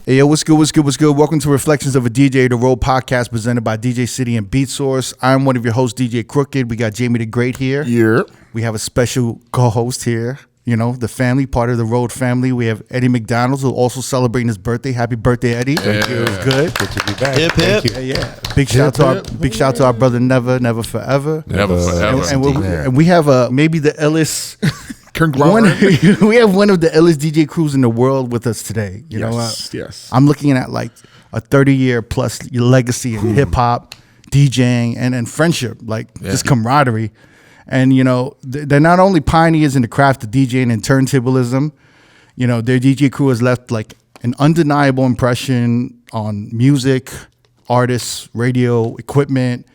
Hey, yo, what's good, what's good, what's good? Welcome to Reflections of a DJ, the R.O.A.D podcast presented by DJ City and Beat Source. I'm one of your hosts, DJ Crooked. We got Jamie the Great here. Yeah. We have a special co-host here, you know, the family, part of the R.O.A.D family. We have Eddie McDonald, who's also celebrating his birthday. Happy birthday, Eddie. Thank you. It was good. Good to be back. Hip, hip. Yeah, yeah. Big shout out to our brother Never Forever. Never forever. And we have maybe the illest... We have one of the illest DJ crews in the world with us today. You know, yes. I'm looking at like a 30-year plus legacy in hip hop, DJing, and friendship, like just camaraderie. And you know, they're not only pioneers in the craft of DJing and turntablism. You know, their DJ crew has left like an undeniable impression on music, artists, radio, equipment.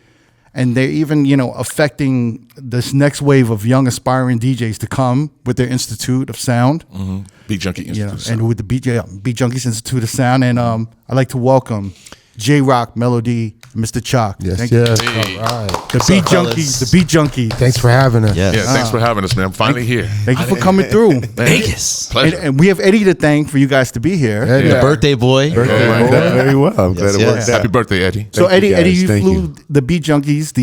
And they're even, you know, affecting this next wave of young aspiring DJs to come with their Institute of Sound. Mm-hmm. Beat Junkies Institute of Sound. And with the Beat Junkies Institute of Sound. And I'd like to welcome J.Rocc, Melo-D, Mr. Choc. Yes, Thank yes. you. All right. The Beat Junkies. The Beat Junkies. Thanks for having us. Yes. Yeah, thanks for having us, man. I'm finally here. Thank you for coming through. Vegas. Pleasure. And we have Eddie to thank for you guys to be here. Yeah. The birthday boy. Very well. I'm glad it worked out. Happy birthday, Eddie. So Thank you, Eddie, guys. you Thank flew you. the Beat Junkies,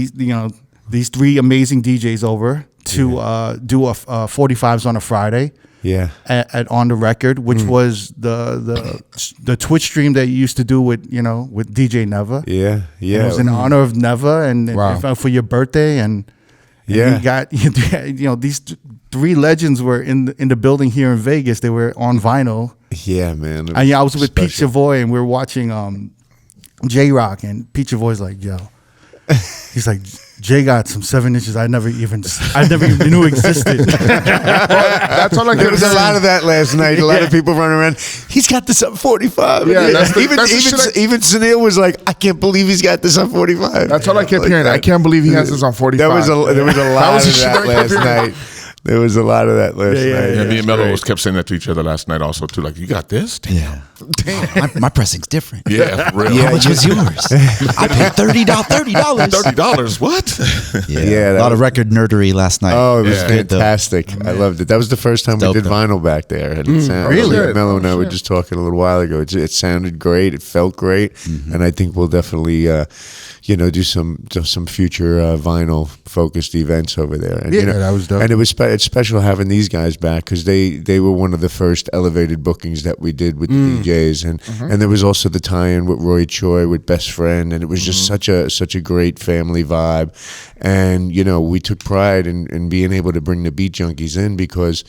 these three amazing DJs over to do a 45s on a Friday. Yeah. At On the Record, which was the Twitch stream that you used to do with DJ Never. Yeah. Yeah. And it was in honor of Never and for your birthday, and you got these three legends were in the building here in Vegas. They were on vinyl. Yeah, man. And I was with Pete Savoy, and we were watching J.Rocc, and Pete Savoy's like, yo, he's like, Jay got some 7 inches I never even knew existed. That's all I There was a lot of that last night. A lot of people running around. He's got this up 45. Yeah, even Sunil was like, I can't believe he's got this up 45. That's all I kept hearing. I can't believe he has this on 45. There was a lot of that last night. There was a lot of that last night. Yeah, me and Melo kept saying that to each other last night also, too. Like, you got this? Yeah. My pressing's different. Yeah, for real. How much was yours? I paid $30. $30? What? Yeah, a lot of record nerdery last night. Oh, it was fantastic. I loved it. That was the first time we did vinyl back there. Really? Melo and I were just talking a little while ago. It sounded great. It felt great. And I think we'll definitely... do some future vinyl focused events over there. And, that was dope. And it's special having these guys back because they were one of the first elevated bookings that we did with the DJs, and there was also the tie-in with Roy Choi with Best Friend, and it was just such a great family vibe. And we took pride in being able to bring the Beat Junkies in because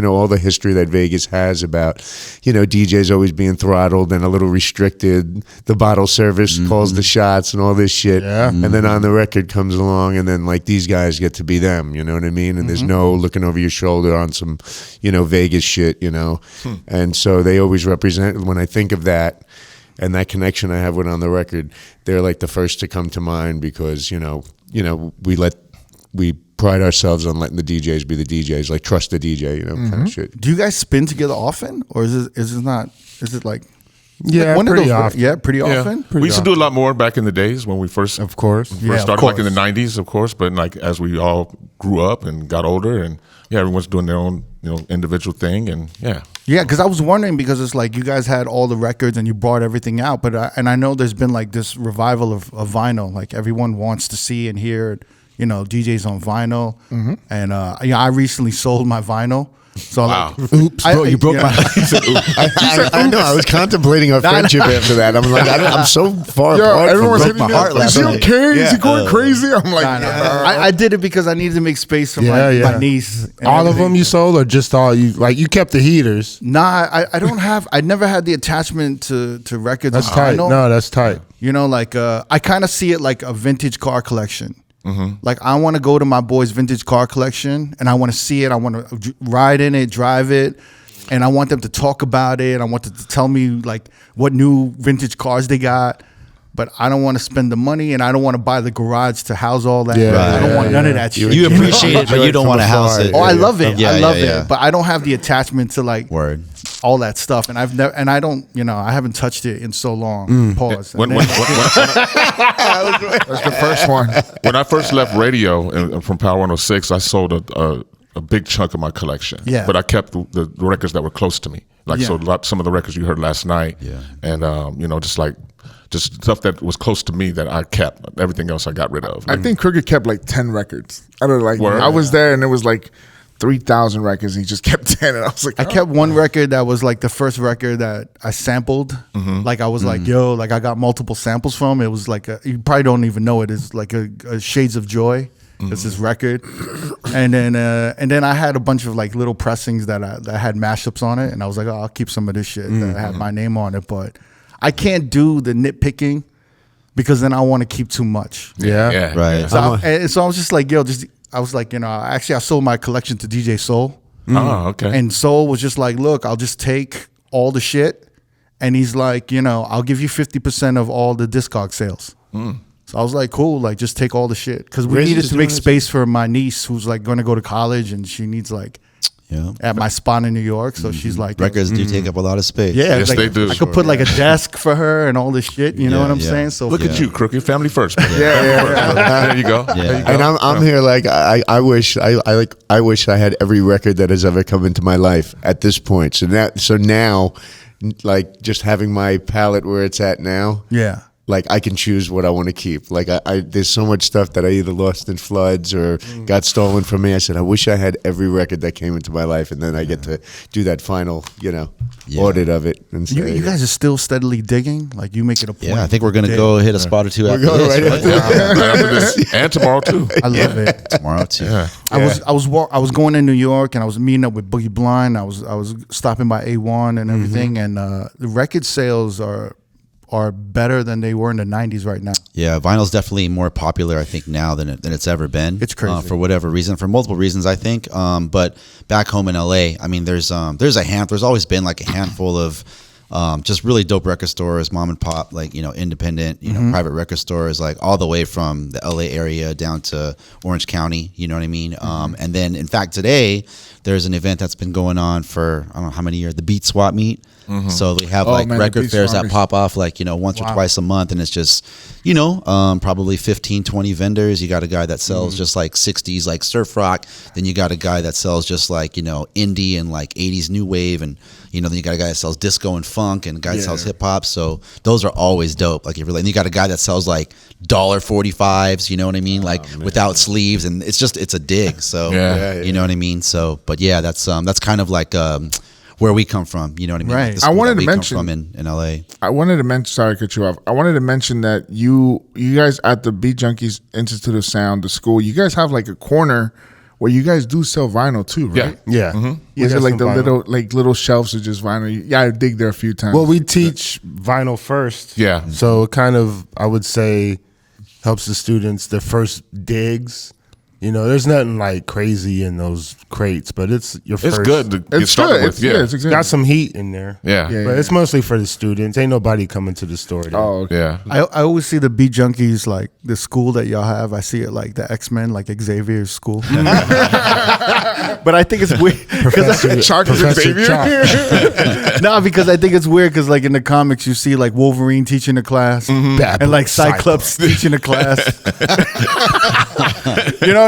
all the history that Vegas has about DJs always being throttled and a little restricted. The bottle service calls the shots and all this shit. Yeah. And then On the Record comes along, and then like these guys get to be them. You know what I mean? And there's no looking over your shoulder on some Vegas shit. And so they always represent. When I think of that and that connection I have with On the Record, they're like the first to come to mind because we pride ourselves on letting the DJs be the DJs, like trust the DJ, kind of shit. Do you guys spin together often, or is it like? Yeah, one pretty of those, often. Yeah, pretty often. We used to do a lot more back in the days when we first Of course. started, like in the 90s, of course. But like as we all grew up and got older, and everyone's doing their own individual thing, and because I was wondering because it's like you guys had all the records and you brought everything out, but I know there's been like this revival of vinyl. Like everyone wants to see and hear, DJs on vinyl, and I recently sold my vinyl. So wow. Oops, bro, you broke my... I know. I was contemplating our friendship after that. I'm like, I'm so far apart. Everyone was broke my heart Is last he night. okay? Is he going crazy? I'm like, I did it because I needed to make space for my niece. And all of everything. them you sold, or just all you? Like you kept the heaters. Nah, I don't have. I never had the attachment to records. That's on tight. vinyl. No, that's tight. I kind of see it like a vintage car collection. Like I want to go to my boy's vintage car collection and I want to see it. I want to ride in it, drive it, and I want them to talk about it. I want them to tell me like what new vintage cars they got. But I don't want to spend the money, and I don't want to buy the garage to house all that. Yeah, I don't want none of that shit. You appreciate it, but you don't want to house it. Oh, I love it. Yeah, I love yeah. it. But I don't have the attachment to like all that stuff, and I've never, and I don't, I haven't touched it in so long. Pause. That's the first one. When I first left radio from Power 106, I sold a big chunk of my collection. Yeah. But I kept the records that were close to me. Like so, some of the records you heard last night, and you know, just stuff that was close to me that I kept. Everything else I got rid of. I think Crooked kept like 10 records. I don't know, like Word? I was there and it was like 3,000 records. And he just kept 10, and I was like, I kept one record that was like the first record that I sampled. Like I was like, yo, like I got multiple samples from. It was like you probably don't even know it. It's like a Shades of Joy. It's his record, and then I had a bunch of like little pressings that had mashups on it, and I was like, oh, I'll keep some of this shit that had my name on it, but I can't do the nitpicking because then I want to keep too much. yeah. Right. So I was just like, yo, I was like, you know, actually I sold my collection to DJ Soul. Oh, okay. And Soul was just like, look, I'll just take all the shit. And he's like, you know, I'll give you 50% of all the Discog sales. So I was like, cool, like just take all the shit. Because we needed to make space for my niece who's like going to go to college and she needs like at my spot in New York. So she's like, Records do take up a lot of space. yeah, Yes, like, they do. I could put like a desk for her and all this shit. You know what I'm saying? So Look at you, Crooked, family first. Yeah. There you go. Yeah. There you go. And I'm here like I wish I had every record that has ever come into my life at this point. So now, like just having my palette where it's at now. yeah. Like I can choose what I want to keep. Like I there's so much stuff that I either lost in floods or got stolen from me. I said I wish I had every record that came into my life, and then I get to do that final, audit of it. And say, You guys are still steadily digging? Like you make it a point? Yeah, I think we're gonna go hit a spot or two after going this. right Right? After this, and tomorrow too. I love it. Tomorrow too. Yeah. I was going to New York and I was meeting up with Boogie Blind. I was stopping by A1 and everything, and the record sales are better than they were in the 90s right now. Yeah, vinyl's definitely more popular, I think, now than it's ever been. It's crazy. For whatever reason, for multiple reasons, I think. But back home in LA, I mean, there's always been like a handful of just really dope record stores, mom and pop, like, independent, private record stores, like all the way from the LA area down to Orange County, you know what I mean? And then, in fact, today, there's an event that's been going on for, I don't know how many years, the Beat Swap Meet. So they have record fairs that pop off like, once or twice a month. And it's just, probably 15, 20 vendors. You got a guy that sells just like 60s, like surf rock. Then you got a guy that sells just like, indie and like 80s new wave. And, then you got a guy that sells disco and funk, and a guy that sells hip hop. So those are always dope. Like, and you got a guy that sells like $1.45s, you know what I mean? Like without sleeves. And it's a dig. So, you know what I mean? So, but yeah, that's kind of like, where we come from, you know what I mean? Right. Like I wanted that to we come mention from in LA. I wanted to mention. Sorry to cut you off. I wanted to mention that you guys at the Beat Junkies Institute of Sound, the school, you guys have like a corner where you guys do sell vinyl too, right? Yeah. Is it like the little shelves of just vinyl? Yeah, I dig there a few times. Well, we teach vinyl first. Yeah. So it kind of, I would say, helps the students, their first digs. There's nothing like crazy in those crates, but it's your first. It's good to get started with. Yeah. It's exactly. Got some heat in there. Yeah. But it's mostly for the students. Ain't nobody coming to the store. Oh, okay. Yeah. I always see the Beat Junkies, like the school that y'all have. I see it like the X-Men, like Xavier's school. But I think it's weird. Choc is Xavier. No, because I think it's weird because like in the comics you see like Wolverine teaching a class and like Cyclops teaching a class.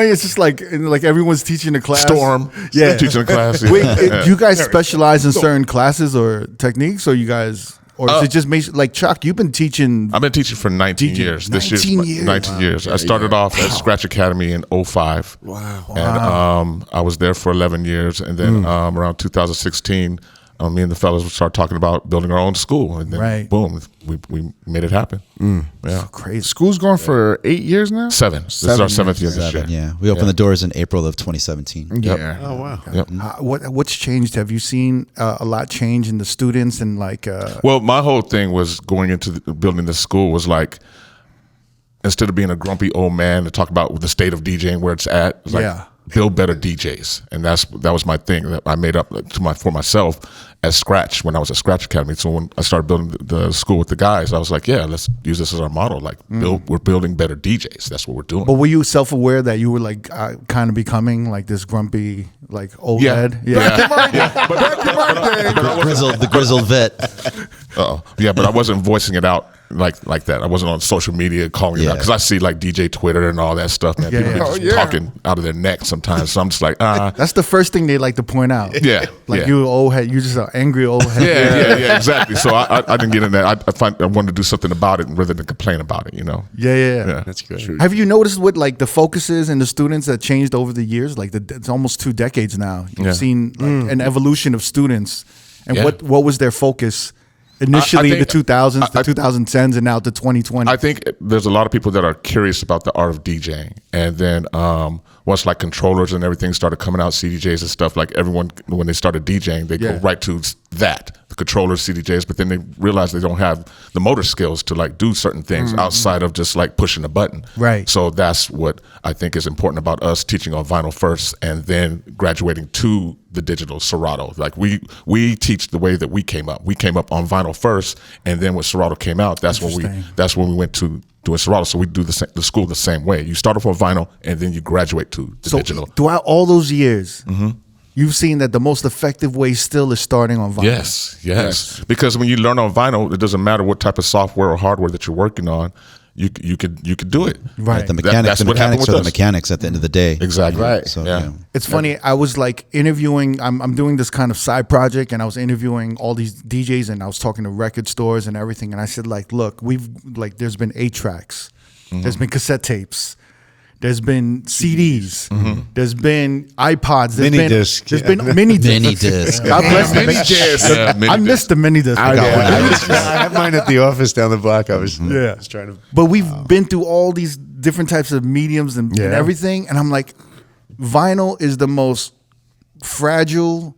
It's just like everyone's teaching a class. Storm. Yeah. Teaching a class. Wait, do you guys specialize in certain classes or techniques, or you guys, or is it just like Choc? You've been teaching. I've been teaching for 19 years. 19 years. 19 years. I started off at Scratch Academy in 2005. Wow. And I was there for 11 years. And then around 2016, me and the fellas would start talking about building our own school. And then boom, we made it happen. Yeah. So crazy. School's going for 8 years now? 7. This is our 7th year this year. Yeah, we opened the doors in April of 2017. Yeah. oh wow. Yep. What's changed? Have you seen a lot change in the students and like? Well, my whole thing was going into building this school was like, instead of being a grumpy old man to talk about the state of DJing, where it's at, it was like, build better DJs, and that was my thing that I made up for myself as Scratch when I was at Scratch Academy. So when I started building the school with the guys, I was like, yeah, let's use this as our model. Like, we're building better DJs. That's what we're doing. But were you self-aware that you were like kind of becoming like this grumpy like old head? The grizzled vet. Yeah, but I wasn't voicing it out like that. I wasn't on social media calling it out because I see like DJ Twitter and all that stuff, man. People be just talking out of their neck sometimes. So I'm just like, That's the first thing they like to point out. Yeah. Like you old head, you just an angry old head. Yeah, exactly. So I didn't get in that. I wanted to do something about it rather than complain about it, you know? Yeah. That's good. Have you noticed what like the focuses and the students that changed over the years? Like it's almost 2 decades now. You've seen like, an evolution of students. And what was their focus initially in the 2000s, the 2010s, and now to 2020? I think there's a lot of people that are curious about the art of DJing. And then once like controllers and everything started coming out, CDJs and stuff, like everyone, when they started DJing, they go right to that, the controllers, CDJs, but then they realize they don't have the motor skills to like do certain things outside of just like pushing a button. Right. So that's what I think is important about us teaching on vinyl first and then graduating to the digital Serato. Like we teach the way that we came up. We came up on vinyl first, and then when Serato came out, that's when we went to doing Serato. So we do the school the same way. You start off on vinyl, and then you graduate to the digital. Throughout all those years, you've seen that the most effective way still is starting on vinyl. Yes. Because when you learn on vinyl, it doesn't matter what type of software or hardware that you're working on. You could do it. Right. The mechanics are the mechanics at the end of the day. Exactly. Right. So, yeah. It's funny. I was like interviewing. I'm doing this kind of side project, and I was interviewing all these DJs, and I was talking to record stores and everything. And I said, like, look, there's been 8 tracks, there's been cassette tapes, there's been CDs, there's been iPods, there's Mini disc. There's been mini discs. Mini disc. God bless them. Mini disc. Yeah, mini I missed the mini disc. I have mine at the office down the block. I was just trying to. But we've been through all these different types of mediums and everything, and I'm like, vinyl is the most fragile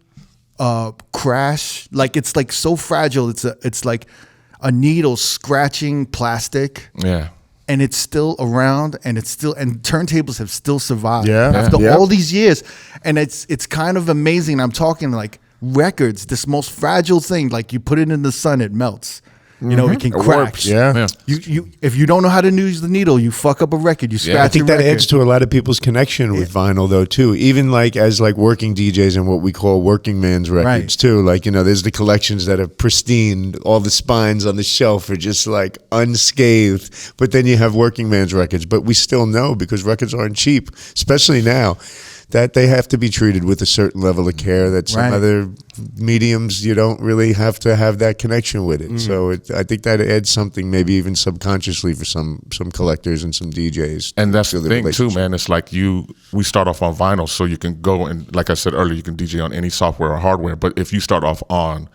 crash. Like it's like so fragile. It's like a needle scratching plastic. Yeah. And it's still around, and turntables have still survived after Yeah. all these years, and it's kind of amazing. I'm talking like records, this most fragile thing. Like you put it in the sun, it melts. You know, it can crack. Yeah. You if you don't know how to use the needle, you fuck up a record. You scratch. I think your that record. adds to a lot of people's connection with vinyl, though, too. Even like as like working DJs and what we call working man's records, too. Like, you know, there's the collections that are pristine. All the spines on the shelf are just like unscathed. But then you have working man's records. But we still know, because records aren't cheap, especially now, that they have to be treated with a certain level of care that some other mediums, you don't really have to have that connection with it. So I think that adds something, maybe even subconsciously, for some collectors and some DJs. And that's the thing too, man. It's like we start off on vinyl, so you can go and, like I said earlier, you can DJ on any software or hardware. But if you start off on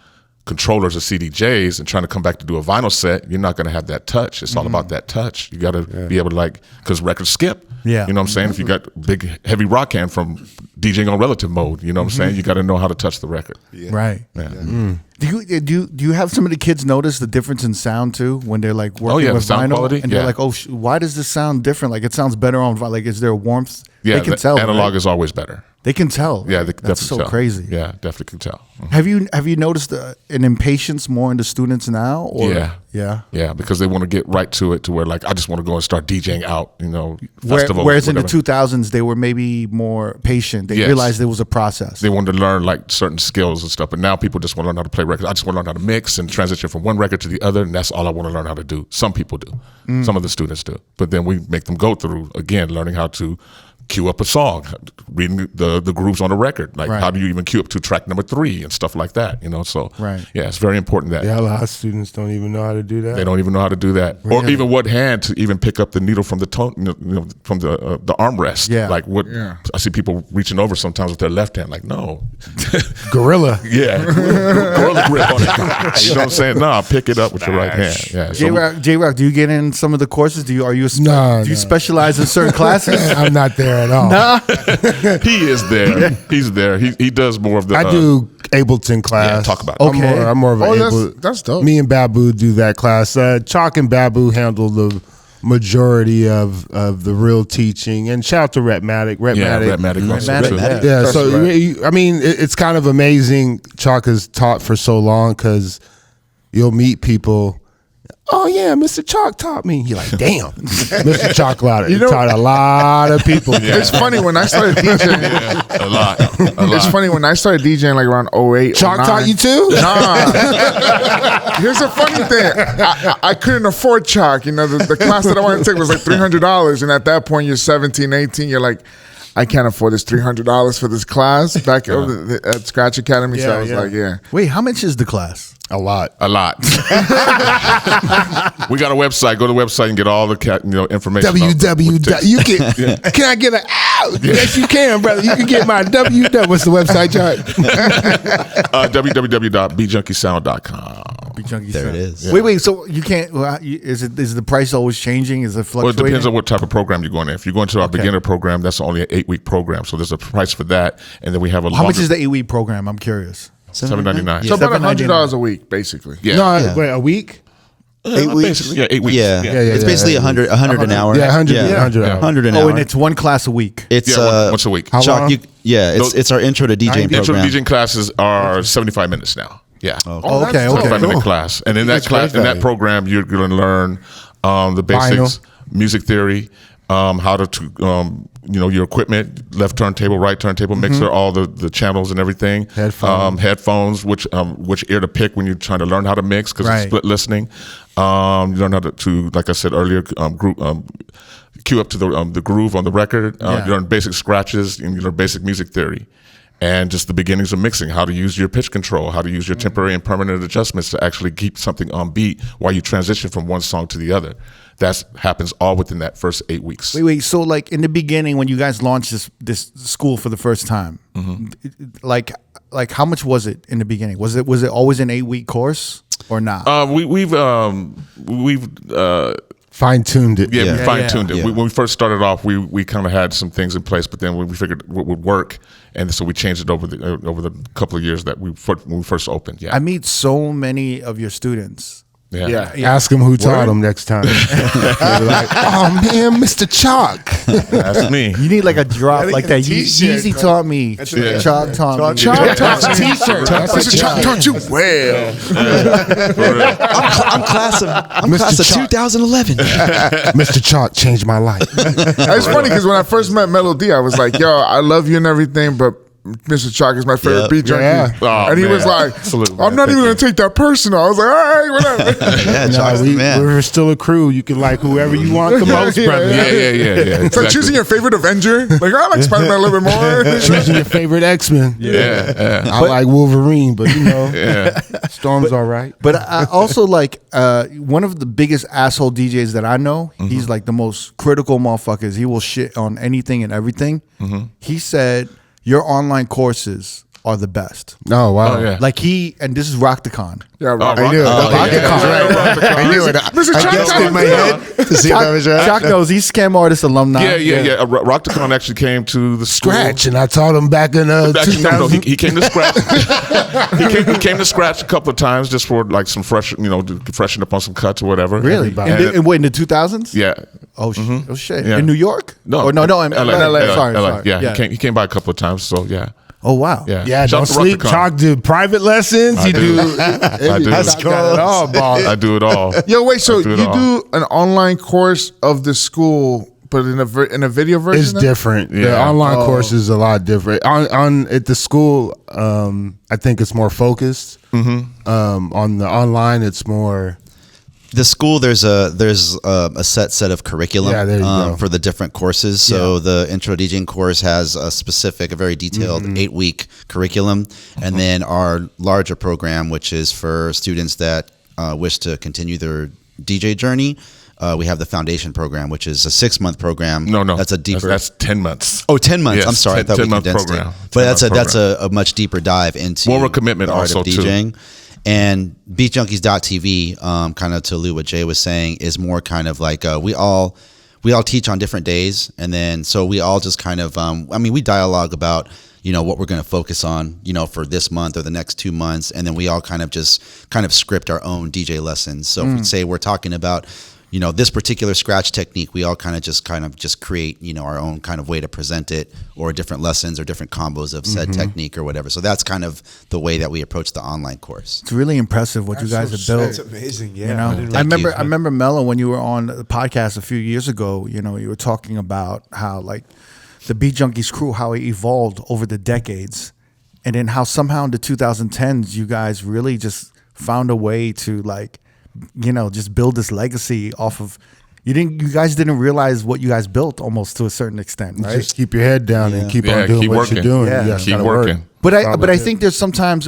controllers or CDJs and trying to come back to do a vinyl set, you're not going to have that touch. It's all about that touch. You got to be able to, like, because records skip. Yeah. You know what I'm saying? If you got big, heavy rock hand from DJing on relative mode, you know what I'm saying? You got to know how to touch the record. Right. Yeah. Do you have some of the kids notice the difference in sound too when they're like working with sound vinyl quality? and they're like, oh, why does this sound different? Like it sounds better on like, is there a warmth? Yeah, they can tell. Analog is always better. They can tell. Yeah, they that's definitely so tell. crazy. Yeah, definitely can tell. Have you noticed an impatience more in the students now? Or? Yeah. Because they want to get right to it, to where like I just want to go and start DJing out, you know, festivals. Whereas in the whatever. 2000s they were maybe more patient. They realized there was a process. They wanted to learn like certain skills and stuff, but now people just want to learn how to play records. I just want to learn how to mix and transition from one record to the other, and that's all I want to learn how to do. Some people do, some of the students do, but then we make them go through again learning how to cue up a song, reading the grooves on a record, like how do you even cue up to track number 3 and stuff like that, you know? So yeah, it's very important that a lot of students don't even know how to do that. They don't even know how to do that, or even what hand to even pick up the needle from the tone, you know, from the armrest. Like what I see people reaching over sometimes with their left hand, like no, gorilla. Gorilla grip on it. You know what I'm saying? No, pick it up with your right hand. Yeah. J.Rocc, do you get in some of the courses? Do you specialize in certain classes? I'm not there at all. Nah. He is there. He's there. He does more of the. I do Ableton class. Yeah, talk about it. Okay. I'm more of an Ableton. That's dope. Me and Babu do that class. Choc and Babu handle the majority of the real teaching. And shout out to Rhapmatic. Yeah, so I mean, it's kind of amazing. Choc has taught for so long because you'll meet people oh yeah, Mr. Choc taught me. You're like, damn, Mr. Choc taught a lot of people. It's funny when I started DJing. A lot. It's funny when I started DJing like around 08. Choc taught you too? Nah. Here's a funny thing. I couldn't afford Choc. You know, the class that I wanted to take was like $300. And at that point, you're 17, 18. You're like, I can't afford this $300 for this class back at Scratch Academy. So I was like, yeah. Wait, how much is the class? A lot. We got a website. Go to the website and get all the information. www. Can I get an out? Yes, you can, brother. You can get my www. What's the website, John? www.beatjunkiesound.com. There it is. Yeah. Wait. So you can't? Is the price always changing? Is it fluctuating? Well, it depends on what type of program you're going in. If you're going to our beginner program, that's only an 8-week program. So there's a price for that, and then we have a. How much is the 8-week program? I'm curious. $7.99. So about $100 a week, basically. Yeah. No, wait, a week? 8 weeks? Yeah, 8 weeks. Yeah. It's basically 100 an hour. Yeah, 100 an hour. Oh, and it's one class a week. It's once a week. How long? It's our intro to DJing program. Intro to DJing classes are 75 minutes now. Yeah. Oh, okay. 75-minute class. And in that class, in that program, you're going to learn the basics, music theory, how to your equipment, left turntable, right turntable, mixer, all the channels and everything. Headphones, which ear to pick when you're trying to learn how to mix, because it's split listening. You learn how to like I said earlier, cue up to the groove on the record. You learn basic scratches, and you learn basic music theory. And just the beginnings of mixing, how to use your pitch control, how to use your temporary and permanent adjustments to actually keep something on beat while you transition from one song to the other. That happens all within that first 8 weeks. Wait. So like in the beginning, when you guys launched this school for the first time, like how much was it in the beginning? Was it always an 8-week course or not? We've fine-tuned it. Yeah, we fine-tuned it. When we first started off, we kind of had some things in place, but then when we figured what would work, and so we changed it over the couple of years that when we first opened. Yeah, I meet so many of your students. Yeah. Ask them who taught them next time. They're like, oh man, Mr. Choc. That's me. You need like a drop like that. Yeezy taught me. Choc taught me. Choc taught me. Mr. Choc taught you well. I'm class of 2011. Mr. Choc changed my life. It's funny because when I first met Melo-D, I was like, yo, I love you and everything, but Mr. Choc is my favorite beat junkie. Yeah. Oh, and he was like, I'm not even going to take that personal. I was like, all right, whatever. We're still a crew. You can like whoever you want the most, brother. Yeah. It's like choosing your favorite Avenger. Like, I like Spider-Man a little bit more. Choosing your favorite X-Men. Yeah. I like Wolverine, but Storm's all right. But I also like one of the biggest asshole DJs that I know. He's like the most critical motherfuckers. He will shit on anything and everything. He said, your online courses are the best. Oh, wow. Oh, yeah. Like and this is ROCTicon. Yeah, I knew it. I knew it. Mr. Choc guessed in my head to see if I was right. Choc knows he's Scam Artist alumni. Yeah. ROCTicon actually came to the school. Scratch, and I taught him back in 2000. No, he came to Scratch. he came to Scratch a couple of times just for like some fresh, to freshen up on some cuts or whatever. Really? In the 2000s? Yeah. Oh shit! Yeah. In New York? No, in LA. Sorry. Yeah, he came by a couple of times. So yeah. Oh wow! Yeah, don't sleep. Choc do private lessons. I do it all. Yo, wait. So you do an online course of the school, but in a video version? It's different. Yeah. The online course is a lot different. On at the school, I think it's more focused. On the online, it's more. The school, there's a set of curriculum for the different courses. So the intro DJing course has a very detailed 8-week curriculum, and then our larger program, which is for students that wish to continue their DJ journey. We have the foundation program, which is a 6-month program. No, that's a deeper. That's 10 months. Oh, 10 months. Yes, I'm sorry, I thought 10-month we condensed program. it. But that's a much deeper dive into more of a commitment the art also of DJing. Too. And BeatJunkies.tv, kind of to allude what Jay was saying, is more kind of like we all teach on different days, and then so we all just kind of we dialogue about what we're going to focus on for this month or the next 2 months, and then we all kind of script our own DJ lessons. So if we say we're talking about you know, this particular scratch technique, we all kind of just create, you know, our own kind of way to present it, or different lessons or different combos of said technique or whatever. So that's kind of the way that we approach the online course. It's really impressive what you guys have built. It's amazing. Yeah. You know, I remember Melo, when you were on the podcast a few years ago, you know, you were talking about how like the Beat Junkies crew, how it evolved over the decades, and then how somehow in the 2010s you guys really just found a way to like, you know, just build this legacy off of. You guys didn't realize what you guys built almost to a certain extent, right? Just keep your head down and keep on doing what working. you're doing. Yeah. Keep working. But I think there's sometimes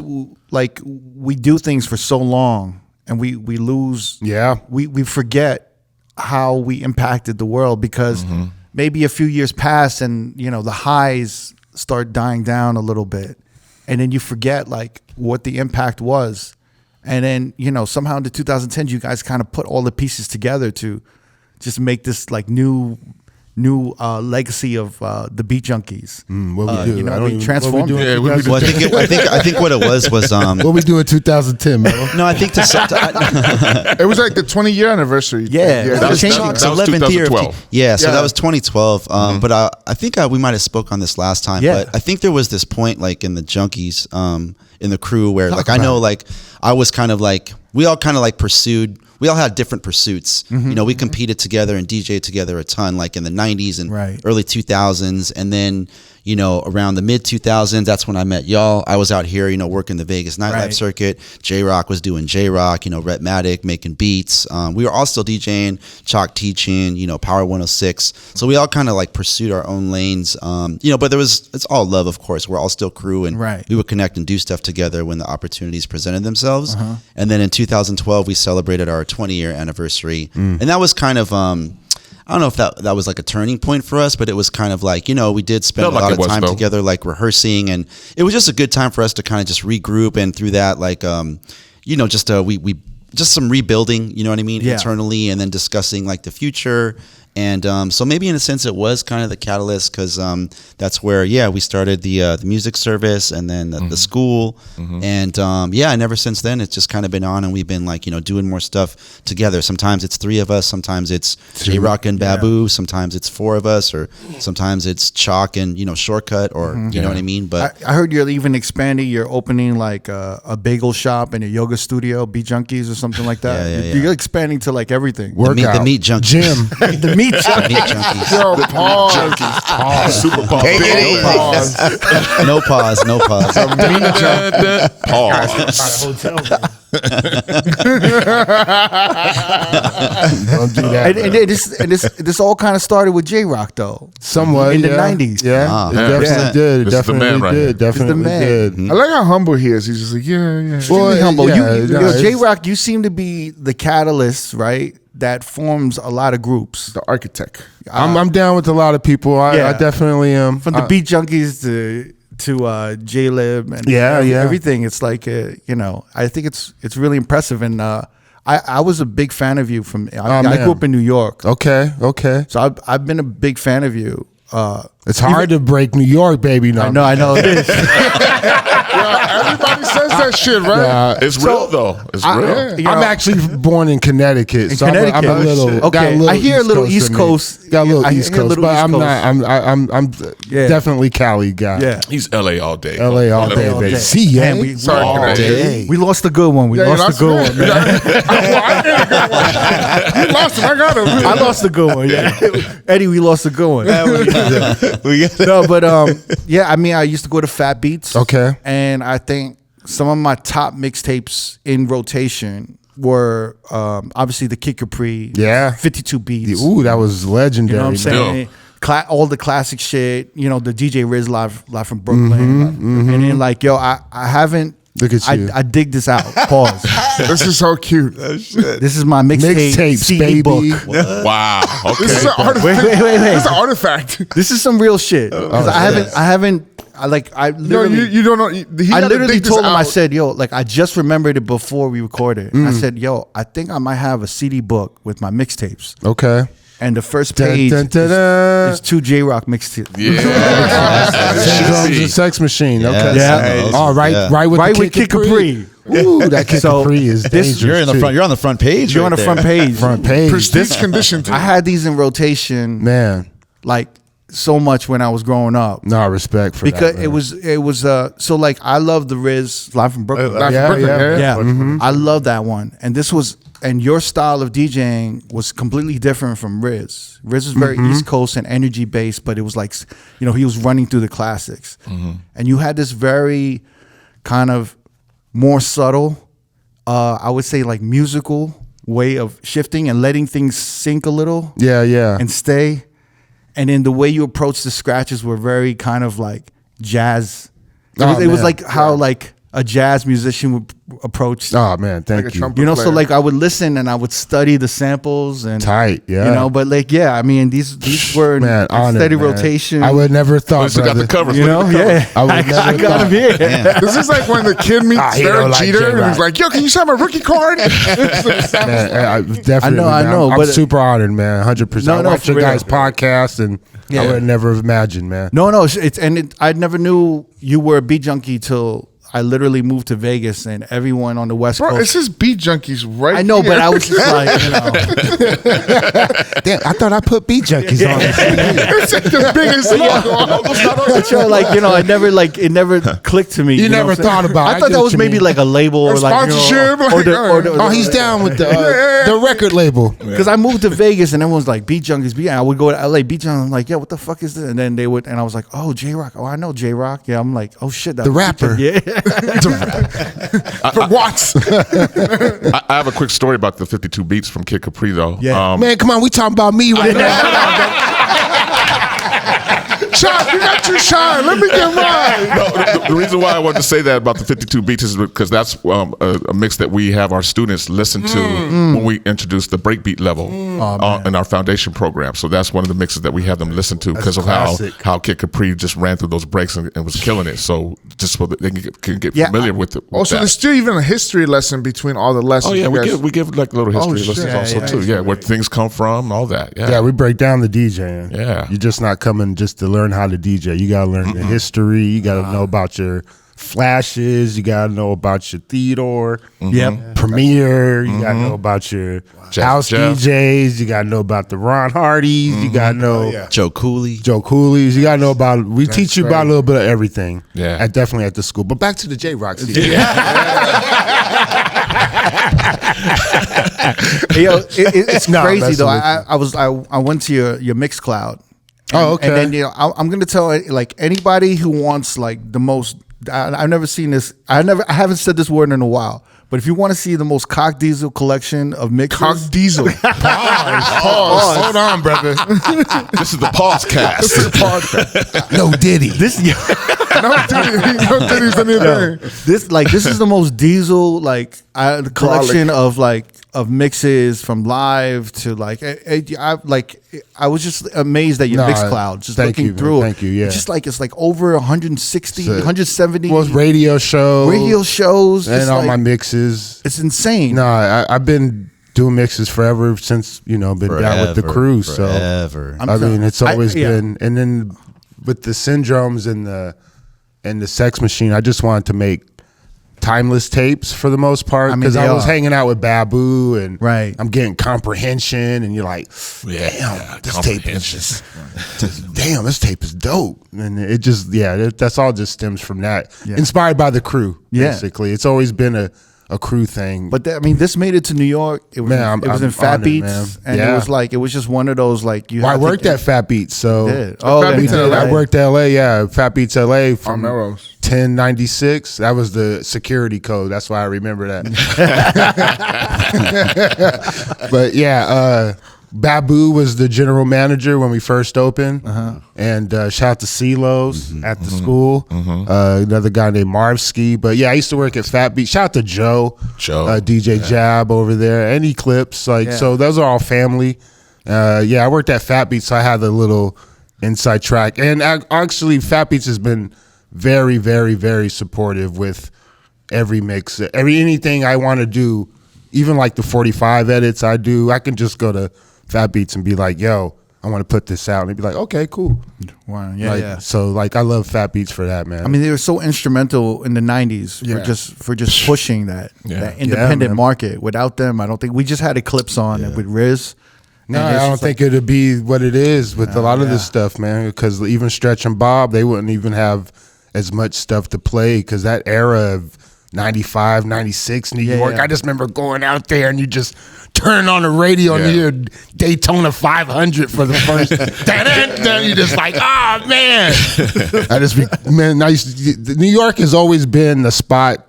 like we do things for so long and we lose. Yeah. We forget how we impacted the world because maybe a few years pass and, you know, the highs start dying down a little bit, and then you forget like what the impact was. And then, you know, somehow in the 2010s, you guys kind of put all the pieces together to just make this like new legacy of the Beat Junkies. What we do? You know, transformed. Yeah, Well, I think what it was what we do in 2010, man. no, I think It was like the 20-year anniversary. Yeah. That was 11th year. 2012. Yeah, so that was 2012. But I think we might have spoke on this last time. Yeah. But I think there was this point like in the Junkies, in the crew where like I know like I was kind of like we all kind of like pursued. We all had different pursuits. You know, we competed together and DJed together a ton, like in the 90s and early 2000s. And then, you know, around the mid 2000s, that's when I met y'all. I was out here, you know, working the Vegas nightlife circuit. J.Rocc was doing J.Rocc, you know, R.O.A.D making beats. We were all still DJing, Choc teaching, you know, Power 106. So we all kind of like pursued our own lanes. You know, but it's all love, of course. We're all still crew, and we would connect and do stuff together when the opportunities presented themselves. And then in 2012, we celebrated our 20-year anniversary. And that was kind of, I don't know if that was like a turning point for us, but it was kind of like, you know, we did spend a lot of time together, like rehearsing, and it was just a good time for us to kind of just regroup, and through that, like, you know, just we just some rebuilding, you know what I mean, internally, and then discussing like the future. And so maybe in a sense it was kind of the catalyst, because that's where we started the music service, and then the school, and and ever since then it's just kind of been on, and we've been like, you know, doing more stuff together. Sometimes it's 3 of us, sometimes it's J.Rocc and Babu, sometimes it's 4 of us, or sometimes it's Choc and, you know, Shortcut, or you know what I mean. But I heard you're even expanding. You're opening like a bagel shop and a yoga studio, Beat Junkies or something like that. You're expanding to like everything. The meat junkies. Gym. The meat junkies. Yo, pause. Super pause. No pause. No pause. Pause. Don't do that. And this all kind of started with J.Rocc though. Somewhat in the 90s. Yeah, it definitely did. It This is the man right here. Definitely did. I like how humble he is. He's just like, yeah. Extremely humble. yeah, J.Rocc, you seem to be the catalyst, right? That forms a lot of groups. The architect. I'm down with a lot of people. I definitely am. From the Beat Junkies to J-Lib and everything. It's like, you know, I think it's really impressive. And I was a big fan of you from, I grew up in New York. Okay. So I've been a big fan of you. It's hard to break New York, baby. I know it is. Everybody says that shit, right? It's real though. It's real. You know, I'm actually born in Connecticut. In so Connecticut. I'm a little. Okay. I hear a little East Coast. Got a little I East hear a Coast, little but East I'm Coast. not. I'm definitely Cali guy. Yeah. He's LA all day. LA all day, all baby. day. See ya. Man, we Sorry, all Connecticut. day. We lost a good one. We lost a good one, man. I get a good one. You lost him. I got him. I lost a good one. Yeah. Eddie, we lost a good one. No, but I mean, I used to go to Fat Beats. Okay. And I think some of my top mixtapes in rotation were obviously the Kid Capri. 52 beats. Ooh, that was legendary. You know what I'm saying? All the classic shit. You know, the DJ Riz live from Brooklyn. And then like, yo, I haven't. Look at you. I dig this out. Pause. This is so cute. This is my mixtape CD baby. book. Wow. Okay. This is an artifact. Wait. This is an artifact. This is some real shit. Because I literally you don't know. I literally told him, I said, yo, like I just remembered it before we recorded. I said, yo, I think I might have a CD book with my mixtapes. Okay. And the first page is 2 J.Rocc mixtapes. Yeah. Drums and Sex Machine. Okay. Yeah. All right. Right with Kid Capri. Ooh, that Kid Capri is dangerous. You're in the front. You're on the front page. You're on the front page. Front page. Prestige condition. Too. I had these in rotation, Man. like so much when I was growing up. No respect for Because that, it was so like I love the Riz Live from Brooklyn. Yeah. I love that one. And this was and your style of DJing was completely different from Riz. Riz was very East Coast and energy based, but it was like, you know, he was running through the classics. And you had this very kind of more subtle, I would say like musical way of shifting and letting things sink a little. Yeah. And stay. And then the way you approach the scratches were very kind of like jazz. It was like how like a jazz musician would approach. Oh man, thank Like a you. trumpet You know, player. so like I would listen and I would study the samples and Tight, yeah. You know, but like I mean these were Man, in honored, steady man. rotation. I would never We thought, still got brother. the covers. you Look know, at the covers. yeah. I would never I got him here. This is like when the kid meets he Derek don't like Jeter and J.Rocc. he's like, "Yo, can you sign my rookie card?" Man, I definitely. I know, I'm but super honored, man. 100%. No, I watch for your real. guys' podcast, and I would never have imagined, man. No, I never knew you were a beat junkie till I literally moved to Vegas and everyone on the West Bro, Coast. this is Beat Junkies right I know, here. but I was just like, you know. Damn, I thought I put Beat Junkies on this. It's like the biggest logo. But yo, like, you know, it never clicked to me. You know never what I'm saying? thought about it. I I thought get that what was you maybe mean. like a label or like, you know, sponsorship, or the Oh, he's down with the record label. Because I moved to Vegas and everyone's like, Beat Junkies, Beat. And I would go to LA, Beat Junkies. I'm like, yeah, what the fuck is this? And then they would, and I was like, oh, J.Rocc. Oh, I know J.Rocc. Yeah, I'm like, oh shit, The rapper. Yeah. For Watts. I have a quick story about the 52 beats from Kid Capri, though. Yeah. Man, come on, we talking about me right now. Choc, you got your shine. Let me get mine. No, the reason why I wanted to say that about the 52 beats is because that's a mix that we have our students listen to when we introduce the breakbeat level in our foundation program. So that's one of the mixes that we have them listen to because of how Kid Capri just ran through those breaks and was killing it. So just so that they can get familiar with it. Also, there's still even a history lesson between all the lessons. Oh yeah, you guys- we give like little history shit. lessons also Yeah, too. Yeah, where things come from, all that. Yeah, we break down the DJing. Yeah. You're just not coming just to learn how to DJ. You got to learn the history. You got to know about your flashes. You got to know about your theater. Yep. Premiere. You got to know about your house Jeff. DJs. You got to know about the Ron Hardys. You got to know Joe Cooley. Joe Coolies. You got to know about. We teach you about a little bit of everything. Yeah. Definitely at the school. But back to the J.Rocc. Yo, it's No, crazy that's though. a I went to your Mixcloud. Oh, okay. And then you know, I'm gonna tell like anybody who wants like the most. I've never seen this. I haven't said this word in a while. But if you want to see the most Cock Diesel collection of mixes, Cock Diesel. Pause. Hold on, brother. This is the pause cast. No Diddy. this No titties anything. this is the most Diesel like collection of mixes from live to like I was just amazed at your Mixcloud just thank looking you, man. through Thank you, yeah. it's just like it's like over 160 170 Well, it's radio shows just and all like, my mixes. it's insane. No, I've been doing mixes forever since been down with the crew. Forever. So I mean, it's always yeah. been. And then with the Syndromes and the Sex Machine, I just wanted to make timeless tapes for the most part I mean, because they I was are. hanging out with Babu and Right. I'm getting comprehension and you're like, Yeah, damn, this tape is just damn, this tape is dope. And it just that's all just stems from that. Yeah. Inspired by the crew, Yeah. basically. It's always been a crew thing. But I mean, this made it to New York. It was Man, it was I'm in Fat honored, Beats, man. and Yeah. it was just one of those like you. Well, I have to worked at Fat Beats, so did. Oh, Fat and Beats you in did, LA. I right? worked at LA, Fat Beats LA from On Melrose. 1096. That was the security code. That's why I remember that. But yeah, Babu was the general manager when we first opened, and shout out to CeeLo's at the school. Another guy named Marvski. But yeah, I used to work at Fat Beat. Shout out to Joe, DJ Jab over there, and Eclipse. So those are all family. I worked at Fat Beats, so I had the little inside track. And actually, Fat Beats has been very, very, very supportive with every mix, anything I want to do, even like the 45 edits I do. I can just go to Fat Beats and be like, yo, I want to put this out. And they'd be like, okay, cool. Wow. Yeah. So like, I love Fat Beats for that, man. I mean, they were so instrumental in the '90s for just pushing that independent market. Without them, I don't think we just had Eclipse on and with Riz. No, I don't think it'd be what it is with a lot of this stuff, man. Because even Stretch and Bob, they wouldn't even have as much stuff to play. Because that era of 95, 96 New York, I just remember going out there and you just turn on the radio and you hear Daytona 500 for the first. Then you just like, oh man! New York has always been the spot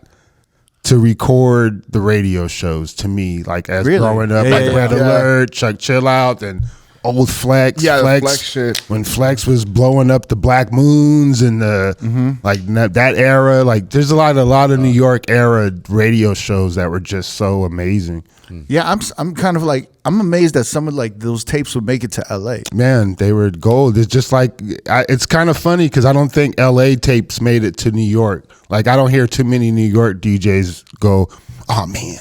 to record the radio shows to me, like as growing up, Red Alert, Chuck Chill Out, and old Flex. Yeah, Flex shit. When Flex was blowing up the Black Moons and the like that era, like there's a lot of New York era radio shows that were just so amazing. Yeah, I'm kind of like, I'm amazed that some of like those tapes would make it to LA. Man, they were gold. It's just like, it's kind of funny because I don't think LA tapes made it to New York. Like I don't hear too many New York DJs go, oh man,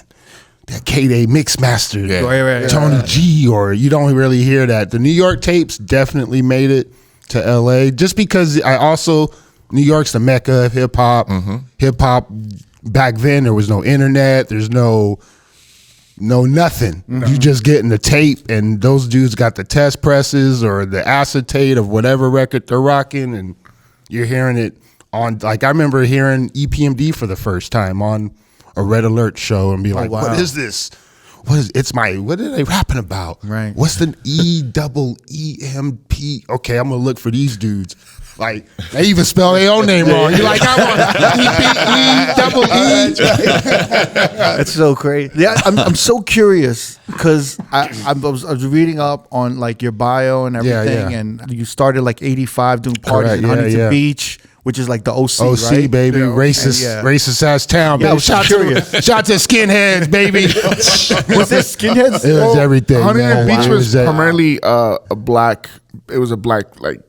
that K-Day Mixmaster, Tony G, or you don't really hear that. The New York tapes definitely made it to LA just because New York's the mecca of hip hop. Hip hop back then, there was no internet, there's no nothing. You just getting the tape, and those dudes got the test presses or the acetate of whatever record they're rocking, and you're hearing it on. Like I remember hearing EPMD for the first time on a Red Alert show and be like, "What is this? What are they rapping about? Right? What's the EEEMP? Okay, I'm gonna look for these dudes." Like they even spell their own name wrong. You're like, I want EPE. That's so crazy. Yeah, I'm so curious because I was reading up on like your bio and everything, and you started like '85 doing parties in Huntington Beach, which is like the OC, right? Baby, racist ass town. Baby. Shout to skinheads, baby. Was it skinheads? It was everything. Huntington Beach was primarily a black. It was a black like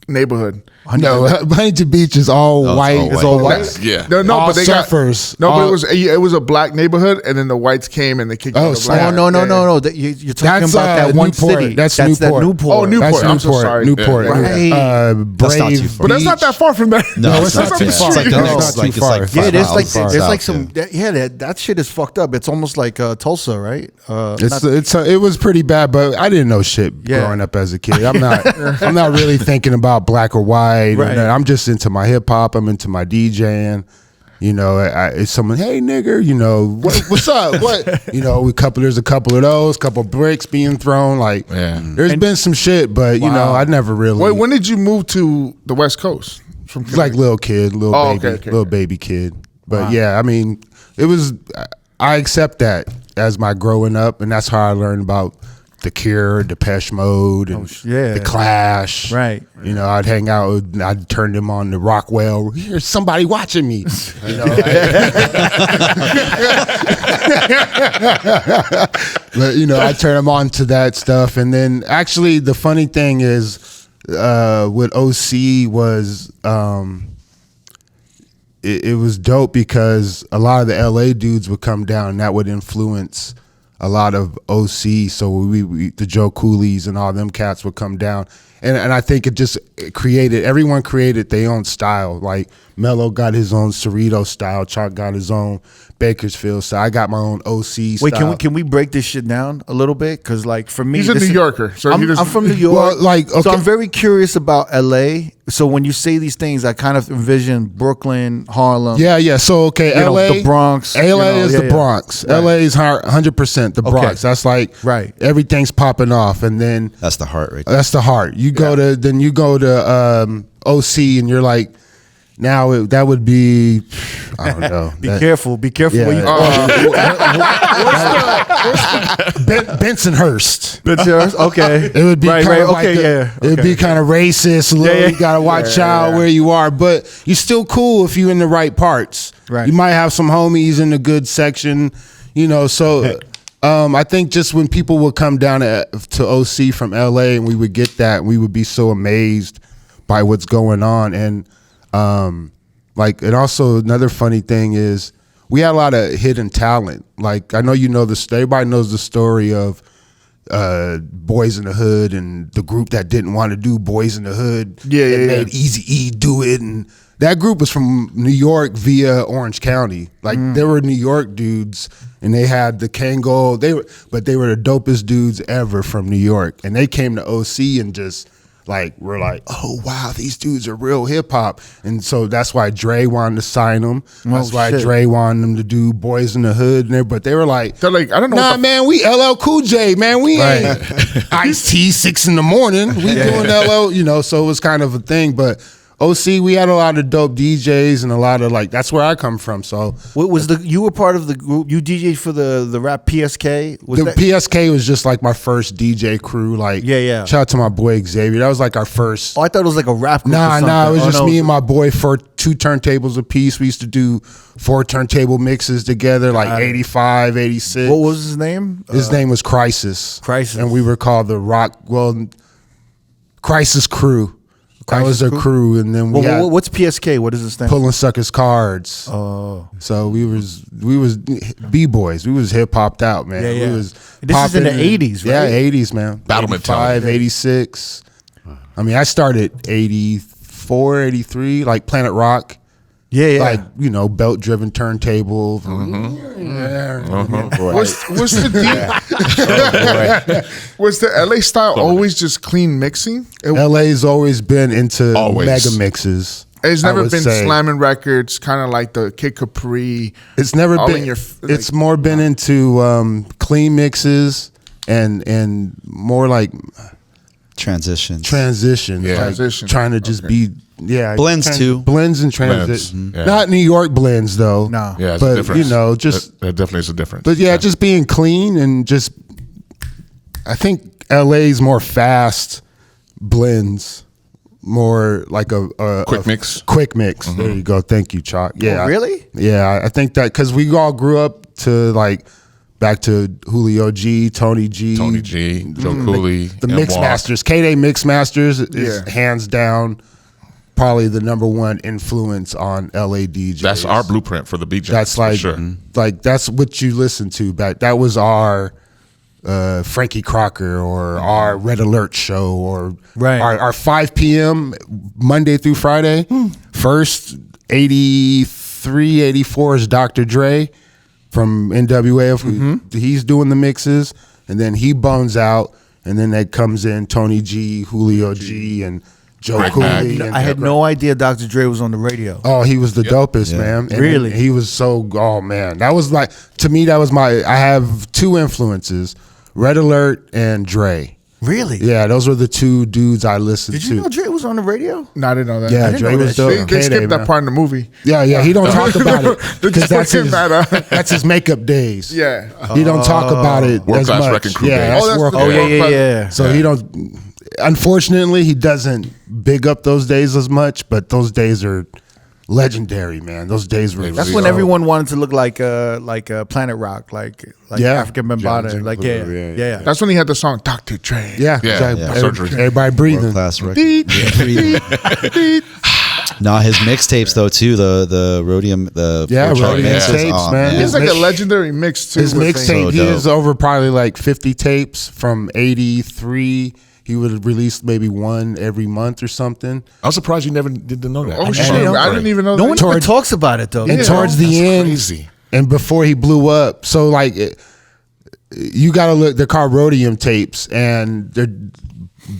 neighborhood. No, Huntington Beach is all white. It's all white. Yeah. No, but they surfers. But it was a black neighborhood, and then the whites came and they kicked out the black. No. You're talking about that one Newport. city. That's Newport. That Newport. Oh, Newport. That's I'm so sorry. Newport. Right. That's not too far. But that's not that far from there. No, it's not too far. It's like Yeah, that shit is fucked up. It's almost like Tulsa, right? It was pretty bad, but I didn't know shit growing up as a kid. I'm not really thinking about black or white. Right. I'm just into my hip hop. I'm into my DJing. You know, it's someone, hey nigger, you know, what's up? What? You know, there's a couple of those, couple bricks being thrown. Like, there's been some shit, but you know, I never really. Wait, when did you move to the West Coast? Like little baby kid. But yeah, I mean, I accept that as my growing up, and that's how I learned about The Cure, Depeche Mode, and The Clash. Right. You know, I'd hang out, I'd turn them on to Rockwell. Here's somebody watching me. You know? But, you know, I'd turn them on to that stuff. And then actually the funny thing is with OC was it was dope because a lot of the LA dudes would come down and that would influence a lot of OC, so we the Joe Coolies and all them cats would come down, and I think everyone created their own style. Like Melo got his own Cerrito style, Choc got his own Bakersfield style. I got my own OC style. Wait, can we break this shit down a little bit? Because like for me, he's a New Yorker, so I'm from New York. Well, like, okay. So I'm very curious about LA. So when you say these things, I kind of envision Brooklyn, Harlem. Yeah. So okay, LA, the Bronx. LA is the Bronx. Right. LA is 100% the Bronx. Okay. That's like everything's popping off, and then that's the heart, right? That's the heart. You go to OC, and you're like. Now that would be, I don't know. Be careful yeah. where you Bensonhurst. Bensonhurst, okay. It would be kind of like it would be kind of racist. You gotta watch out where you are, but you're still cool if you're in the right parts. Right. You might have some homies in the good section, you know. So I think just when people would come down to OC from LA and we would get that, we would be so amazed by what's going on. And and also another funny thing is we had a lot of hidden talent. Like I know everybody knows the story of Boys in the Hood and the group that didn't want to do Boys in the Hood. Made Eazy-E do it, and that group was from New York via Orange County. Like they were New York dudes, and they had the Kango. They were the dopest dudes ever from New York, and they came to OC and just we're like, oh wow, these dudes are real hip hop, and so that's why Dre wanted to sign them. That's why Dre wanted them to do Boys in the Hood, but they were like, I don't know. Nah, man, we LL Cool J, man, we ain't Ice-T 6 in the morning. We doing LL, so it was kind of a thing, but. OC, we had a lot of dope DJs and a lot of that's where I come from. So what was you were part of the group? You DJed for the rap PSK? PSK was just like my first DJ crew. Shout out to my boy Xavier. That was like our first. Oh, I thought it was like a rap group. Nah, it was just me and my boy for 2 turntables apiece. We used to do 4 turntable mixes together, 85, 86. What was his name? His name was Crisis. And we were called the Crisis Crew. That was their crew, and then what's PSK? What is this thing? Pulling Suckers Cards. Oh, so we was B-boys. We was hip hopped out, man. Yeah. We was this is in the 80s, right? Yeah, 80s, man. Battle 85, 86. I mean, I started 84, 83, like Planet Rock. Yeah. Belt driven turntable. What's the deal? Was the LA style always just clean mixing? LA's always been into mega mixes. It's never been slamming records, kind of like the Kid Capri. It's never been. It's more been into clean mixes and more like transition. Trying to just be. Yeah, blends too. Blends and transition. Not New York blends though. No, yeah, it's a difference. There definitely is a difference. But just being clean and just, I think LA's more fast blends, more like a quick mix. Quick mix. Mm-hmm. There you go. Thank you, Choc. Yeah, really? Yeah, I think that because we all grew up to back to Julio G, Tony G, Joe Cooley, the Mixmasters. K-Day Mixmasters is hands down probably the #1 influence on LA DJs. That's our blueprint for the Beat Junkies. That's that's what you listen to back. That was our Frankie Crocker or our Red Alert show or our 5 p.m. Monday through Friday. First 83, 84 is Dr. Dre from NWA. He's doing the mixes, and then he bones out, and then that comes in Tony G, Julio G, and Joe Cooley. I had no idea Dr. Dre was on the radio. Oh, he was the dopest, man. And really? He was so, oh man. That was to me, that was I have 2 influences, Red Alert and Dre. Really? Yeah, those were the 2 dudes I listened to. Did you know Dre was on the radio? No, I didn't know that. Yeah, Dre was dope. They skipped that part in the movie. Yeah, he don't talk about it because that's his makeup days. Yeah. He don't talk about it as much. Wrecking Crew days. Yeah. So he don't. Unfortunately, he doesn't big up those days as much, but those days are legendary, man. Those days were. That's when everyone wanted to look like Planet Rock, like African Bambaataa, yeah. That's when he had the song Dr. Dre. Yeah. Everybody breathing. Class record. Nah, his mixtapes though too. The Rhodium, Rhodium tapes, man. It's like a legendary mix too. His mixtape, he is over probably 50 tapes from 83. He would release maybe 1 every month or something. I was surprised you never did know that. Oh shit! I didn't even know. No one ever talks about it though. And towards the end, crazy. And before he blew up, so you got to look. They're called Rhodium tapes, and they're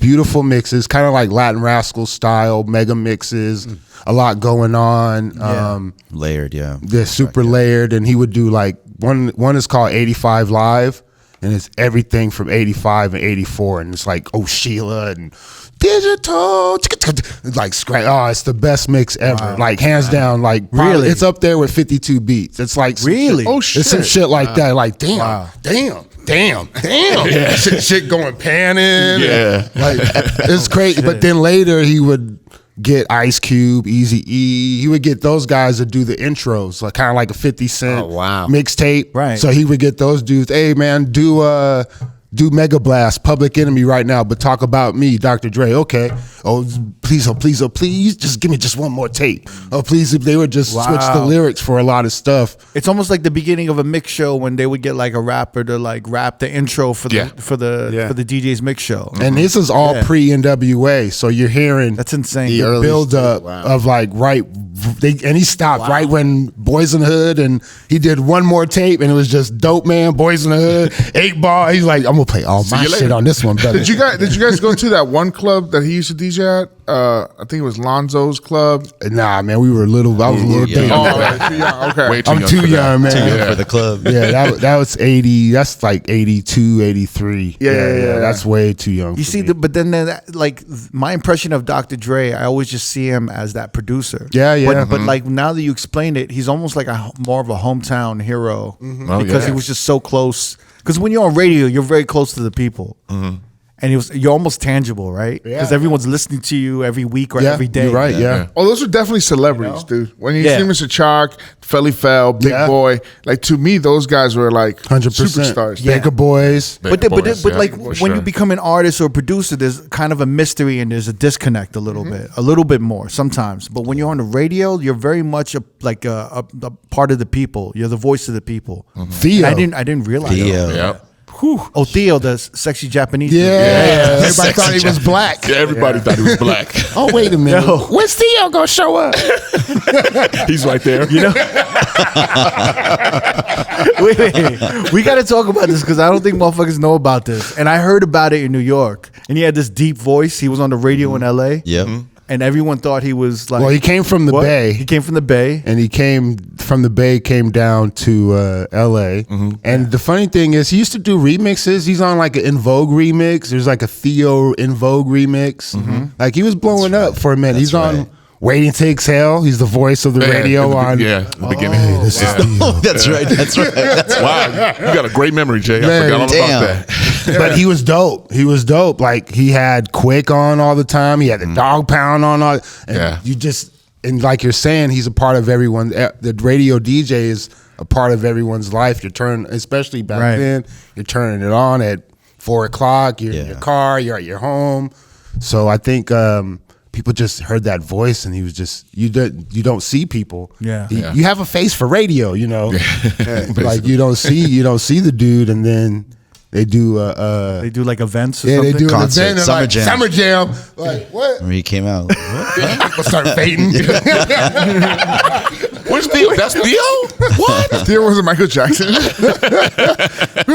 beautiful mixes, kind of like Latin Rascal style mega mixes. A lot going on. Layered, yeah. They're super layered, and he would do one is called 85 Live. And it's everything from 85 and 84. And it's like, oh, Sheila and Digital. It's the best mix ever. Wow. Hands down. Really? It's up there with 52 beats. It's really? Oh, shit. It's some shit like that. Damn. Yeah. shit going panning. Yeah. It's crazy. But then later he would get Ice Cube, Eazy-E. He would get those guys to do the intros, kind of like a 50 Cent mixtape. Right. So he would get those dudes, hey man, do Mega Blast, Public Enemy right now, but talk about me, Dr. Dre. Okay. Oh, please, just give me just one more tape. Oh, please, if they would just switch the lyrics for a lot of stuff. It's almost like the beginning of a mix show when they would get like a rapper to like rap the intro for the DJ's mix show. And this is all pre NWA, so you're hearing that's insane. The build up of like and he stopped right when Boys in the Hood, and he did one more tape, and it was just Dope Man, Boys in the Hood, 8 Ball. He's like, I'm gonna play all my shit on this one, brother. Did you guys go to that one club that he used to DJ at? I think it was Lonzo's Club. Nah, man, we were little. I was a little baby. Oh, too young. Okay, I'm too young, man. Too young for the club. Yeah, that was 80. That's like 82, 83. Yeah. That's way too young. You see, but then like my impression of Dr. Dre, I always just see him as that producer. Yeah. But like now that you explained it, he's almost like more of a hometown hero because he was just so close. Because when you're on radio, you're very close to the people. And you're almost tangible, right? Because everyone's listening to you every week or every day. You're right, yeah. Oh, those are definitely celebrities, dude. When you see Mr. Choc, Felly Fel, Big Boy, like to me, those guys were like 100% superstars. Baker Boys. But like when you become an artist or a producer, there's kind of a mystery and there's a disconnect a little bit more sometimes. But when you're on the radio, you're very much a part of the people. You're the voice of the people. Theo. And I didn't realize that. Yep. Oh, Theo, the sexy Japanese. Yeah. Everybody thought he was black. Yeah, everybody thought he was black. Oh, wait a minute. When's Theo gonna show up? He's right there. You know? wait. We got to talk about this because I don't think motherfuckers know about this. And I heard about it in New York. And he had this deep voice. He was on the radio in L.A. Yep. And everyone thought he was like... Well, he came from the Bay. He came from the Bay. And he came from the Bay, came down to L.A. And the funny thing is, he used to do remixes. He's on like an In Vogue remix. There's like a Theo In Vogue remix. Like he was blowing up for a minute. He's on Waiting to Exhale. He's the voice of the radio on... the beginning. Hey, this is Theo. That's right. Wow, you got a great memory, Jay. I forgot all about that. But he was dope. Like he had Quick on all the time. He had the Dog Pound on all. And you just, and like you're saying, he's a part of everyone. The radio DJ is a part of everyone's life. You're turning, especially back then, you're turning it on at 4 o'clock. You're in your car. You're at your home. So I think people just heard that voice, and he was just you don't see people. You have a face for radio, you know. Like you don't see the dude, and then. They do like events or something? They do Concert, an event. Summer Jam. Like, what? When he came out. People start fading. Where's Theo? That's Theo? What? Theo wasn't Michael Jackson.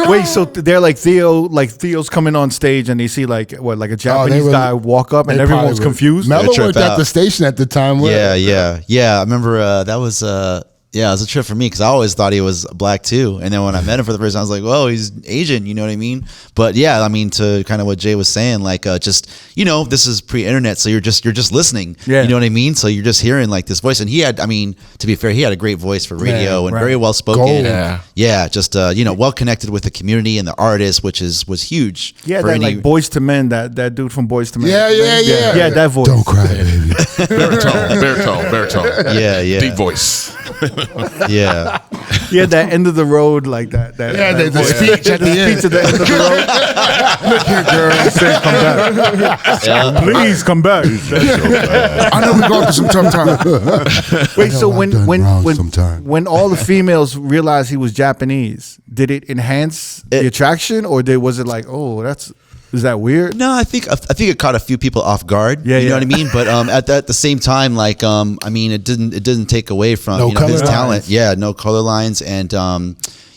Wait, so they're like Theo's coming on stage and they see like a Japanese guy walk up and everyone's confused? Melo worked at the station at the time. Yeah. I remember that was... it was a trip for me because I always thought he was black too. And then when I met him for the first time, I was like, whoa, he's Asian, you know what I mean? But yeah, I mean, to kind of what Jay was saying, like just, you know, this is pre-internet, so you're just listening. You know what I mean? So you're just hearing like this voice. And he had, I mean, to be fair, he had a great voice for radio and very well spoken. Just you know, well connected with the community and the artists, which was huge. Yeah, that like Boys to Men, that dude from Boys to Men. Yeah, that voice. Don't cry, baby. Baritone. Yeah. Deep voice. Yeah. Yeah, that end of the road, like that. The speech at the end. Speech at the end of the road. Look here, girl. Say, come back. Please come back. I know we're going through some tough times. Wait, so when all the females realized he was Japanese, did it enhance the attraction, or was it like, oh, is that weird? No, I think it caught a few people off guard. You know what I mean? But at the same time, like I mean, it didn't take away from his talent. Yeah, no color lines, and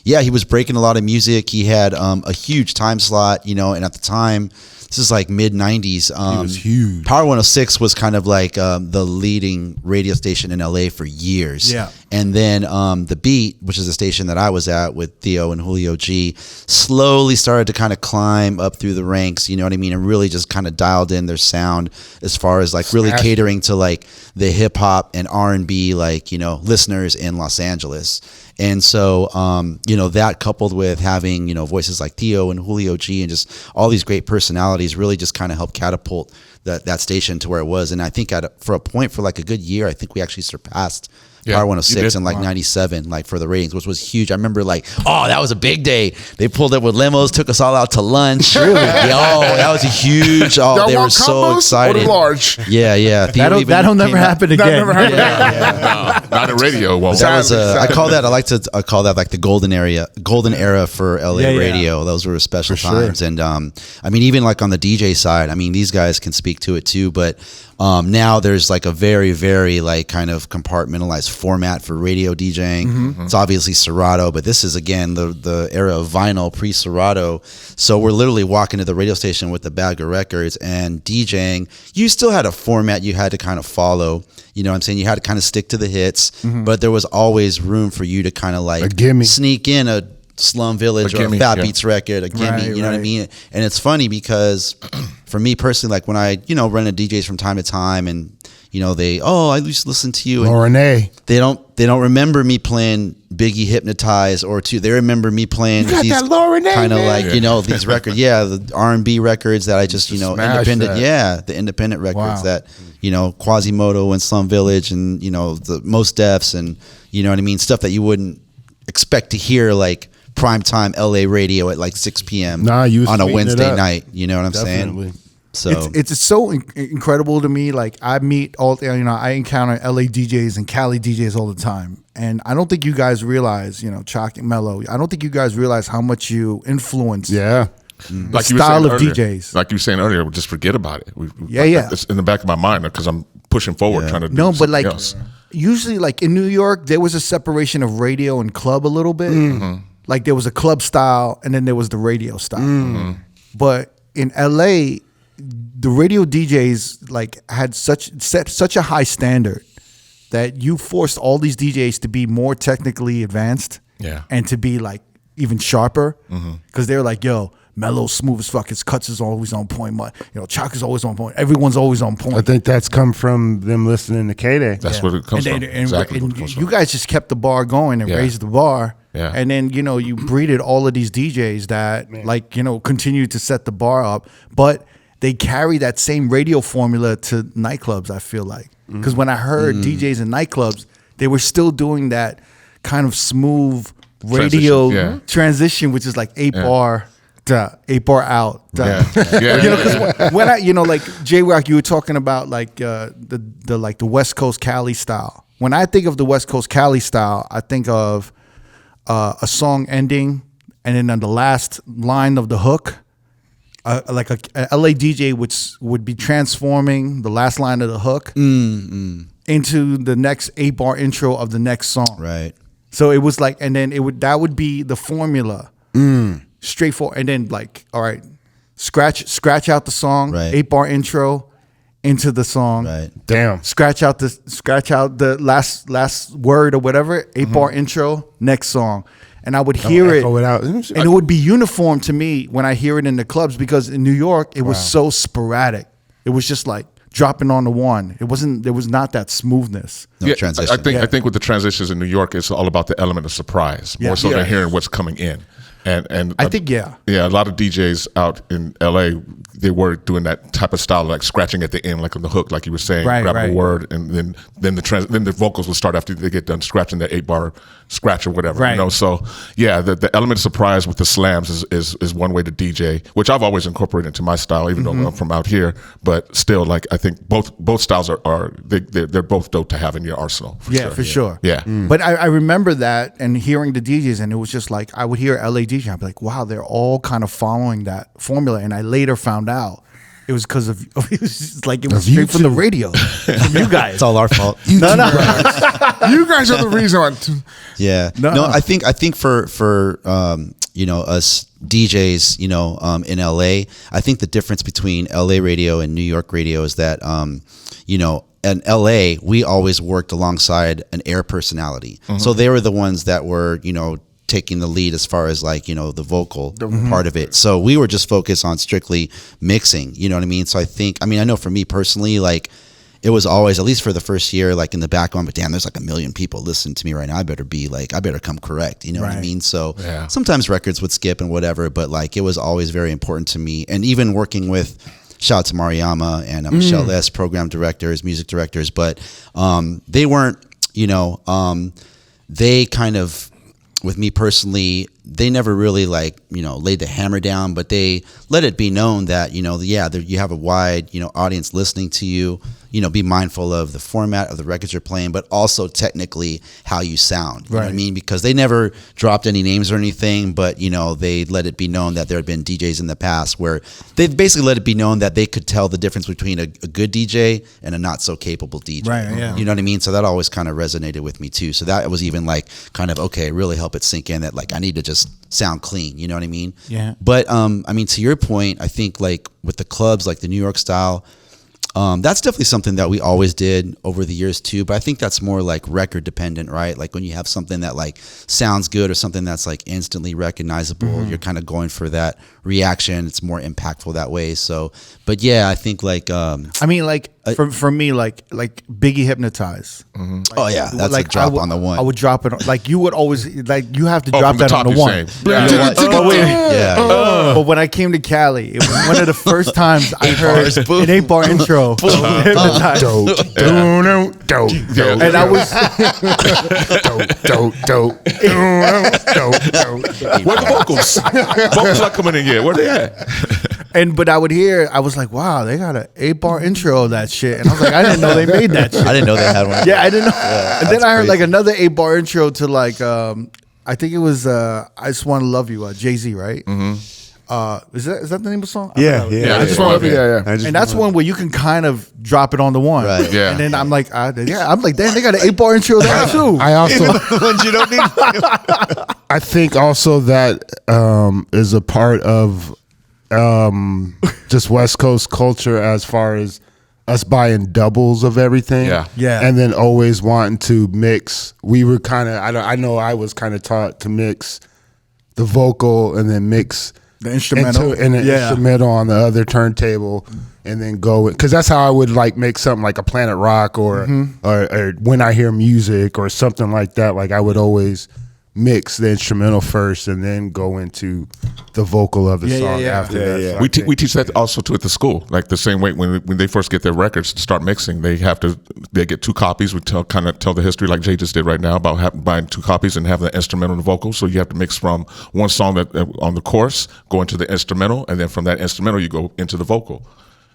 he was breaking a lot of music. He had a huge time slot, you know, and at the time, this is like mid 90s. He was huge. Power 106 was kind of like the leading radio station in LA for years. Yeah. And then the Beat, which is the station that I was at with Theo and Julio G, slowly started to kind of climb up through the ranks, you know what I mean? And really just kind of dialed in their sound as far as like really catering to like the hip hop and R&B, like, you know, listeners in Los Angeles. And so, you know, that coupled with having, you know, voices like Theo and Julio G and just all these great personalities really just kind of helped catapult that station to where it was. And I think for a point for like a good year, I think we actually surpassed Power 106 in like 97, like for the ratings, which was huge. I remember like, oh, that was a big day. They pulled up with limos, took us all out to lunch. Really? That was a huge. Oh, they were so excited. Large? Yeah. That'll never happen again. Never happen. No, not in radio. Well, that was I call that like the golden era for LA radio. Those were special times. And I mean, even like on the DJ side, I mean, these guys can speak to it too, but now there's like a very, very like kind of compartmentalized format for radio DJing. It's obviously Serato, but this is again the era of vinyl, pre-Serato. So we're literally walking to the radio station with a bag of records and DJing. You still had a format you had to kind of follow. You know what I'm saying? You had to kind of stick to the hits, but there was always room for you to kind of like sneak in a Slum Village or a Fat Beats record, a gimme, you know what I mean? And it's funny because for me personally, like when I, run into DJs from time to time and, I used to listen to you. Lauren A. They don't remember me playing Biggie Hypnotize or two. They remember me playing these kind of like, these records. Yeah, the R&B records that I just, independent. That. Yeah, the independent records that, Quasimodo and Slum Village and, the Most Defs and, you know what I mean? Stuff that you wouldn't expect to hear like primetime LA radio at like 6 p.m. on a Wednesday night. You know what I'm saying? So it's so incredible to me. Like I meet I encounter LA DJs and Cali DJs all the time. And I don't think you guys realize, Choc and Melo, I don't think you guys realize how much you influence the style of DJs. Like you were saying earlier, just forget about it. It's in the back of my mind because I'm pushing forward trying to do something else. Usually like in New York, there was a separation of radio and club a little bit. Like there was a club style and then there was the radio style. But in LA, the radio DJs like had set such a high standard that you forced all these DJs to be more technically advanced and to be like even sharper because they're like, yo, Melo's smooth as fuck. His cuts is always on point. Choc is always on point. Everyone's always on point. I think that's come from them listening to K-Day. That's what it comes from. Exactly. And you guys just kept the bar going and raised the bar. Yeah. And then, you breeded all of these DJs that continue to set the bar up. But they carry that same radio formula to nightclubs, I feel like. Because when I heard DJs in nightclubs, they were still doing that kind of smooth radio transition, which is like 8-bar. 8-bar out. Because when I, like J.Rocc, you were talking about like the West Coast Cali style. When I think of the West Coast Cali style, I think of a song ending, and then on the last line of the hook, like a LA DJ would be transforming the last line of the hook into the next 8-bar intro of the next song. Right. So it was like, and then that would be the formula. Straightforward, and then like, all right, scratch out the song, 8-bar intro into the song. Right. Damn. Scratch out the last word or whatever, 8-bar intro, next song. And I would hear it, and it would be uniform to me when I hear it in the clubs because in New York it was so sporadic. It was just like dropping on the one. There was not that smoothness. No transition. I think with the transitions in New York, it's all about the element of surprise more so than hearing what's coming in. And I think a lot of DJs out in LA, they were doing that type of style, like scratching at the end, like on the hook, like you were saying, grabbing a word, and then the vocals will start after they get done scratching the 8-bar scratch or whatever. Right. So the element of surprise with the slams is one way to DJ, which I've always incorporated into my style, even though I'm from out here. But still, like I think both styles they're both dope to have in your arsenal. For sure. Yeah. But I remember that and hearing the DJs, and it was just like I would hear LA DJ. I'd be like, wow, they're all kind of following that formula. And I later found out it was because of it was straight from the radio. From you guys. It's all our fault. You guys are the reason. Yeah. No, I think for us DJs, in LA, I think the difference between LA radio and New York radio is that in LA, we always worked alongside an air personality. So they were the ones that were, taking the lead as far as like, the vocal part of it. So we were just focused on strictly mixing, you know what I mean? So I know for me personally, like it was always, at least for the first year, like in the background, but damn, there's like 1 million people listening to me right now. I better come correct. You know what I mean? So sometimes records would skip and whatever, but like it was always very important to me. And even working with, shout out to Mariama and Michelle S, program directors, music directors, but they weren't, you know, they kind of, with me personally, they never really like, you know, laid the hammer down, but they let it be known that, you know, yeah, you have a wide, you know, audience listening to you. You know, be mindful of the format of the records you're playing, but also technically how you sound. You know what I mean? Because they never dropped any names or anything, but, you know, they let it be known that there had been DJs in the past where they basically let it be known that they could tell the difference between a good DJ and a not so capable DJ. Right, yeah. You know what I mean? So that always kind of resonated with me too. So that was even like kind of, okay, really help it sink in that like I need to just sound clean. You know what I mean? Yeah. But I mean, to your point, I think like with the clubs, like the New York style, that's definitely something that we always did over the years too, but I think that's more like record dependent, right? Like when you have something that like sounds good or something that's like instantly recognizable, you're kind of going for that reaction. It's more impactful that way. So, but yeah, I think like, I mean, like for me, like Biggie Hypnotize. Like, oh yeah, that's like a drop on the one. I would drop it. Like you would always like you have to drop that on the one. But when I came to Cali, it was one of the first times I heard an 8-bar intro. Hypnotize. And I was where the vocals? Vocals not coming in yet. Where they at? But I would hear, I was like, wow, they got an 8-bar intro of that shit. And I was like, I didn't know they made that shit. I didn't know they had one. Yeah, I didn't know. Yeah, and then I heard like another 8-bar intro to like, I think it was I Just Want to Love You, Jay-Z, right? Is that the name of the song? Yeah. I just want to, And that's one where you can kind of drop it on the one. Right. Yeah. And then I'm like, I'm like, damn, they got an 8-bar intro there too. I also, Ones you don't need. I think also that is a part of just West Coast culture as far as us buying doubles of everything. Yeah. And then always wanting to mix. We were kind of, I know I was kind of taught to mix the vocal and then mix the instrumental instrumental on the other turntable, and then go, because that's how I would like make something like a Planet Rock or When I Hear Music or something like that. Like I would always mix the instrumental first and then go into the vocal of the song after that. So we teach that also too at the school. Like the same way when they first get their records to start mixing, they get 2 copies. We tell the history like Jay just did right now about buying 2 copies and having the instrumental and the vocal. So you have to mix from one song that on the chorus, go into the instrumental, and then from that instrumental you go into the vocal.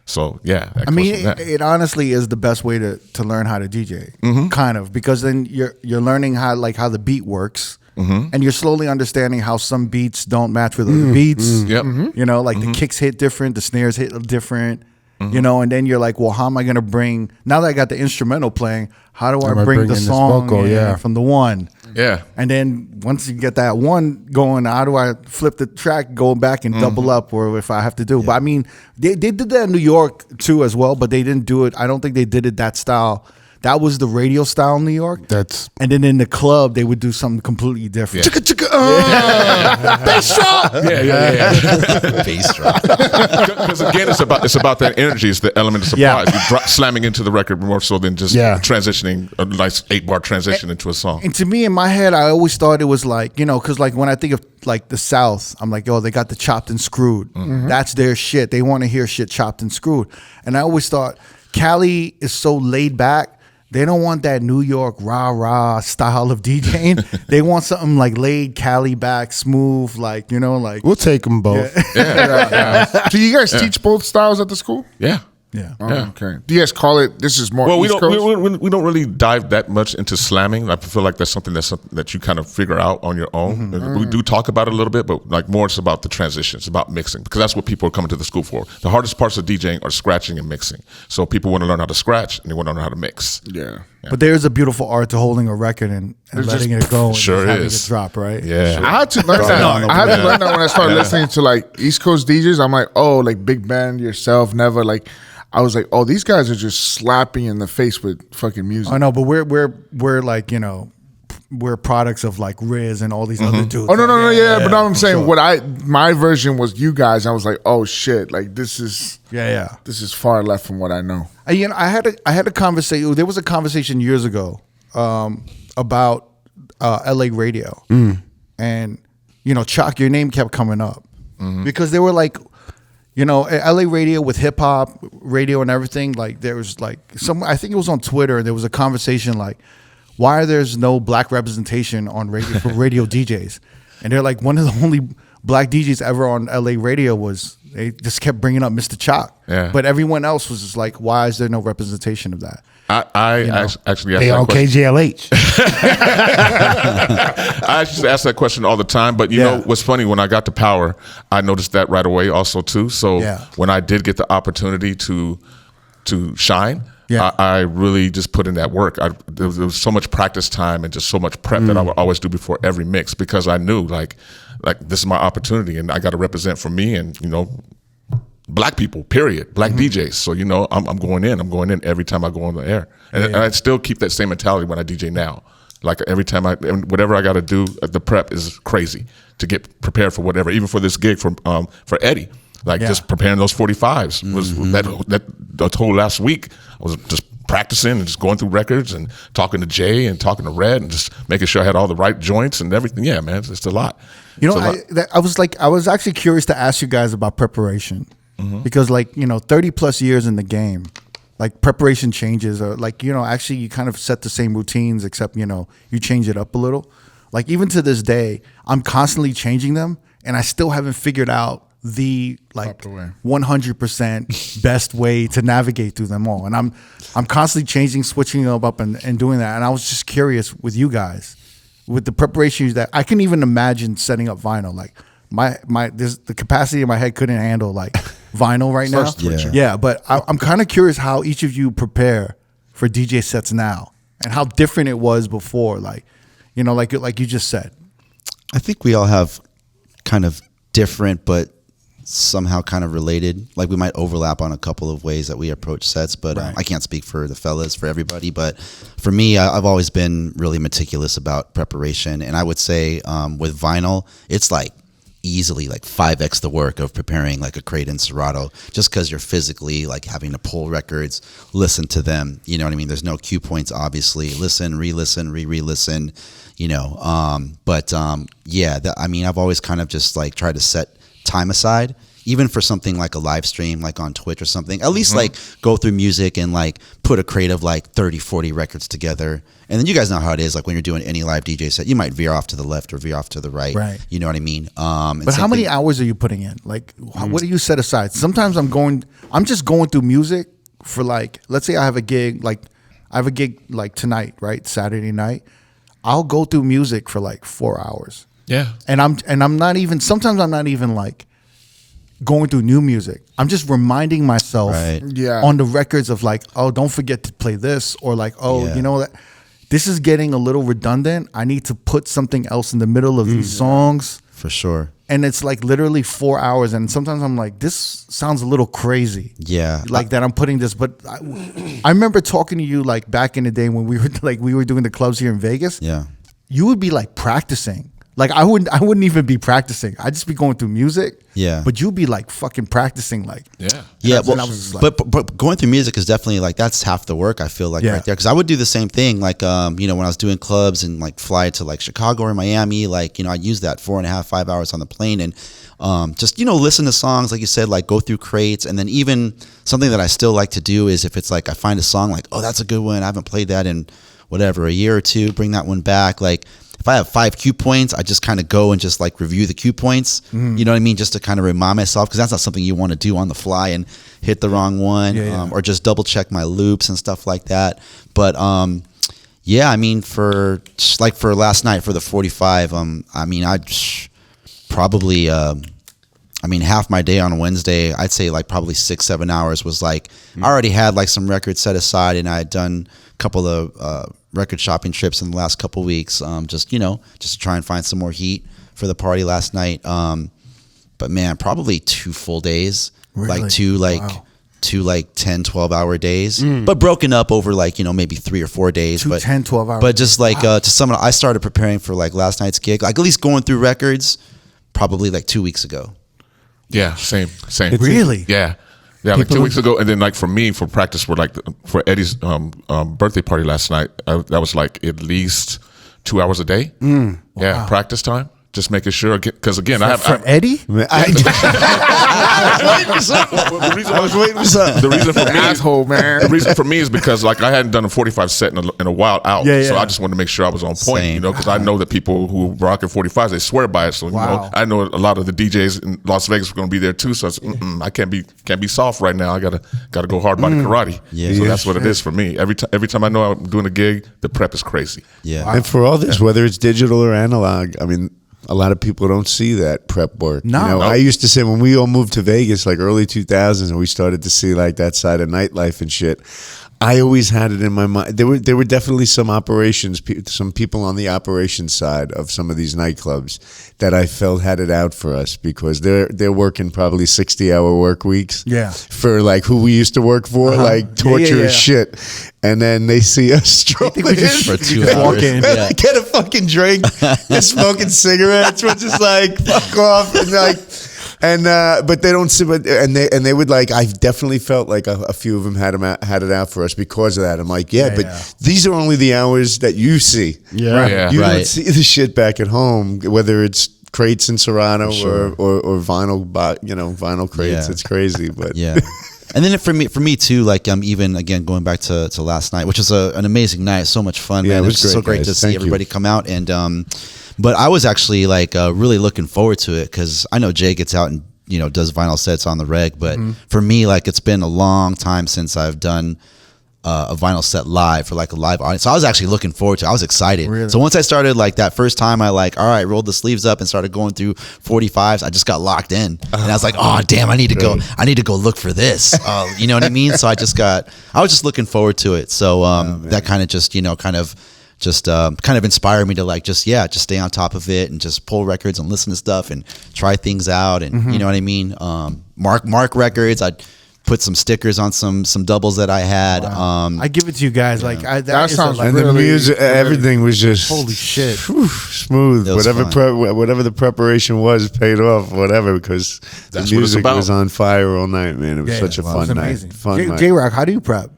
So yeah, I mean, it honestly is the best way to learn how to DJ, kind of, because then you're learning how the beat works. And you're slowly understanding how some beats don't match with other beats. You know, like the kicks hit different, the snares hit different. You know, and then you're like, well, how am I going to bring? Now that I got the instrumental playing, how do I bring the song vocal, from the one? Yeah. And then once you get that one going, how do I flip the track, go back and double up, or if I have to do? But I mean, they did that in New York too as well, but they didn't do it. I don't think they did it that style. That was the radio style in New York. And then in the club they would do something completely different. Bass drop. Bass drop. Because again, it's about that energy. It's the element of surprise. You slamming into the record more so than just transitioning a nice 8-bar transition into a song. And to me, in my head, I always thought it was like, you know, because like when I think of like the South, I'm like, oh, they got the chopped and screwed. That's their shit. They want to hear shit chopped and screwed. And I always thought Cali is so laid back. They don't want that New York rah-rah style of DJing. They want something like laid Cali back, smooth, like, you know, like. We'll take them both. Do you guys teach both styles at the school? Yeah. Yeah. Oh, okay. Do you guys call it, this is more Well, East Coast? we don't really dive that much into slamming. I feel like that's something that you kind of figure out on your own. We do talk about it a little bit, but like more it's about the transition. It's about mixing, because that's what people are coming to the school for. The hardest parts of DJing are scratching and mixing. So people want to learn how to scratch and they want to learn how to mix. Yeah. But there's a beautiful art to holding a record and letting it go and sure having is. it drop, right? Yeah. I had to learn that. I had to learn that when I started listening to like East Coast DJs. I'm like, oh, like Big Band, Yourself, Never. Like, I was like, oh, these guys are just slapping in the face with fucking music. I know, but we're like, you know, we're products of like Riz and all these other dudes. Oh no, but now I'm saying my version was you guys. I was like, oh shit, like this is this is far left from what I know. You know, I had a conversation. There was a conversation years ago about LA radio, and you know, Choc, your name kept coming up because they were like, you know, LA radio with hip hop radio and everything. Like there was like I think it was on Twitter, and there was a conversation like, why are there's no black representation on radio for radio DJs? And they're like, one of the only black DJs ever on LA radio was, they just kept bringing up Mr. Choc. Yeah. But everyone else was just like, why is there no representation of that? I actually asked They that on question. KJLH. I actually ask that question all the time. But you know what's funny? When I got to Power, I noticed that right away also too. So when I did get the opportunity to shine, I really just put in that work. There was so much practice time and just so much prep that I would always do before every mix, because I knew like this is my opportunity and I got to represent for me and, you know, black people, period, black DJs. So, you know, I'm going in every time I go on the air. And I still keep that same mentality when I DJ now. Like every time whatever I got to do, the prep is crazy to get prepared for whatever, even for this gig for Eddie. Like just preparing those 45s was that whole last week. I was just practicing and just going through records and talking to Jay and talking to Red and just making sure I had all the right joints and everything. Yeah, man, it's a lot. You know, I was actually curious to ask you guys about preparation, because like, you know, 30 plus years in the game, like preparation changes, or like, you know, actually you kind of set the same routines, except, you know, you change it up a little. Like even to this day, I'm constantly changing them and I still haven't figured out the like 100% best way to navigate through them all. And I'm constantly changing, switching them up and doing that. And I was just curious with you guys, with the preparations that I can even imagine setting up vinyl. Like the capacity in my head couldn't handle like vinyl right now. Yeah, but I'm kind of curious how each of you prepare for DJ sets now and how different it was before. Like, you know, like you just said. I think we all have kind of different, but somehow kind of related. Like we might overlap on a couple of ways that we approach sets, but I can't speak for the fellas, for everybody. But for me, I've always been really meticulous about preparation. And I would say with vinyl, it's like easily like 5x the work of preparing like a crate in Serato, just because you're physically like having to pull records, listen to them. You know what I mean? There's no cue points, obviously. Listen, re-listen, re-listen, you know. I mean, I've always kind of just like tried to set time aside, even for something like a live stream, like on Twitch or something, at least like go through music and like put a crate of like 30, 40 records together. And then you guys know how it is. Like when you're doing any live DJ set, you might veer off to the left or veer off to the right. Right. You know what I mean? But how many hours are you putting in? Like, what do you set aside? Sometimes I'm just going through music for like, let's say I have a gig like tonight, right? Saturday night. I'll go through music for like 4 hours. Yeah. And I'm not even, sometimes I'm not even like going through new music. I'm just reminding myself on the records of like, oh, don't forget to play this, or like, you know that this is getting a little redundant. I need to put something else in the middle of these songs. For sure. And it's like literally 4 hours. And sometimes I'm like, this sounds a little crazy. Yeah. Like that I'm putting this. But I remember talking to you like back in the day when we were doing the clubs here in Vegas. Yeah. You would be like practicing. Like I wouldn't even be practicing. I'd just be going through music. Yeah. But you'd be like fucking practicing, like But going through music is definitely like that's half the work, I feel like, right there. Because I would do the same thing, like you know, when I was doing clubs and like fly to like Chicago or Miami, like, you know, I'd use that 4.5, 5 hours on the plane and just, you know, listen to songs, like you said, like go through crates. And then even something that I still like to do is if it's like I find a song like, oh, that's a good one, I haven't played that in whatever, a year or two, bring that one back. Like if I have 5 cue points, I just kind of go and just like review the cue points. You know what I mean? Just to kind of remind myself, because that's not something you want to do on the fly and hit the wrong one, or just double check my loops and stuff like that. But I mean, for last night for the 45, I mean, I probably, half my day on Wednesday, I'd say like probably 6-7 hours was like, I already had like some records set aside and I had done a couple of record shopping trips in the last couple weeks, just to try and find some more heat for the party last night. But man, probably 2 full days, really? Like 10, 12 hour days, but broken up over like, you know, maybe 3 or 4 days. 10, 12 hours. But just like to some, I started preparing for like last night's gig, like at least going through records probably like 2 weeks ago. Yeah, same. Really? Yeah. Yeah, like 2 weeks ago, and then like for me, for practice, for Eddie's birthday party last night, that was like at least 2 hours a day. Wow. Practice time, just making sure, because again, I Eddie. I was waiting for something. The reason for me, asshole, man. The reason for me is because like I hadn't done a 45 set in a while out, Yeah, so yeah. I just wanted to make sure I was on point, Same. you know, because I know that people who rocking 45s, they swear by it. So you know, I know a lot of the DJs in Las Vegas are going to be there too. So it's, I can't be soft right now. I gotta go hard body karate. Yeah. So Yeah, that's what it is for me. Every time I know I'm doing a gig, the prep is crazy. Yeah. And for all this, whether it's digital or analog, I mean, a lot of people don't see that prep work. No. You know, I used to say when we all moved to Vegas, like early 2000s, and we started to see like that side of nightlife and shit, I always had it in my mind. There were definitely some operations, some people on the operations side of some of these nightclubs that I felt had it out for us because they're working probably 60-hour work weeks. Yeah. For like who we used to work for, like torturous shit. And then they see us strolling in For 2 hours. Yeah. get a fucking drink and smoking cigarettes, which is like fuck off and like but they don't see and they would like I definitely felt like a few of them had it out for us because of that. I'm like but these are only the hours that you see. Yeah. You don't see the shit back at home, whether it's crates in Serrano or vinyl vinyl crates. Yeah. It's crazy, but Yeah. And then for me too, like I'm even again going back to last night, which was an amazing night, so much fun, Yeah, man. it was so great, great to guys. see Thank you. everybody come out, and but I was actually like really looking forward to it because I know Jay gets out and does vinyl sets on the reg, but for me, like it's been a long time since I've done a vinyl set live for like a live audience. So I was actually looking forward to it. I was excited. Really? So once I started like that first time, I like, all right, rolled the sleeves up and started going through 45s. I just got locked in and I was like, oh damn, I need to go look for this. You know what I mean? So I was just looking forward to it. So that kind of just, kind of inspired me to like, just stay on top of it and just pull records and listen to stuff and try things out. And you know what I mean? Mark records. I'd put some stickers on some doubles that I had. I give it to you guys. Like That sounds and really, the music, everything was just holy shit. smooth. It was Whatever the preparation was paid off. Whatever, because That's the what it's music about. was on fire all night, man. It was such a fun night. Fun night. J.Rocc, how do you prep?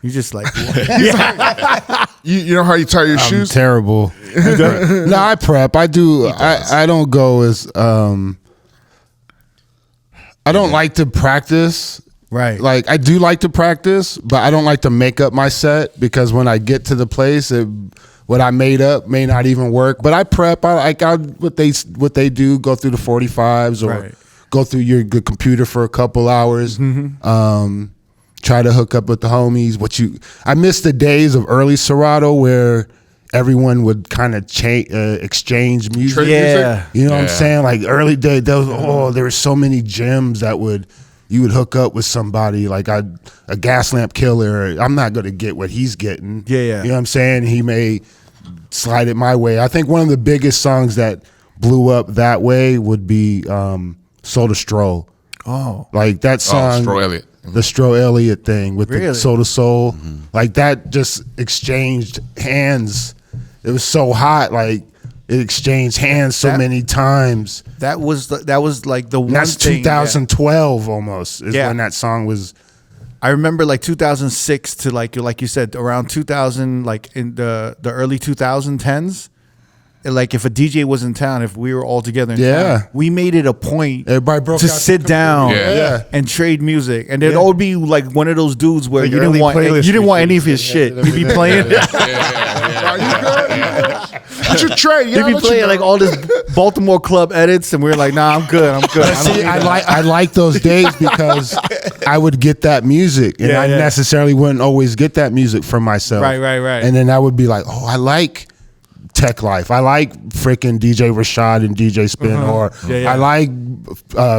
You just like you know how you tie your I'm shoes? terrible. No, I prep. I do. I don't go as I don't like to practice. right. Like I do like to practice, but I don't like to make up my set because when I get to the place, what I made up may not even work. But I prep. I what they do. Go through the 45s or go through the computer for a couple hours. Try to hook up with the homies. I miss the days of early Serato where everyone would kind of exchange music. Yeah. You know what I'm saying? Like early day, there were so many gems that you would hook up with somebody like a Gas Lamp Killer. I'm not going to get what he's getting. Yeah. You know what I'm saying? He may slide it my way. I think one of the biggest songs that blew up that way would be Soda Stroll. Oh. Like that song. Stro Elliott. The Stro Elliott thing with Really? the Soul to Soul. Like that just exchanged hands. It was so hot. Like it exchanged hands so many times. That was like the one And that's thing. 2012 almost is when that song was. I remember like 2006 to like you said around 2000, like in the early 2010s. Like if a DJ was in town, if we were all together in town, we made it a point Everybody broke to out sit down and trade music, and there'd all be like one of those dudes where Like you didn't want any of his shit. You'd be playing. Are you good? What's your trade? You'd be playing like all this Baltimore club edits, and we were like, "Nah, I'm good. I'm good." See, I like those days because I would get that music, and I necessarily wouldn't always get that music from myself. Right. And then I would be like, "Oh, I like Tech Life. I like freaking DJ R.O.A.D and DJ Spin, or I like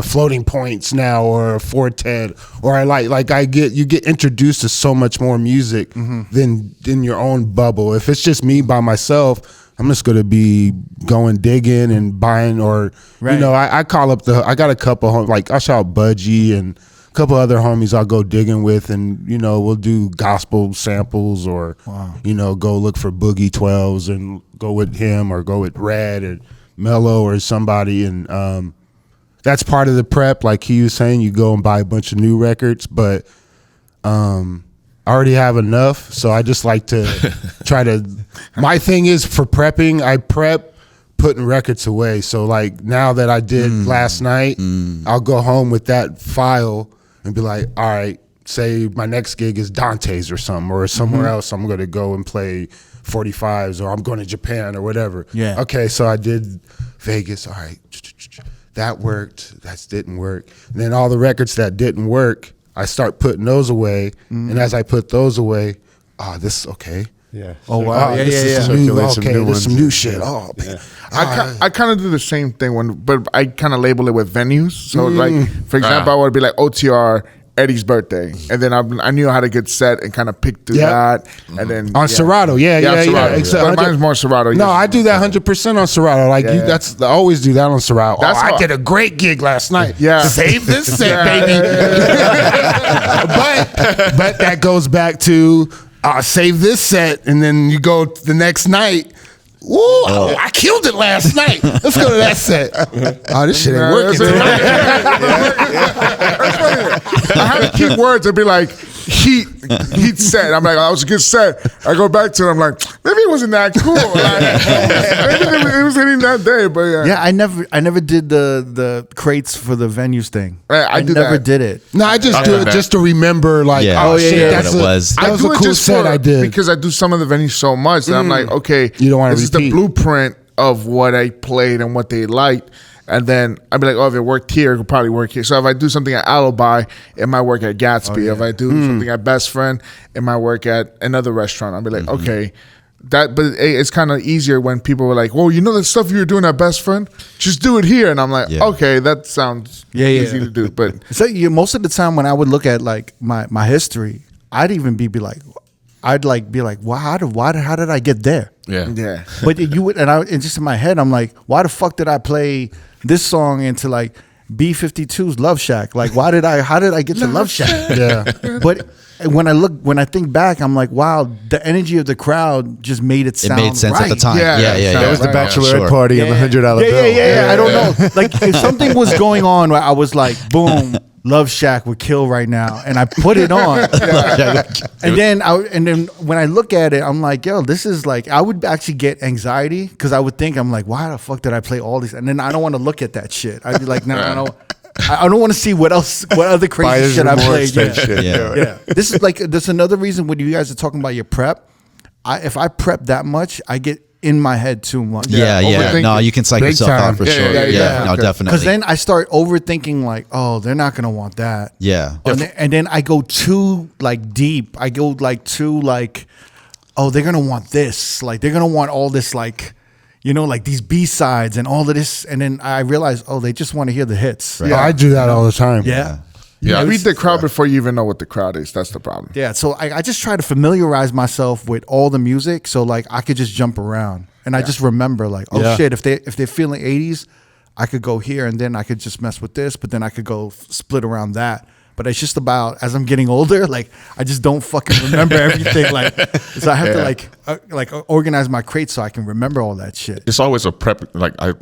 Floating Points now, or Fortet, or you get introduced to so much more music than in your own bubble. If it's just me by myself, I'm just gonna be going digging and buying, or I call up I got a couple like I shout Budgie and a couple other homies I'll go digging with, and we'll do gospel samples, or go look for Boogie 12s and go with him, or go with Red or Melo or somebody, and that's part of the prep. Like he was saying, you go and buy a bunch of new records, but I already have enough, so I just like to try to. My thing is for prepping, I prep putting records away. So like now that I did last night, I'll go home with that file and be like, all right, say my next gig is Dante's or something, or somewhere else I'm going to go and play 45s, or I'm going to Japan or whatever. Yeah. Okay, so I did Vegas. All right, that worked. That didn't work. And then all the records that didn't work, I start putting those away. And as I put those away, this okay. Yeah. Oh wow. This is some new shit. Oh, man. I kind of do the same thing but I kind of label it with venues. So like, for example, I would be like OTR Eddie's birthday, and then I knew how to get set and kind of pick through that, and then on Serato, But mine's more Serato. No, I do that 100% on Serato. Like I always do that on Serato. I did a great gig last night. Yeah, save this set, baby. but that goes back to save this set, and then you go the next night. Woo! I killed it last night. Let's go to that set. Oh, this shit ain't working tonight. I had to keep words and be like, heat set. I'm like, that was a good set. I go back to it. I'm like, maybe it wasn't that cool. Like, maybe it was hitting that day, but yeah. I never did the crates for the venues thing. I never did it. No, I just do it just to remember. Like, oh shit, that was a cool set I did because I do some of the venues so much that I'm like, okay, you don't want to this is the blueprint of what I played and what they liked. And then I'd be like, oh, if it worked here, it could probably work here. So if I do something at Alibi, it might work at Gatsby. If I do something at Best Friend, it might work at another restaurant. I'd be like, okay. But it's kind of easier when people were like, well, you know the stuff you were doing at Best Friend? Just do it here. And I'm like, okay, that sounds easy to do. But so most of the time when I would look at like my history, I'd even be like, well, how did I get there? Yeah. But you would, and just in my head, I'm like, why the fuck did I play this song into like B-52's Love Shack? Like, how did I get to Love Shack? Yeah. But when I think back, I'm like, wow, the energy of the crowd just made it sound It made sense right. at the time. Yeah. That was the bachelorette party of the $100 bill. Yeah. I don't know. Like, if something was going on, I was like, boom. Love Shack would kill right now, and I put it on, and then when I look at it, I'm like, yo, this is like, I would actually get anxiety because I would think, I'm like, why the fuck did I play all these? And then I don't want to look at that shit. I'd be like, no, I don't want to see what other crazy shit I played. Yeah. This is like, there's another reason when you guys are talking about your prep. If I prep that much, I get in my head too much. Yeah. No, you can psych yourself out for sure. Yeah. No, definitely. Because then I start overthinking, like, oh, they're not gonna want that. Yeah. And then I go too like deep. I go like too like, oh, they're gonna want this. Like they're gonna want all this, like, you know, like these B-sides and all of this. And then I realize, oh, they just want to hear the hits. Right. Yeah, I do that all the time. Yeah. Yeah, read the crowd before you even know what the crowd is. That's the problem. Yeah, so I just try to familiarize myself with all the music, so like I could just jump around, and I just remember like, oh shit, if they're feeling 80s, I could go here, and then I could just mess with this, but then I could go split around that. But it's just about, as I'm getting older, like I just don't fucking remember everything. Like, so I have to like organize my crates so I can remember all that shit. It's always a prep. Like I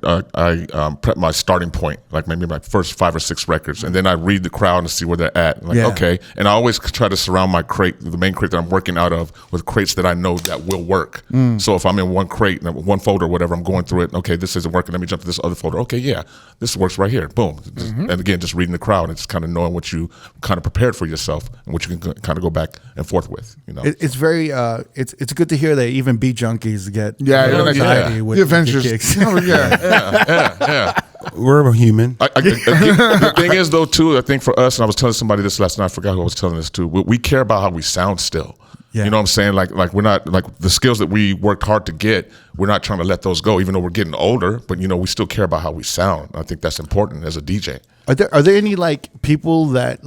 prep my starting point, like maybe my first 5 or 6 records, and then I read the crowd and see where they're at. Like okay, and I always try to surround my crate, the main crate that I'm working out of, with crates that I know that will work. So if I'm in one crate, one folder, whatever, I'm going through it. Okay, this isn't working. Let me jump to this other folder. Okay, yeah, this works right here. Boom. And again, just reading the crowd and just kind of knowing what you kind of prepared for yourself and what you can kind of go back and forth with. You know, it's very it's good to hear that even Beat Junkies get anxiety with the Avengers. Kicks. yeah. We're human. The thing is, though, too, I think for us, and I was telling somebody this last night, I forgot who I was telling this to, we care about how we sound still. Yeah. You know what I'm saying? Like we're not, like the skills that we worked hard to get, we're not trying to let those go, even though we're getting older, but you know, we still care about how we sound. I think that's important as a DJ. Are there any like people that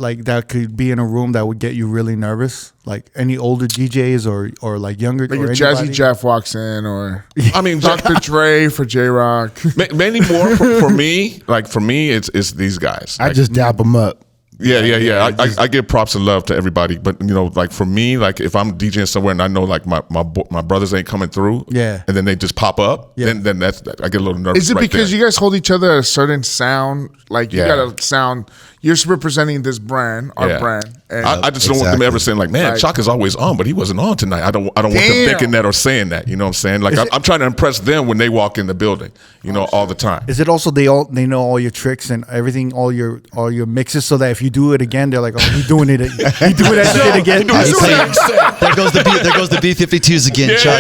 could be in a room that would get you really nervous? Like any older DJs or like younger? Like or if anybody? Jazzy Jeff walks in, or I mean, Dr. Dre for J.Rocc. Many more for me. Like for me, it's these guys. I just dap them up. Yeah. I give props and love to everybody, but you know, like for me, like if I'm DJing somewhere and I know like my brothers ain't coming through, and then they just pop up, then that's I get a little nervous. Is it because you guys hold each other at a certain sound? Like you gotta sound, you're representing this brand, our brand. And I just don't want them ever saying like, man, Choc is always on, but he wasn't on tonight. I don't want them thinking that or saying that. You know what I'm saying? Like I'm trying to impress them when they walk in the building. You know, all the time. Is it also they know all your tricks and everything, all your mixes, so that if you do it again, they're like, oh, he's doing it. He doing that shit again. There goes the B-52s again, Choc.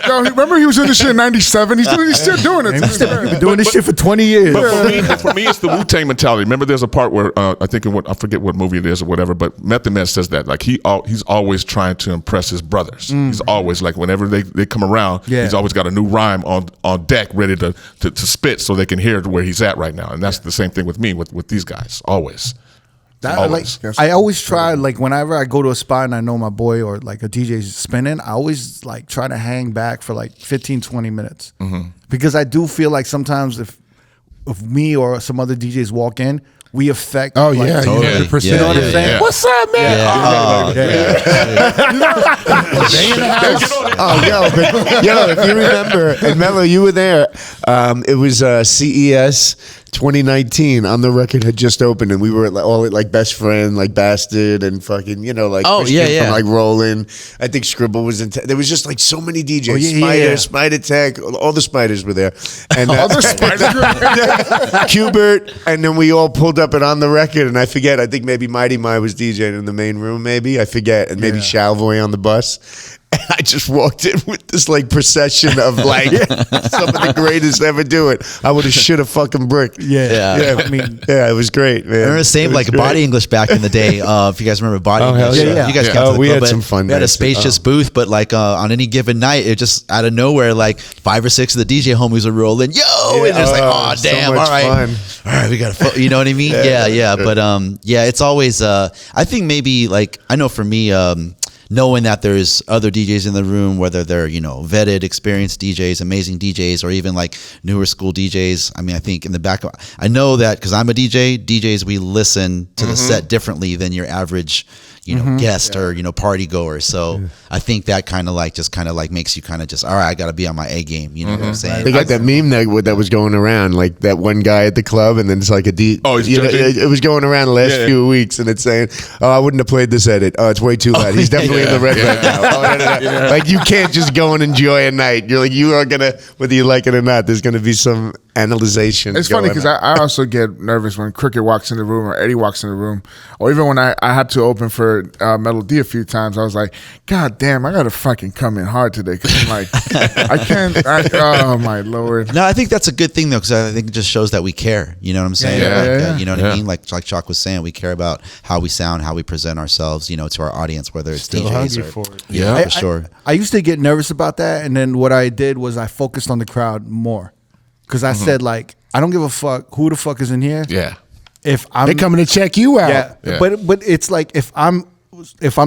Yo, remember he was in this shit in '97. He's still doing it. He's been doing this shit for 20 years. But for me, it's the Wu-Tang mentality. Remember, there's a part where I think I forget what movie it is or whatever, but Method Man says that like he's always trying to impress his brothers. He's always like whenever they come around, he's always got a new rhyme on deck ready to spit so they can hear where he's at right now. And that's the same thing with me with these guys always. I always try, like whenever I go to a spot and I know my boy or like a DJ's spinning, I always like try to hang back for like 15, 20 minutes. Because I do feel like sometimes if me or some other DJs walk in, we affect. Oh like, yeah, totally. 100%. You know what I'm saying? Yeah. What's up, man? If you remember, and Melo, you were there. It was CES 2019. On the Record had just opened, and we were all like Best Friend, like Bastard, and fucking like Christian from like Roland. I think Scribble was in. There was just like so many DJs. Spider Tech, all the spiders were there, and all the spiders. Qbert, and then we all pulled up and On the Record, and I forget. I think maybe Mighty Mai was DJing in the main room. Maybe I forget, and maybe Chalvoy on the bus. And I just walked in with this like procession of like some of the greatest ever do it. I would have shit a fucking brick. I mean, it was great, man. I remember the same like Body English back in the day. If you guys remember Body English, you guys came to the we club, had some fun. We had a spacious booth, but like on any given night, it just out of nowhere, like 5 or 6 of the DJ homies would roll in, and it's like, oh damn, all right, we got to, you know what I mean? Yeah. But it's always. I think maybe like I know for me. Knowing that there's other DJs in the room, whether they're, vetted, experienced DJs, amazing DJs, or even like newer school DJs. I mean, I think in the back of, I know that because I'm a DJ, DJs, we listen to the set differently than your average, guest or, party goer. So I think that kind of like makes you kind of just, all right, I got to be on my A game. You know what I'm saying? They got that meme that was going around, like that one guy at the club, and then it's like it was going around the last few weeks, and it's saying, oh, I wouldn't have played this edit. Oh, it's way too loud. He's definitely in the red right now. Oh, Like you can't just go and enjoy a night. You're like, you are gonna, whether you like it or not, there's gonna be some analyzation. It's funny because I also get nervous when Cricket walks in the room or Eddie walks in the room, or even when I had to open for Melo-D a few times. I was like, God damn, I gotta fucking come in hard today because I'm like, I can't. Oh my lord. No, I think that's a good thing though, because I think it just shows that we care. You know what I'm saying? You know what I mean? Like Choc was saying, we care about how we sound, how we present ourselves, to our audience, whether it's DJs or for sure. I used to get nervous about that, and then what I did was I focused on the crowd more. Because I said, like, I don't give a fuck who the fuck is in here. Yeah. If I'm They're coming to check you out. Yeah. But it's like if I'm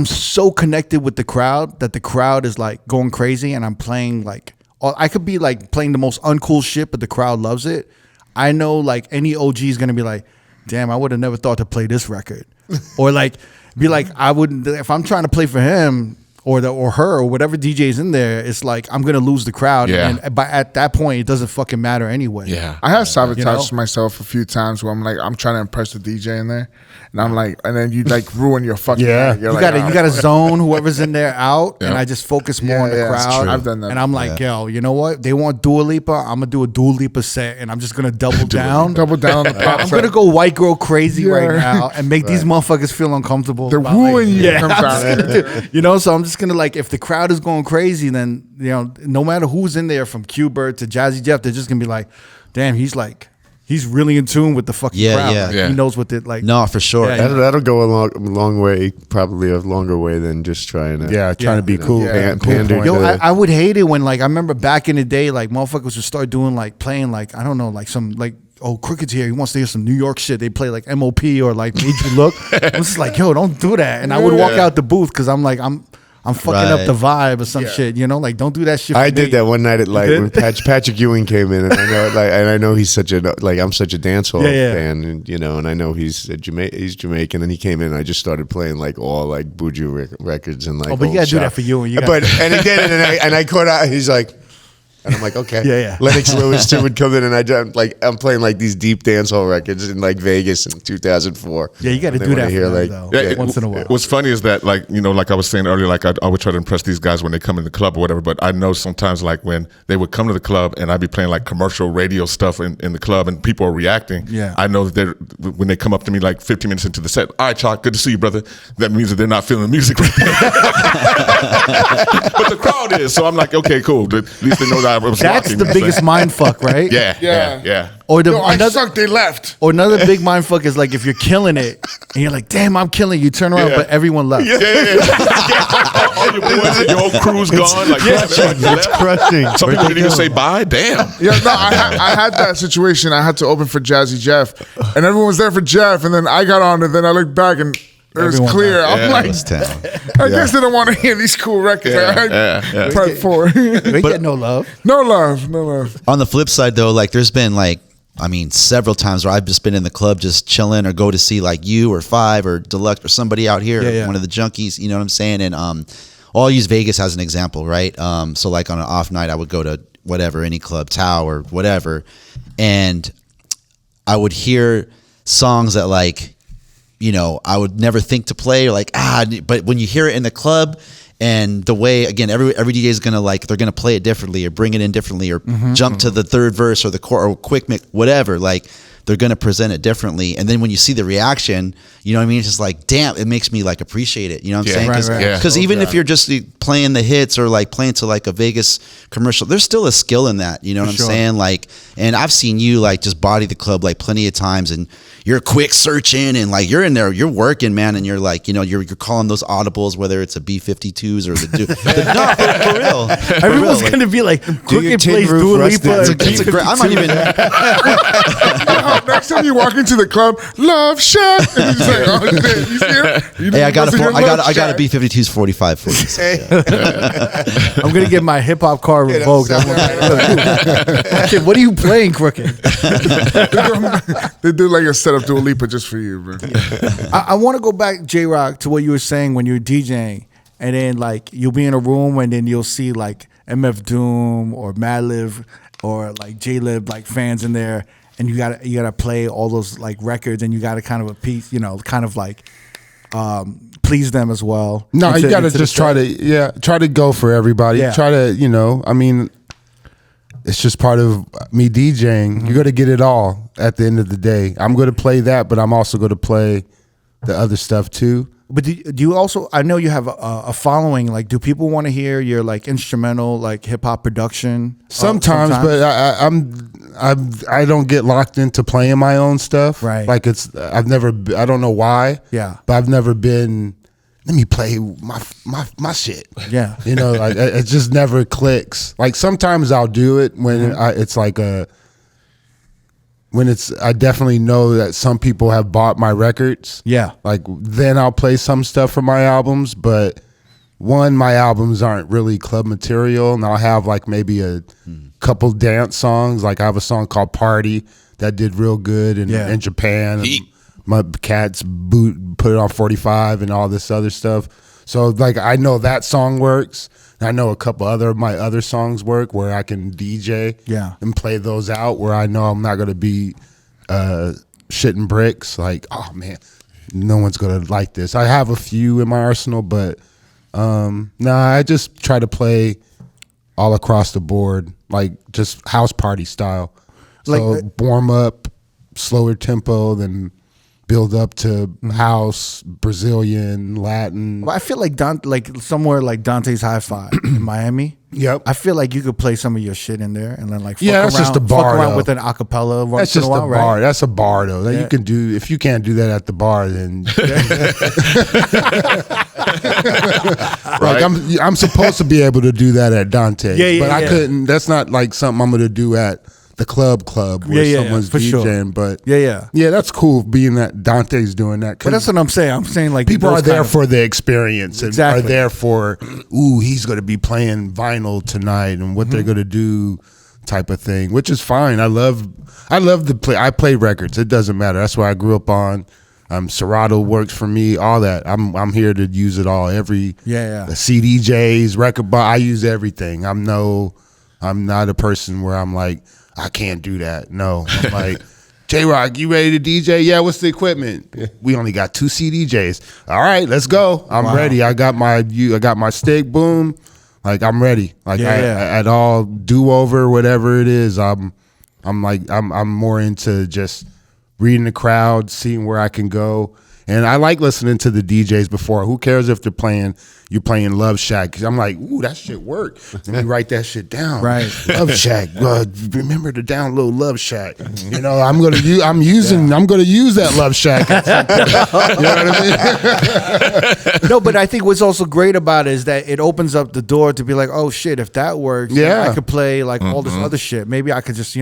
so connected with the crowd that the crowd is like going crazy and I'm playing like I could be like playing the most uncool shit, but the crowd loves it. I know like any OG is gonna be like, damn, I would have never thought to play this record. Or like be like, I wouldn't if I'm trying to play for him or her or whatever DJ's in there, it's like I'm gonna lose the crowd. Yeah. And at that point, it doesn't fucking matter anyway. Yeah. I have sabotaged myself a few times where I'm like, I'm trying to impress the DJ in there, and I'm like, and then you like ruin your fucking night. You gotta zone whoever's in there out, and I just focus more on the crowd. I've done that. And I'm like, yo, you know what? They want Dua Lipa. I'm gonna do a Dua Lipa set, and I'm just gonna double down. Double down on the pop. I'm gonna go white girl crazy right now and make these motherfuckers feel uncomfortable. They're wooing you. So I'm just gonna like if the crowd is going crazy, then no matter who's in there from Qbert to Jazzy Jeff, they're just gonna be like, damn, he's really in tune with the fucking crowd. Yeah. He knows what it like. No, for sure. That'll go a long way, probably a longer way than just trying to be cool. Pander. Yo, I would hate it when like I remember back in the day, like motherfuckers would start doing like playing like I don't know like some like. Oh, Cricket's here. He wants to hear some New York shit. They play like MOP or like Made You Look. I was just like, yo, don't do that. And I would walk out the booth because I'm like, I'm fucking up the vibe or some shit. Like don't do that shit. I did that one night at Light when Patrick Ewing came in, and I know he's such a I'm such a dancehall fan, and and I know he's Jamaican, and he came in, and I just started playing like all like Buju records and like. Oh, but you gotta do that for you, and he did it, and I caught out. He's like. And I'm like, okay. Yeah. Lennox Lewis too would come in, and I'm playing like these deep dancehall records in like Vegas in 2004. Yeah, you got to do that for them, though, once in a while. What's funny is that, like, you know, like I was saying earlier, like I would try to impress these guys when they come in the club or whatever. But I know sometimes, like when they would come to the club and I'd be playing like commercial radio stuff in the club and people are reacting. Yeah. I know that when they come up to me like 15 minutes into the set, all right, Choc, good to see you, brother. That means that they're not feeling the music right there. But the crowd is, so I'm like, okay, cool. At least they know that I was That's rocking, the biggest mind fuck, right? Yeah. Or I sucked, they left. Or another big mind fuck is like if you're killing it and you're like, damn, I'm killing you. Turn around, but everyone left. All your boys and your whole crew's gone. Like, It's crushing. Some people didn't even say bye. Damn. Yeah, no, I had that situation. I had to open for Jazzy Jeff, and everyone was there for Jeff, and then I got on, and then I looked back, and it was clear. I'm like, I guess they don't want to hear these cool records. Part 4. They get no love. No love. On the flip side, though, like there's been like, I mean, several times where I've just been in the club just chilling or go to see like you or Five or Deluxe or somebody out here, one of the junkies, you know what I'm saying? And I'll use Vegas as an example, right? So like on an off night, I would go to whatever, any club, Tao or whatever, and I would hear songs that like, you know, I would never think to play or like, but when you hear it in the club and the way, again, every DJ is going to like, they're going to play it differently or bring it in differently or jump to the third verse or the core or quick mix, whatever, like they're going to present it differently. And then when you see the reaction, you know what I mean? It's just like, damn, it makes me like appreciate it. You know what I'm saying? Because even if you're just playing the hits or like playing to like a Vegas commercial, there's still a skill in that. You know what I'm saying? Like, and I've seen you like just body the club like plenty of times, and you're quick searching and like you're in there, you're working, man, and you're like, you know, you're calling those audibles, whether it's a B-52s or the no, for real. Everyone's going to be like, Crooked plays Dua Lipa. I'm not even. Next time you walk into the club, Love Shack. And he's like, oh, shit, you see him? Hey, I got a B-52s 45 for you. I'm going to get my hip hop car revoked. What are you playing, Crooked? They do like a setup Dua Lipa just for you, bro. I want to go back, J.Rocc, to what you were saying when you were DJing, and then like you'll be in a room and then you'll see like MF Doom or Madlib or like J-Lib like fans in there, and you gotta play all those like records, and you gotta kind of appease, you know, kind of like please them as well. No, you gotta just try to go for everybody. Try to, you know, I mean, it's just part of me DJing. You got to get it all at the end of the day. I'm going to play that, but I'm also going to play the other stuff too. But do you also? I know you have a following. Like, do people want to hear your like instrumental, like hip hop production? Sometimes, but I don't get locked into playing my own stuff. Right. Like I don't know why. Yeah. But I've never been. Let me play my shit. Yeah. You know, like it just never clicks. Like sometimes I'll do it when it's like I definitely know that some people have bought my records. Yeah. Like then I'll play some stuff from my albums, but my albums aren't really club material, and I'll have like maybe a couple dance songs. Like I have a song called Party that did real good in Japan. And my cats put it on 45 and all this other stuff. So like I know that song works. I know a couple my other songs work where I can DJ and play those out where I know I'm not going to be shitting bricks. Like, oh man, no one's going to like this. I have a few in my arsenal, but I just try to play all across the board, like just house party style. So warm up, slower tempo, then build up to house, Brazilian, Latin. Well, I feel like somewhere like Dante's Hi-Fi in Miami. Yep. I feel like you could play some of your shit in there and then like that's just a bar, fuck around though. with an acapella. That's just a bar. Right? That's a bar though. That you can do. If you can't do that at the bar, then like I'm supposed to be able to do that at Dante's, but I couldn't. That's not like something I'm going to do at the club where someone's DJing. Sure. But yeah, that's cool being that Dante's doing that. But that's what I'm saying. I'm saying like people are there for the experience and are there for he's going to be playing vinyl tonight and what they're going to do type of thing, which is fine. I love the play. I play records. It doesn't matter. That's what I grew up on. Serato works for me. All that. I'm here to use it all. The CDJs, record bar. I use everything. I'm I'm not a person where I'm like, I can't do that. No, I'm like, J.Rocc, you ready to DJ? Yeah, what's the equipment? We only got 2 CDJs. All right, let's go. I'm ready. I got my stick, boom. Like I'm ready. Like at all do over, whatever it is. I'm more into just reading the crowd, seeing where I can go. And I like listening to the DJs before. Who cares if you're playing Love Shack? 'Cause I'm like, ooh, that shit work. Let me write that shit down. Right. Love Shack. Remember to download Love Shack. You know, I'm gonna use that Love Shack. You know what I mean? No, but I think what's also great about it is that it opens up the door to be like, oh shit, if that works, I could play like all this other shit. Maybe I could just,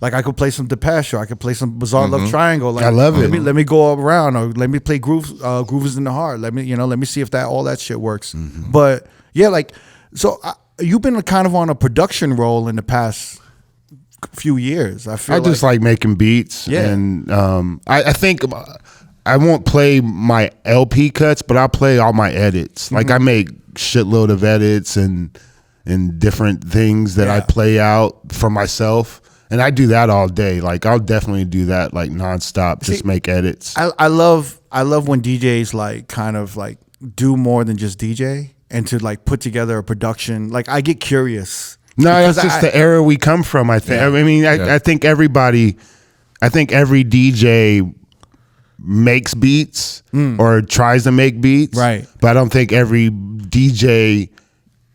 like I could play some Depeche, or I could play some Bizarre Love Triangle. Like, I love it. Let me go around, or let me play Groovers in the Heart. Let me see if all that shit works. But yeah, like, so you've been kind of on a production role in the past few years. I just like making beats. Yeah. And I think I won't play my LP cuts, but I'll play all my edits. Like I make shitload of edits and different things that I play out for myself. And I do that all day. Like I'll definitely do that like nonstop. Just make edits. I love when DJs like kind of like do more than just DJ and to like put together a production. Like I get curious. No, it's just the era we come from. I think. I mean, I think everybody. I think every DJ makes beats or tries to make beats. Right. But I don't think every DJ.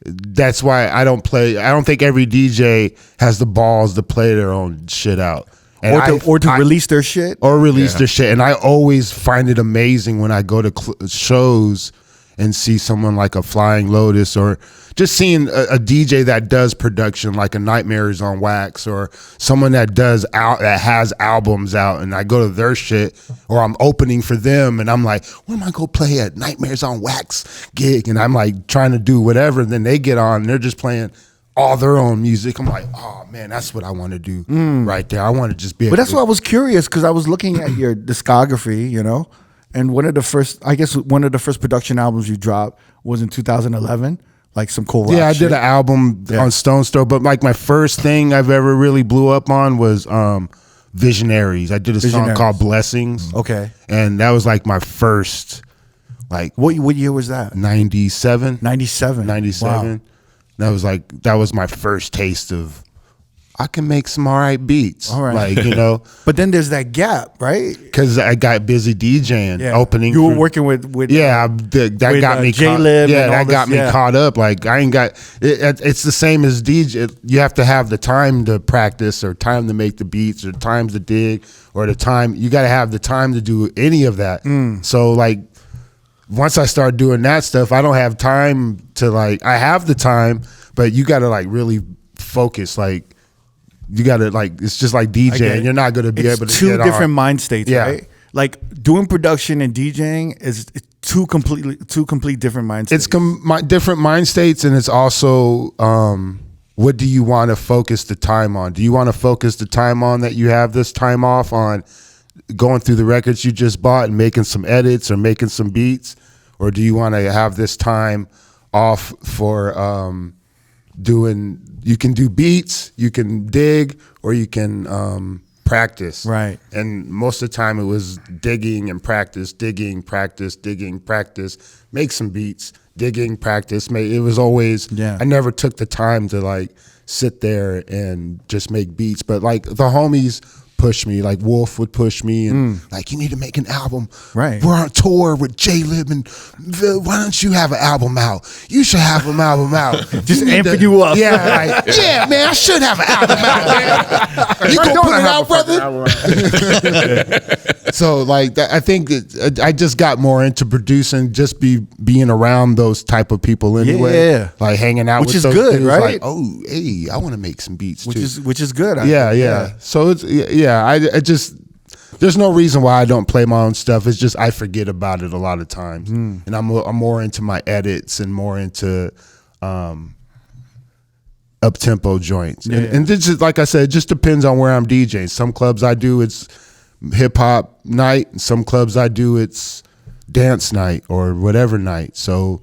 That's why I don't think every DJ has the balls to play their own shit out. And or to release their shit. Or release their shit. And I always find it amazing when I go to shows and see someone like a Flying Lotus, or just seeing a DJ that does production like a Nightmares on Wax, or someone that has albums out, and I go to their shit, or I'm opening for them and I'm like, when am I gonna play at Nightmares on Wax gig? And I'm like trying to do whatever, and then they get on and they're just playing all their own music. I'm like, oh man, that's what I want to do right there. I want to just be. But that's why I was curious, because I was looking at your discography, and one of the first production albums you dropped was in 2011, like some cool rock I did an album on Stone Throw, but like my first thing I've ever really blew up on was Visionaries. I did a song called Blessings. Okay. And that was like my first, like. What year was that? 97. 97. Wow. That was my first taste of, I can make some all right beats. All right. Like, But then there's that gap, right? Because I got busy DJing, opening. You were working with that got me J-Lib. That got me caught up. Like I ain't got. It's the same as DJ. You have to have the time to practice, or time to make the beats, or time to dig, or the time. You got to have the time to do any of that. So like, once I start doing that stuff, I don't have time to like. I have the time, but you got to like really focus. Like. You gotta it's just like DJing. You're not gonna be able to. Two different mind states, right? Like doing production and DJing is two complete different mind states. It's different mind states, and it's also what do you want to focus the time on? Do you want to focus the time on that you have this time off on going through the records you just bought and making some edits or making some beats, or do you want to have this time off for doing? You can do beats, you can dig, or you can practice. Right. And most of the time it was digging and practice, digging, practice, digging, practice, make some beats, digging, practice. It was always, I never took the time to like sit there and just make beats. But like the homies push me, like Wolf would push me and like, you need to make an album. Right. We're on tour with J-Lib and why don't you have an album out? You should have an album out. Just amping you up. Yeah, like, yeah, man, I should have an album out, man. You gonna put it out, brother? So like that, I think that I just got more into producing, just being around those type of people anyway. Yeah. Like hanging out with those good, dudes, right? Like, oh, hey, I want to make some beats too. Which is good. Yeah. So it's I just there's no reason why I don't play my own stuff. It's just I forget about it a lot of times, and I'm more into my edits and more into up tempo joints. And this is, like I said, it just depends on where I'm DJing. Some clubs I do it's hip hop night, and some clubs I do it's dance night or whatever night. So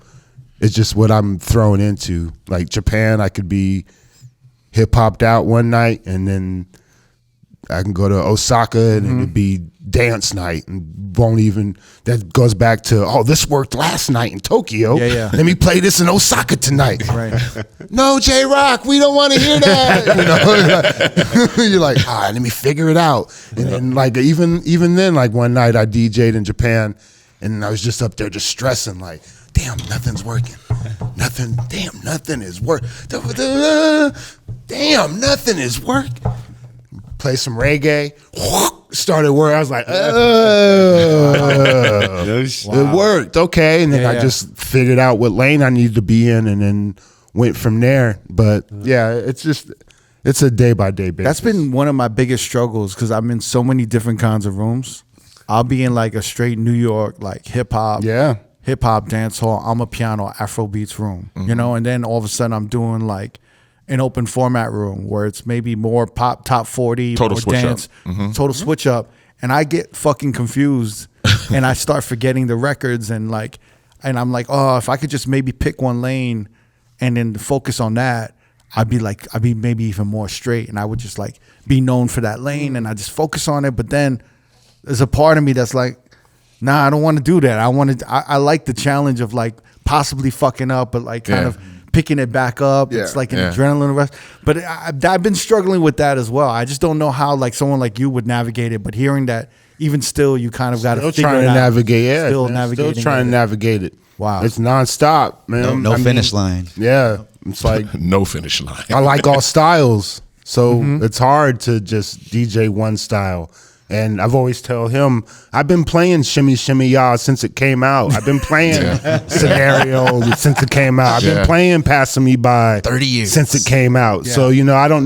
it's just what I'm throwing into. Like Japan, I could be hip hopped out one night, and then I can go to Osaka and it'd be dance night, and won't even. That goes back to, oh, this worked last night in Tokyo. Yeah. Let me play this in Osaka tonight. Right. No, J.Rocc, we don't want to hear that. You're like, all right, let me figure it out. And then like even then, like one night I DJ'd in Japan, and I was just up there just stressing, like, damn, nothing's working. Damn, nothing is working. Damn, nothing is working. Play some reggae. Started where I was like, it worked. Okay. And then I just figured out what lane I needed to be in, and then went from there. But yeah, it's a day by day basis. That's been one of my biggest struggles, because I'm in so many different kinds of rooms. I'll be in like a straight New York, like hip hop. Yeah. Hip hop, dance hall, I'm a piano, Afro beats room, you know, and then all of a sudden I'm doing like an open format room where it's maybe more pop, top 40, Total more switch dance, total switch up, and I get fucking confused, and I start forgetting the records, and I'm like, oh, if I could just maybe pick one lane, and then focus on that, I'd be maybe even more straight, and I would just like be known for that lane, and I just focus on it. But then there's a part of me that's like, nah, I don't want to do that. I like the challenge of like possibly fucking up, but like kind of picking it back up. It's like an adrenaline rush. But I've been struggling with that as well. I just don't know how like someone like you would navigate it. But hearing that, even still, you kind of got to figure it out. Navigate. Still navigating. Still trying to navigate it. Wow, it's nonstop, man. No finish line. Yeah, it's like no finish line. I like all styles, so it's hard to just DJ one style. And I've always tell him, I've been playing Shimmy Shimmy Ya since it came out. I've been playing Scenario since it came out. I've been playing Passing Me By 30 years since it came out. Yeah. So, you know, I don't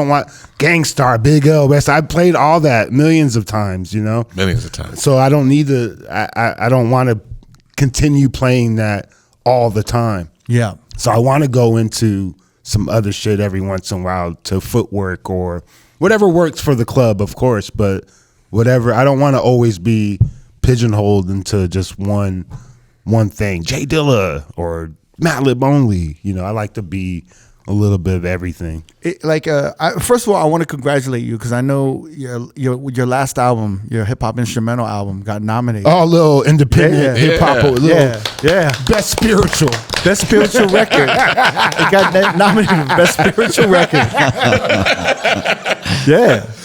want Gangstar, Big L, West. I played all that millions of times, you know? Millions of times. So I don't need to, I don't want to continue playing that all the time. Yeah. So I want to go into some other shit every once in a while, to footwork or whatever works for the club, of course, but whatever. I don't want to always be pigeonholed into just one thing. J Dilla or Madlib only. You know, I like to be a little bit of everything. First of all, I want to congratulate you, because I know your last album, your hip hop instrumental album, got nominated. Oh, a little independent hip hop, best spiritual record. It got nominated for best spiritual record.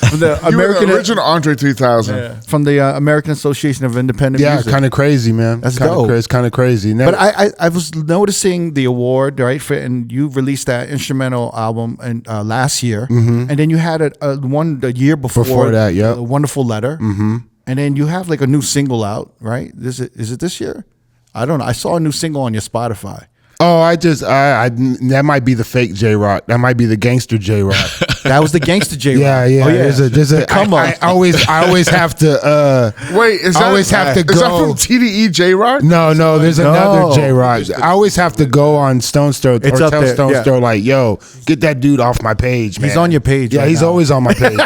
From the American original Andre 3000. From the American Association of Independent Music. Kind of crazy, man. That's dope. It's kind of crazy. But I was noticing the award, right? And you released that instrumental album last year, and then you had the year before that, A Wonderful Letter, and then you have like a new single out, right? Is it this year? I don't know. I saw a new single on your Spotify. Oh, that might be the fake J.Rocc. That might be the gangster J.Rocc. That was the gangster J.Rocc. Yeah. Oh, yeah. There's a come on. I always have to. Wait, is that from TDE J.Rocc? No. There's another J.Rocc. I always have to go on Stone's Throw or tell Stone's Throw like, yo, get that dude off my page, man. He's on your page. Yeah, he's always on my page.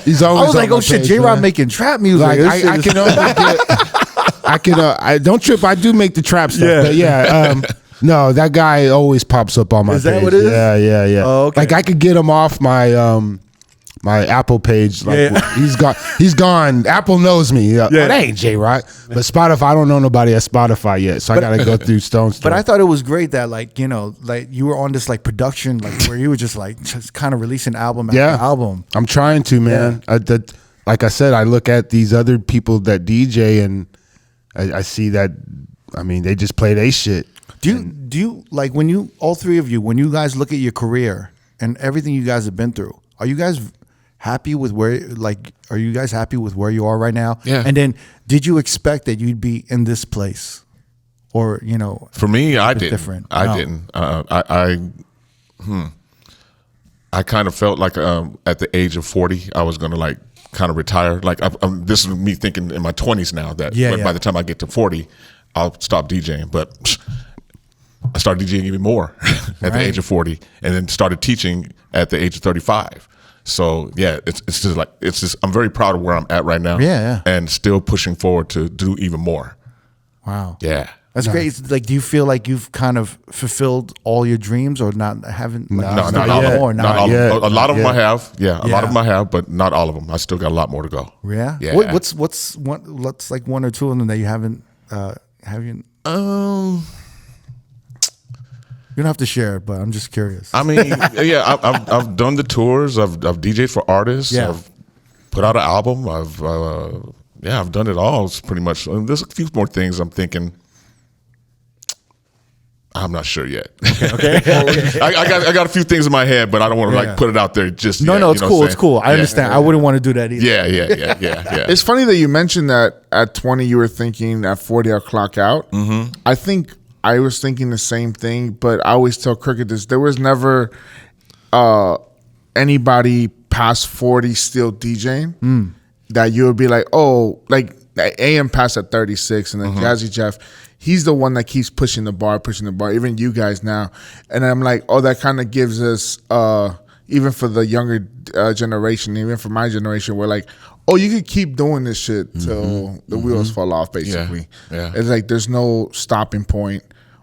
He's always. I was like, oh shit, J.Rocc making trap music. Like, I can only get. I don't trip. I do make the trap stuff, but no, that guy always pops up on my page. Is that what it is? Yeah. Oh, okay. Like I could get him off my my Apple page. Like he's gone. Apple knows me. That ain't J.Rocc. But Spotify, I don't know nobody at Spotify yet, so I gotta go through Stone's. But I thought it was great that like you were on this like production where you were just kind of releasing album after album. I'm trying to, man. Like I said, I look at these other people that DJ and I see that. I mean, they just play their shit. Do you like when you all three of you, when you guys look at your career and everything you guys have been through, are you guys happy with where you are right now? Yeah. And then did you expect that you'd be in this place? Or, for me, I didn't. Different. I didn't. I kind of felt like at the age of 40, I was going to like kind of retire. Like this is me thinking in my 20s now that by the time I get to 40, I'll stop DJing. But I started DJing even more at the age of 40, and then started teaching at the age of 35. So yeah, it's just I'm very proud of where I'm at right now. Yeah. And still pushing forward to do even more. Wow. Yeah. That's great. It's like, do you feel like you've kind of fulfilled all your dreams, or not? Haven't? Like, No, not all of them. Not all yet. A lot of them I have. Yeah, a lot Yeah. of them I have, but not all of them. I still got a lot more to go. Yeah. Yeah. What's like one or two of them that you haven't? Have you? You don't have to share it, but I'm just curious. I mean, yeah, I've done the tours. I've DJed for artists. Yeah. I've put out an album. I've done it all. It's pretty much. There's a few more things I'm thinking. I'm not sure yet. Okay. I got a few things in my head, but I don't want to like put it out there just yet. No, it's cool. It's cool. I understand. I wouldn't want to do that either. Yeah. It's funny that you mentioned that at 20 you were thinking at 40 I'll clock out. Mm-hmm. I think I was thinking the same thing, but I always tell Crooked this: there was never anybody past 40 still DJing that you would be like, oh, like AM passed at 36, and then Jazzy Jeff, he's the one that keeps pushing the bar. Even you guys now, and I'm like, oh, that kind of gives us, even for the younger generation, even for my generation, we're like, oh, you could keep doing this shit till the wheels fall off. Basically, Yeah. It's like there's no stopping point.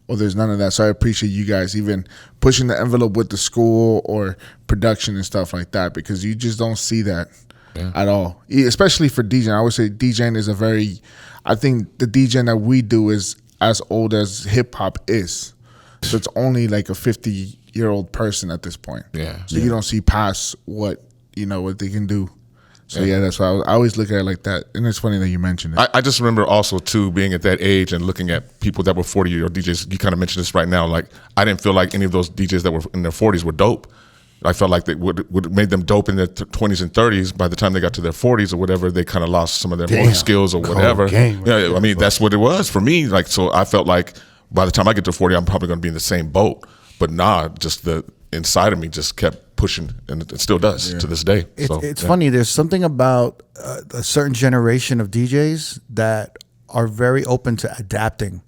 Or there's none of that. So I appreciate you guys even pushing the envelope with the school or production and stuff like that, because you just don't see that at all. Especially for DJing. I would say DJing is I think the DJing that we do is as old as hip hop is. So it's only like a 50-year-old person at this point. Yeah. So you don't see past what they can do. So yeah, that's why I always look at it like that. And it's funny that you mentioned it. I just remember also too being at that age and looking at people that were 40-year-old DJs. You kind of mentioned this right now. Like, I didn't feel like any of those DJs that were in their 40s were dope. I felt like they would made them dope in their 20s and 30s. By the time they got to their 40s or whatever, they kind of lost some of their motor skills or whatever. Yeah, I mean, that's what it was for me. Like, so I felt like by the time I get to 40, I'm probably going to be in the same boat. But nah, just the inside of me just kept pushing, and it still does to this day. It's funny. There's something about a certain generation of DJs that are very open to adapting.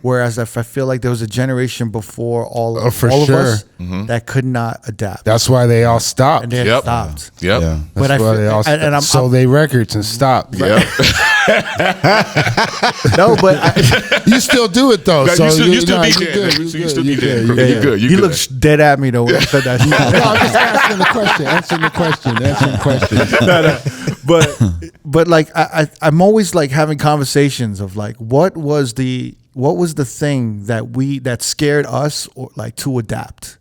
Whereas if I feel like there was a generation before all of us that could not adapt. That's why they all stopped. And they stopped. Yep. Yeah. But That's why they all and I'm sold their records and stopped. Yep. no, but You still do it though. You So still you DJ. good. You still DJ. You good. You good. he looked dead at me though when I said that. No, I'm just asking the question. But like I'm always like having conversations of like what was the thing that scared us or like to adapt,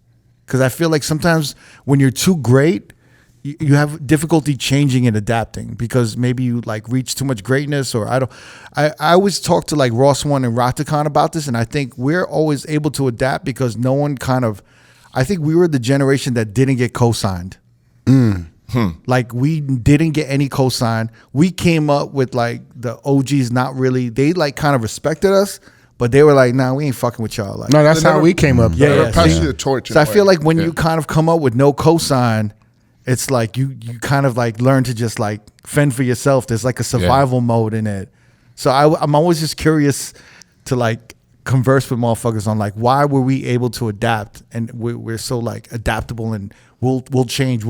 because I feel like sometimes when you're too great you have difficulty changing and adapting because maybe you like reach too much greatness, or I always talk to like Ross One and Rocticon about this, and I think we're always able to adapt because no one I think we were the generation that didn't get co-signed. Like we didn't get any cosign. We came up with like the OGs, not really. They like kind of respected us, but they were like, "Nah, we ain't fucking with y'all." Like, No, that's how we came up. Yeah, pass you the torch. So I feel like when you kind of come up with no cosign, it's like you kind of like learn to just like fend for yourself. There's like a survival mode in it. So I'm always just curious to like converse with motherfuckers on like why were we able to adapt, and we're so like adaptable, and we'll change.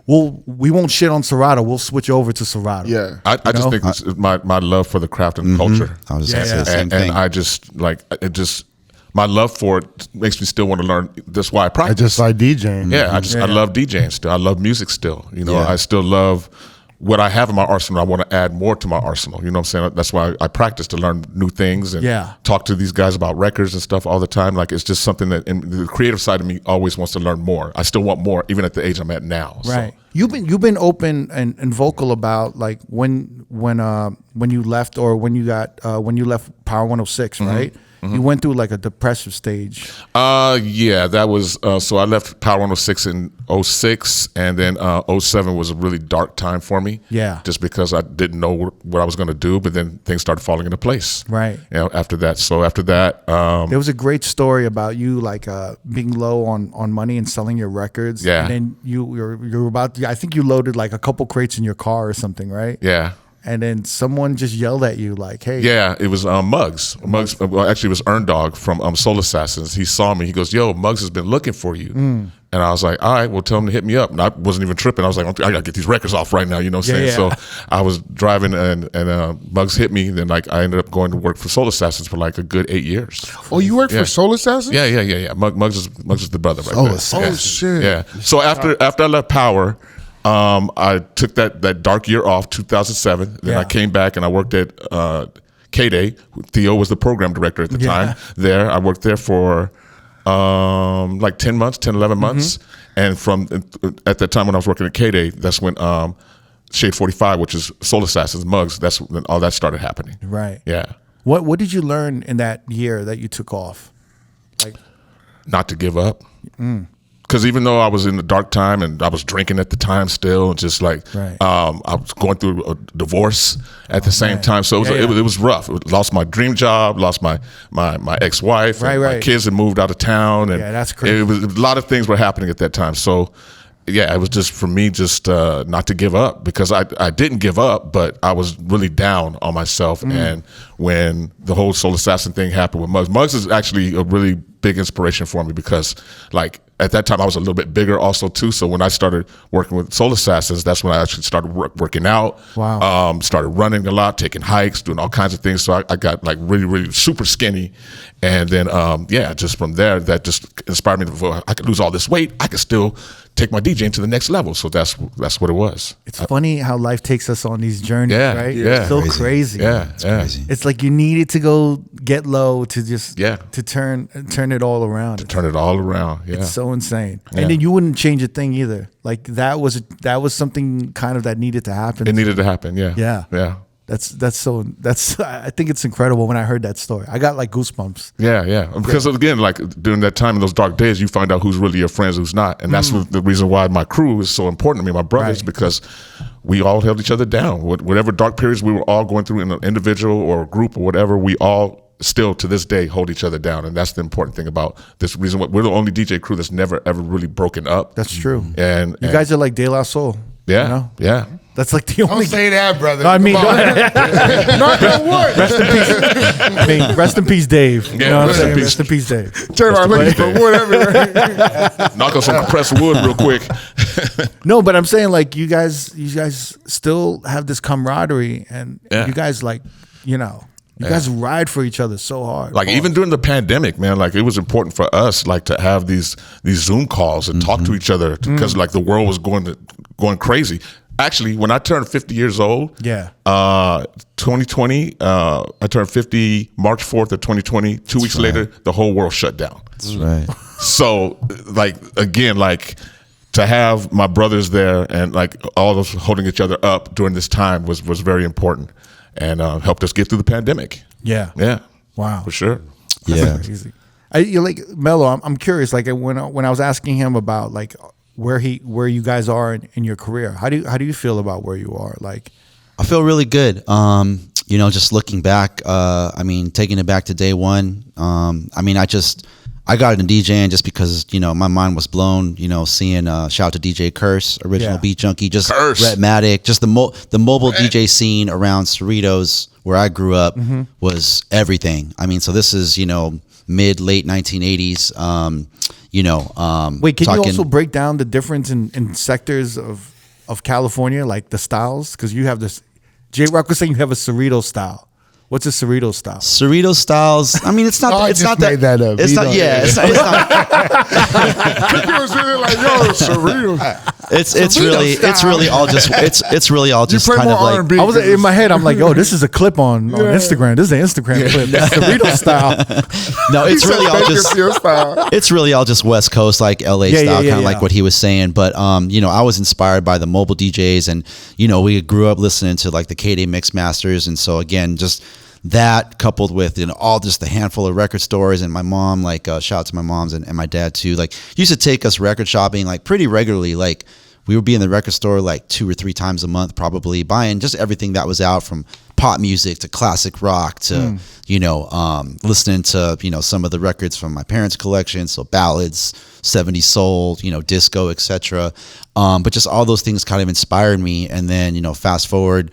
We won't shit on Serato. We'll switch over to Serato. Yeah. I just think it's my love for the craft and culture. I was just gonna say the same and thing. I just like it. Just my love for it makes me still want to learn. That's why I I practice. just like DJing. Yeah, I love DJing still. I love music still. You know, Yeah. I still love what I have in my arsenal. I want to add more to my arsenal. You know what I'm saying? That's why I practice to learn new things and talk to these guys about records and stuff all the time. Like, it's just something that in the creative side of me always wants to learn more. I still want more, even at the age I'm at now. Right. So. You've been open and vocal about like when you left, or when you left Power 106, right? You went through like a depressive stage. Yeah, that was so I left Power 106 in 06, and then 07 was a really dark time for me. Yeah. Just because I didn't know what I was going to do, but then things started falling into place. Right. You know, after that. So after that, there was a great story about you like being low on money and selling your records. Yeah. And then you're about to, I think you loaded like a couple crates in your car or something, right? yeah. And then someone just yelled at you like, "Hey." Yeah, it was Muggs. Well, actually, it was Earn Dog from Soul Assassins. He saw me. He goes, "Yo, Muggs has been looking for you." And I was like, all right, well, tell him to hit me up. And I wasn't even tripping. I was like, I got to get these records off right now. You know what I'm saying? So I was driving and Muggs hit me. Then like I ended up going to work for Soul Assassins for like a good 8 years. Oh, you worked for Soul Assassins? Yeah. Muggs is the brother right there. Oh, shit. Yeah. So after I left Power, I took that dark year off, 2007. Then I came back and I worked at K-Day. Theo was the program director at the time there. I worked there for like 10 months, 10, 11 months. And at that time when I was working at K-Day, that's when Shade 45, which is Soul Assassins, Muggs, that's when all that started happening. Right. Yeah. What did you learn in that year that you took off? Like, not to give up. Because even though I was in the dark time and I was drinking at the time still, just like I was going through a divorce at the same time, so it was rough. Lost my dream job, lost my ex-wife, my kids had moved out of town, and that's crazy. It was a lot of things were happening at that time. So yeah, it was just for me just not to give up, because I didn't give up, but I was really down on myself. And when the whole Soul Assassin thing happened with Muggs is actually a really big inspiration for me, because like at that time I was a little bit bigger also too. So when I started working with Soul Assassins, that's when I actually started working out. Wow. Started running a lot, taking hikes, doing all kinds of things. So I got like really, really super skinny. And then, just from there, that just inspired me to, I could lose all this weight. I could still take my DJing to the next level. So that's what it was. It's funny how life takes us on these journeys, right? Yeah. It's so crazy. Yeah. It's crazy. It's like you needed to go get low to just to turn it all around. Turn it all around. Yeah. It's so insane. And then you wouldn't change a thing either. Like that was something kind of that needed to happen. It needed to happen. Yeah. Yeah. I think it's incredible when I heard that story. I got like goosebumps. Yeah. Because again, like during that time in those dark days, you find out who's really your friends, who's not. And that's the reason why my crew is so important to me, my brothers, because we all held each other down. Whatever dark periods we were all going through in an individual or a group or whatever, we all still to this day hold each other down. And that's the important thing about this reason. We're the only DJ crew that's never ever really broken up. That's true. And you guys are like De La Soul. Yeah. You know? Yeah. That's like the only. Don't say that, brother. No, I mean, Knock on wood. rest in peace. I mean, rest in peace, Dave. You know what I'm saying? Rest in peace, Dave. J.Rocc looking for wood everywhere. Knock on some compressed wood real quick. No, but I'm saying like you guys still have this camaraderie, and you guys like, you guys ride for each other so hard. Like even during the pandemic, man, like it was important for us like to have these Zoom calls and talk to each other, because like the world was going crazy. Actually, when I turned 50 years old, 2020, I turned 50 March 4th of 2020. 2 weeks later, the whole world shut down. That's right. So like again, like to have my brothers there and like all of us holding each other up during this time was very important, and helped us get through the pandemic. Yeah. Wow. For sure. Yeah. Crazy. You like Melo? I'm curious. Like when I was asking him about like where you guys are in your career, how do you feel about where you are? Like, I feel really good. Just looking back, taking it back to day one. I got into DJing just because, my mind was blown, seeing, shout out to DJ Curse, original Beat Junkie, just Rhythmatic, just the mobile DJ scene around Cerritos, where I grew up, was everything. I mean, so this is, mid, late 1980s. Wait, can you also break down the difference in sectors of California, like the styles? Because you have this, J.Rocc was saying you have a Cerrito style. What's a Cerrito style? Cerrito styles. I mean, it's not. I just made that up. It's not. Yeah, it's not. Cookie was really like, yo, Cerrito. It's really all just. It's really all just kind of like. I was in my head. I'm like, yo, this is a clip on Instagram. This is an Instagram clip. That's Cerrito style. No, it's really all just. It's really all just West Coast, like LA style, kind of like what he was saying. But I was inspired by the mobile DJs, and we grew up listening to like the K-Day Mix Masters, and so again, just that coupled with all just the handful of record stores, and my mom, like shout out to my moms and my dad too, like used to take us record shopping like pretty regularly. Like we would be in the record store like 2 or 3 times a month, probably buying just everything that was out, from pop music to classic rock to listening to some of the records from my parents' collection, so ballads, 70s soul, disco, etc. But just all those things kind of inspired me. And then fast forward,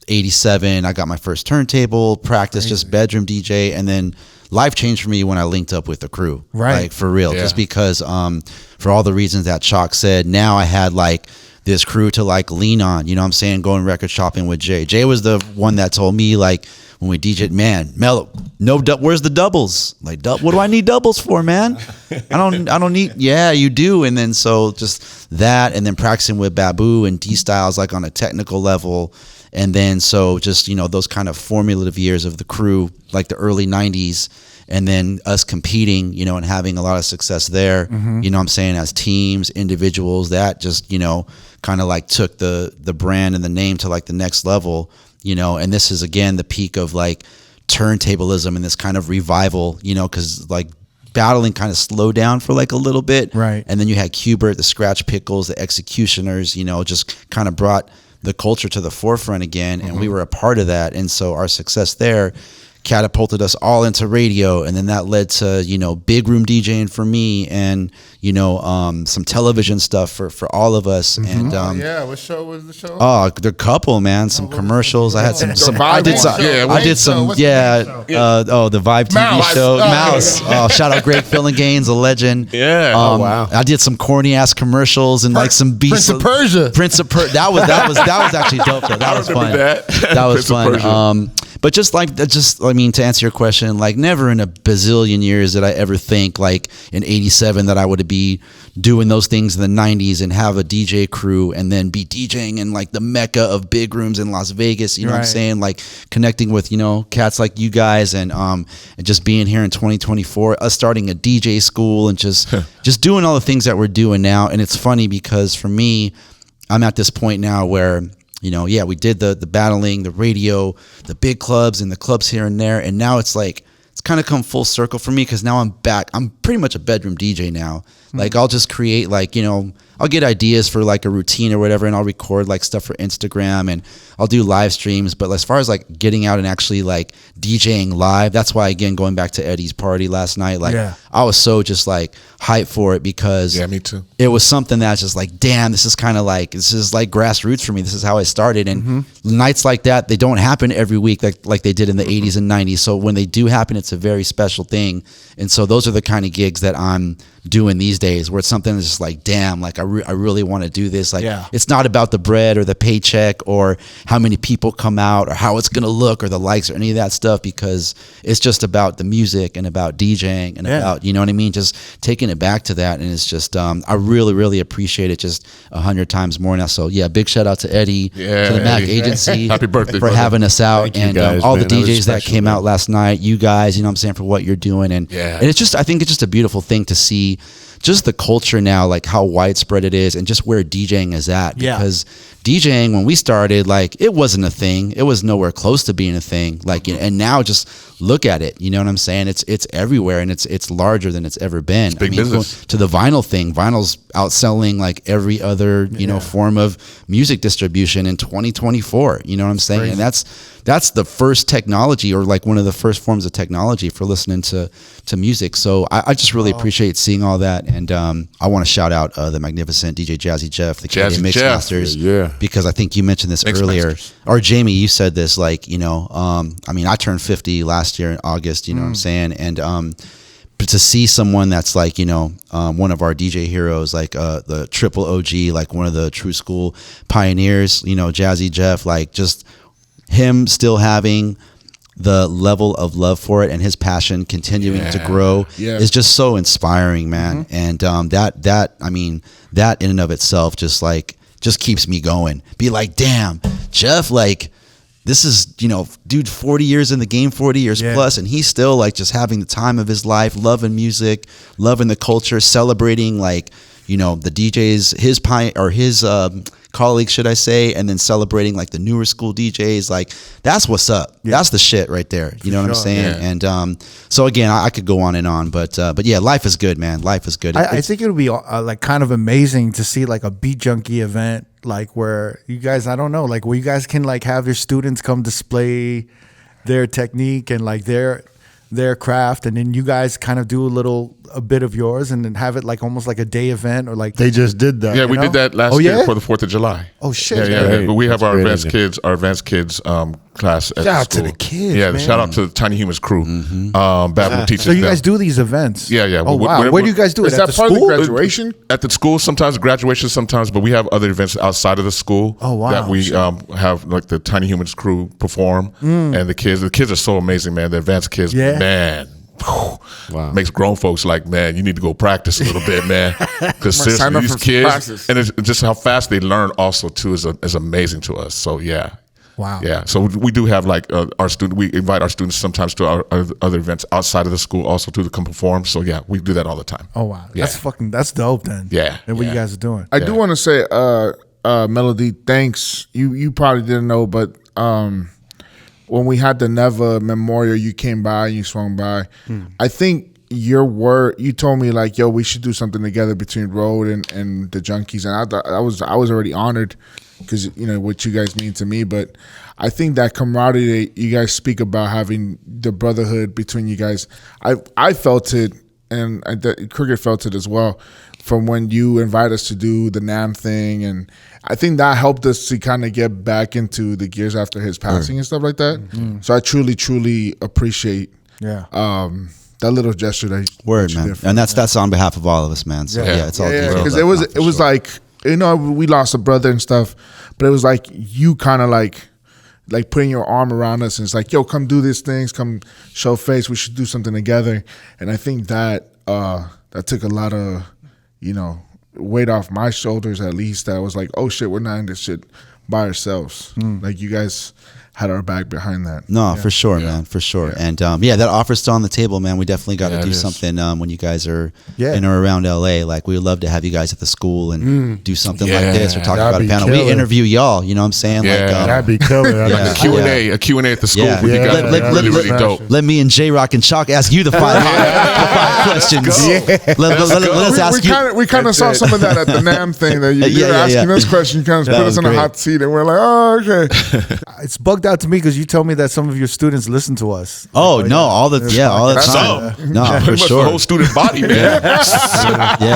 87, I got my first turntable, practice just bedroom DJ, and then life changed for me when I linked up with the crew. Right. Like for real. Yeah. Just because for all the reasons that Choc said, now I had like this crew to like lean on, you know what I'm saying, going record shopping with Jay. Jay was the one that told me, like, when we DJ'd, man, Melo, where's the doubles? Like, what do I need doubles for, man? I don't need, yeah, you do. And then so just that, and then practicing with Babu and D-Styles, like on a technical level. And then so just, you know, those kind of formative years of the crew, like the early 90s, and then us competing, you know, and having a lot of success there, you know what I'm saying, as teams, individuals, that just, you know, kind of like took the brand and the name to like the next level, you know. And this is again the peak of like turntablism and this kind of revival, you know, because like battling kind of slowed down for like a little bit, right? And then you had Qbert, the Scratch Pickles, the Executioners, you know, just kind of brought the culture to the forefront again, and we were a part of that. And so our success there catapulted us all into radio, and then that led to, you know, big room DJing for me, and you know, some television stuff for all of us. And yeah, what show was the show? Oh, the couple, man, some commercials. I had some I did some the Vibe TV show, Mouse. Oh, shout out Greg Fillinganes, a legend. Yeah. Wow. I did some corny ass commercials and like some beats. Prince of Persia. That was actually dope though. That was fun. That was fun. But I mean, to answer your question, like never in a bazillion years did I ever think like in '87 that I would be doing those things in the '90s and have a DJ crew and then be DJing in like the mecca of big rooms in Las Vegas. You know what I'm saying? Like connecting with, you know, cats like you guys, and just being here in 2024, us starting a DJ school and just doing all the things that we're doing now. And it's funny because for me, I'm at this point now where, you know, yeah, we did the battling, the radio, the big clubs and the clubs here and there. And now it's like, it's kind of come full circle for me because now I'm back. I'm pretty much a bedroom DJ now. Like I'll just create like, you know, I'll get ideas for like a routine or whatever, and I'll record like stuff for Instagram, and I'll do live streams. But as far as like getting out and actually like DJing live, that's why, again, going back to Eddie's party last night, like I was so just like hyped for it because me too. It was something that's just like, damn, this is like grassroots for me. This is how I started. And nights like that, they don't happen every week like they did in the 80s and 90s. So when they do happen, it's a very special thing. And so those are the kind of gigs that I'm doing these days, where it's something that's just like, damn, like I really want to do this. Like it's not about the bread or the paycheck or how many people come out or how it's gonna look or the likes or any of that stuff, because it's just about the music and about DJing and about, you know what I mean, just taking it back to that. And it's just I really appreciate it just 100 times more now. So yeah, big shout out to Eddie, to the Mac Agency. Happy birthday for having us out. Thank and you guys, all man. the DJs that came out last night, you guys, you know what I'm saying, for what you're doing. And it's just, I think it's just a beautiful thing to see just the culture now, like how widespread it is and just where DJing is at. Because DJing, when we started, like it wasn't a thing. It was nowhere close to being a thing. Like, and now just look at it. You know what I'm saying? It's everywhere, and it's larger than it's ever been. Big business. To the vinyl thing, vinyl's outselling like every other, you know, form of music distribution in 2024. You know what I'm saying? Crazy. And that's the first technology, or like one of the first forms of technology for listening to music. So I just really appreciate seeing all that. And I want to shout out the magnificent DJ Jazzy Jeff, the Canadian Mixmasters, because I think you mentioned this earlier, or Jamie, you said this, like, you know, I mean, I turned 50 last year in August, you know what I'm saying? And but to see someone that's like, you know, one of our DJ heroes, like the triple OG, like one of the true school pioneers, you know, Jazzy Jeff, like just him still having the level of love for it and his passion continuing to grow is just so inspiring, man. And that I mean, that in and of itself just keeps me going. Be like, damn, Jeff, like, this is, you know, dude, 40 years in the game, 40 years plus, and he's still like just having the time of his life, loving music, loving the culture, celebrating, like, you know, the DJs, his colleagues, should I say, and then celebrating like the newer school DJs. Like, that's what's up. That's the shit right there. You know what I'm saying? And so again, I could go on, but yeah, life is good, man. Life is good. I think it would be like kind of amazing to see like a Beat Junkie event, like where you guys, I don't know, like where you guys can like have your students come display their technique and like their craft, and then you guys kind of do a bit of yours, and then have it like almost like a day event, or like they just did that. Yeah, we did that last year for the 4th of July. Oh shit! Yeah. But we have our advanced kids class at Shout out school. to the kids, Yeah, man. shout out to the Tiny Humans crew. Babu teaches So you them. guys do these events? Yeah. Oh wow. Where do you guys do it? Is At that the part of the school? graduation? At the school, sometimes graduation, sometimes, but we have other events outside of the school. Oh, wow. That we have like the Tiny Humans crew perform, and the kids are so amazing, man. The advanced kids, man. Wow. Makes grown folks like, man, you need to go practice a little bit, man. Because seriously, these kids, and it's just how fast they learn also too is amazing to us. So yeah. Wow. Yeah. So we do have like we invite our students sometimes to our other events outside of the school also to come perform. So yeah, we do that all the time. Oh wow. Yeah. That's dope then. Yeah. And what you guys are doing. I do want to say, Melo-D, thanks. You probably didn't know, but when we had the Neva Memorial, you came by, you swung by. I think you told me like, yo, we should do something together between R.O.A.D and the Junkies, and I thought I was already honored because you know what you guys mean to me. But I think that camaraderie that you guys speak about, having the brotherhood between you guys, I felt it, and Cricket felt it as well from when you invite us to do the NAM thing, and I think that helped us to kind of get back into the gears after his passing and stuff like that. So I truly appreciate that little gesture that Word, man. And that's on behalf of all of us, man. So yeah, it's all because it was like, you know, we lost a brother and stuff, but it was like you kind of like putting your arm around us, and it's like, yo, come do these things, come show face, we should do something together. And I think that that took a lot of, you know, weight off my shoulders, at least. That was like, oh shit, we're not in this shit by ourselves. Like, you guys had our back behind that. No, for sure, man, for sure. And that offer's still on the table, man. We definitely got to do something when you guys are in or around LA. Like, we would love to have you guys at the school and do something like this, or talk about a panel. Killer. We interview y'all, you know what I'm saying? Yeah. Like, That'd be killer. A Q&A at the school with you guys. Really dope. Let me and J.Rocc and Choc ask you the five questions. Let us ask you. We kind of saw some of that at the NAM thing, that you were asking us questions. You kind of put us in a hot seat, and we're like, oh, okay. It's bugged out to me because you told me that some of your students listen to us. Oh no, all the time. No, for sure. The whole student body, man.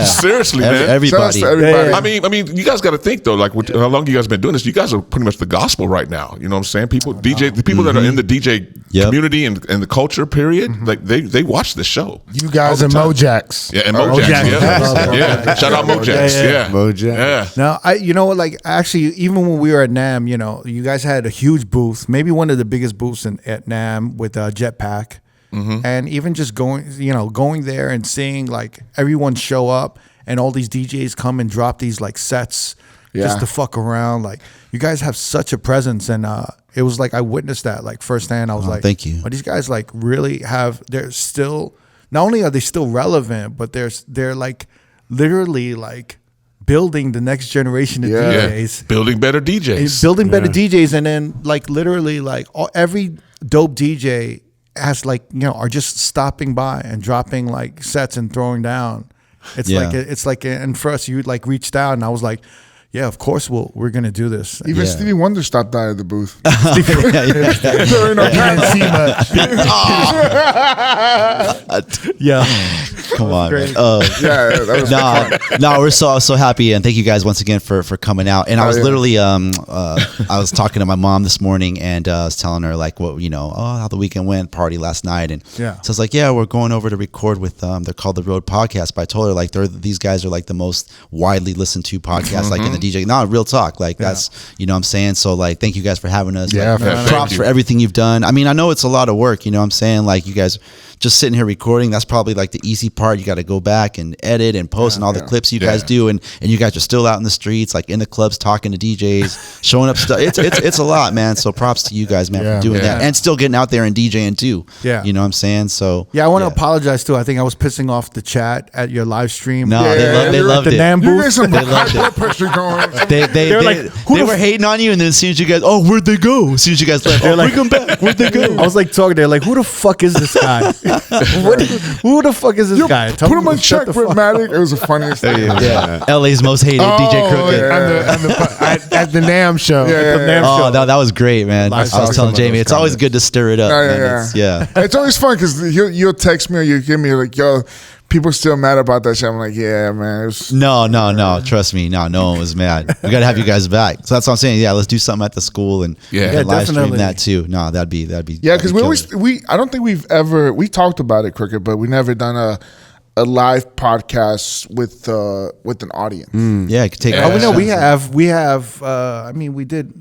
Seriously, man. Everybody. I mean, you guys got to think though. Like, how long you guys been doing this? You guys are pretty much the gospel right now. You know what I'm saying? The people that are in the DJ community and the culture, period. Like, they watch this show. You guys and Mojax. Yeah, and Mojax. Yeah. Shout out Mojax. Yeah. Mojax. Yeah. Now, you know, like, actually, even when we were at NAM, you know, you guys had a huge booth, maybe one of the biggest booths at NAM with Jetpack. And even just going there and seeing like everyone show up and all these DJs come and drop these like sets just to fuck around. Like, you guys have such a presence, and it was like I witnessed that like firsthand. I was like, thank you. But these guys like really they're still, not only are they still relevant, but they're like literally like building the next generation of DJs. Building better DJs. Building better DJs, and then like literally like every dope DJ has like, you know, are just stopping by and dropping like sets and throwing down. It's like and for us, you like reached out, and I was like, yeah, of course we're gonna do this. Even Stevie Wonder stopped by at the booth. Come on, man. That was fun. No, we're so happy, and thank you guys once again for coming out. And I was literally I was talking to my mom this morning, and I was telling her like what, you know, how the weekend went, party last night, and so I was like, we're going over to record with they're called the R.O.A.D podcast. But I told her like these guys are like the most widely listened to podcasts like in the DJ. No, real talk. Like that's, you know what I'm saying? So like, thank you guys for having us. Yeah, like, props for everything you've done. I mean, I know it's a lot of work, you know what I'm saying? Like, you guys just sitting here recording, that's probably like the easy part. You got to go back and edit and post and all the clips you guys do, and you guys are still out in the streets, like in the clubs, talking to DJs, showing up stuff. It's a lot, man. So props to you guys, man, for doing that, and still getting out there and DJing too. You know what I'm saying? So I want to apologize too. I think I was pissing off the chat at your live stream. No, they loved it. NAM booth. You some high blood pressure going. They were like, they were hating on you, and then as soon as you guys, where'd they go? As soon as you guys left, they're like, bring them back. Where'd they go? I was like talking there, like, who the fuck is this guy? Who the fuck is this guy? Put him on check with Matic. It was the funniest thing. LA's most hated DJ Crooked At the NAM show. That was great, man. I was telling Jamie, it's always good to stir it up. It's always fun because you'll text me or you give me like, yo, People still mad about that shit. I'm like, yeah, man. No. Trust me. No one was mad. We got to have you guys back. So that's what I'm saying. Yeah, let's do something at the school and live stream that too. No, that'd be. Yeah, because I don't think we talked about it, Crooked, but we never done a live podcast with an audience. Yeah, I could take. Oh, we have. I mean, we did.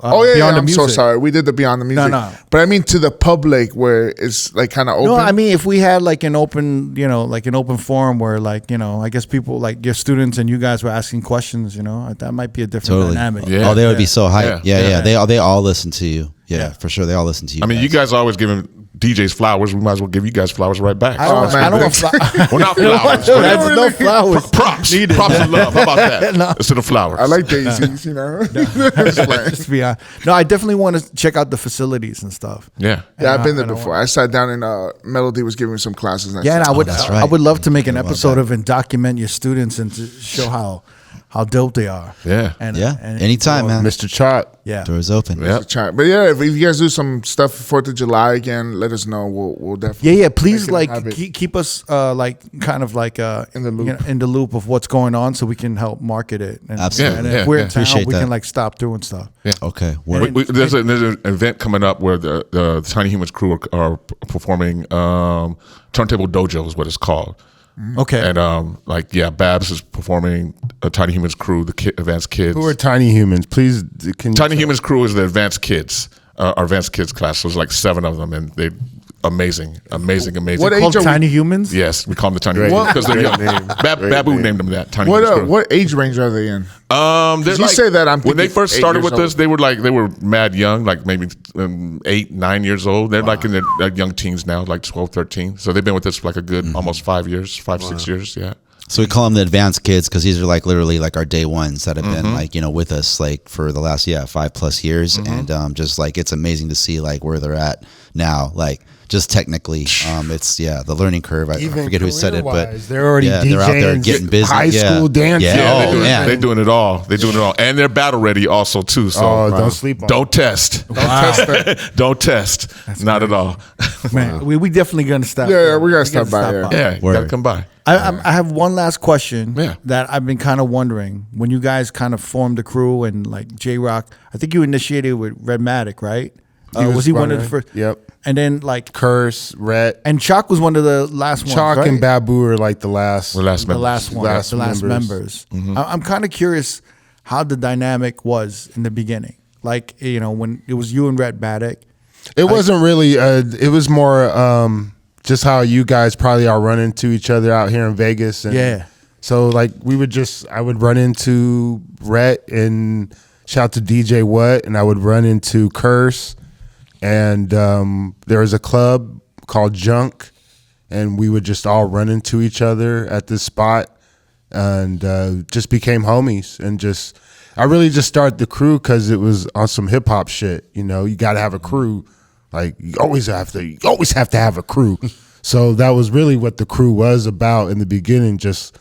I'm so sorry. We did the Beyond the Music. No. But I mean to the public where it's like kind of open. No, I mean if we had like an open, like an open forum where like, I guess people like your students and you guys were asking questions, that might be a different dynamic. Yeah. Oh, they would be so hyped. Yeah. They all listen to you. Yeah, for sure. They all listen to you. I mean, you guys are always giving DJs flowers. We might as well give you guys flowers right back. I don't want flowers. Well, not flowers. That's no flowers. Props. Props and love. How about that? No. Instead of flowers. I like daisies, Just be honest. No, I definitely want to check out the facilities and stuff. Yeah. Yeah, I've been there before. I sat down and Melo-D was giving me some classes. And I would. That's right. I would love to make an episode of and document your students and to show how dope they are. Yeah. And anytime, man. Mr. Choc. Yeah. Doors open. Yeah. But yeah, if you guys do some stuff for 4th of July again, let us know. We'll definitely. Yeah. Please, keep us kind of like in the loop. In the loop of what's going on, so we can help market it. And, Absolutely. And if we're in town, Appreciate we that. can like stop through and stuff. Yeah. Okay. There's an event coming up where the Tiny Humans crew are performing Turntable Dojo is what it's called. Okay. And Babs is performing a Tiny Humans crew, the advanced kids. Who are Tiny Humans? Please, Tiny Humans crew is the advanced kids, our advanced kids class. So there's like 7 of them, and they amazing. What age called are Tiny Humans? Yes, we call them the Tiny Humans because they're young. Babu named them that. Tiny Humans crew. What age range are they in? You say that when they first started with us, they were mad young, like maybe 8, 9 years old. They're like in their young teens now, like 12, 13. So they've been with us for like a good almost 5 years, 6 years. Yeah. So we call them the advanced kids because these are like literally like our day ones that have been like with us like for the last 5+ years, and just like it's amazing to see like where they're at now, like. Just technically, it's the learning curve. I forget who said it, but they're already DJing, they're out there getting busy. High school dancing. They're doing it all. And they're battle ready also too. So don't sleep on. Don't test. Don't test. That's not crazy. At all. Man, we definitely gonna stop. Yeah, we gotta stop by. Yeah, you gotta come by. I have one last question that I've been kind of wondering. When you guys kind of formed the crew and like J.Rocc, I think you initiated with R.O.A.D, right? Was he one of the first? Yep. And then like Curse, Rhett, and Choc was one of the last ones. Choc right? and Babu are like the last members. members. Mm-hmm. I'm kind of curious how the dynamic was in the beginning. Like when it was you and R.O.A.D. It wasn't really. It was more just how you guys probably are running into each other out here in Vegas. And so like I would run into Rhett and shout out to DJ What, and I would run into Curse. And there was a club called Junk, and we would just all run into each other at this spot, and just became homies. And I really just started the crew because it was on some hip hop shit. You got to have a crew. Like you always have to have a crew. So that was really what the crew was about in the beginning. Just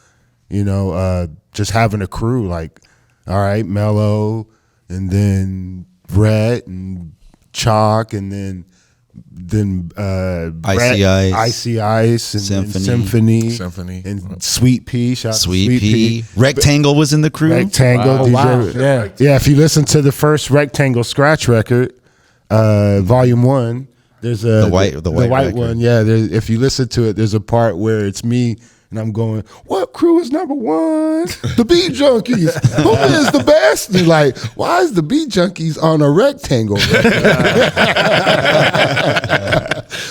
having a crew. Like, all right, Melo, and then Rhett and Choc, and then Icy Ice, and Symphony, and Sweet Pea. Sweet Pea. Rectangle was in the crew. Rectangle. DJ, yeah. If you listen to the first Rectangle scratch record, Volume 1, there's the white one. Yeah, if you listen to it, there's a part where it's me. And I'm going, what crew is number 1? The Beat Junkies. Who is the best? And you're like, why is the Beat Junkies on a Rectangle?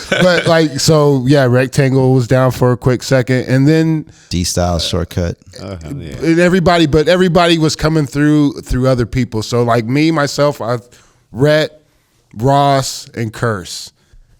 But like, so yeah, Rectangle was down for a quick second, and then D-Style Shortcut. And everybody was coming through other people. So like me, myself, I've Rhett, Ross, and Curse.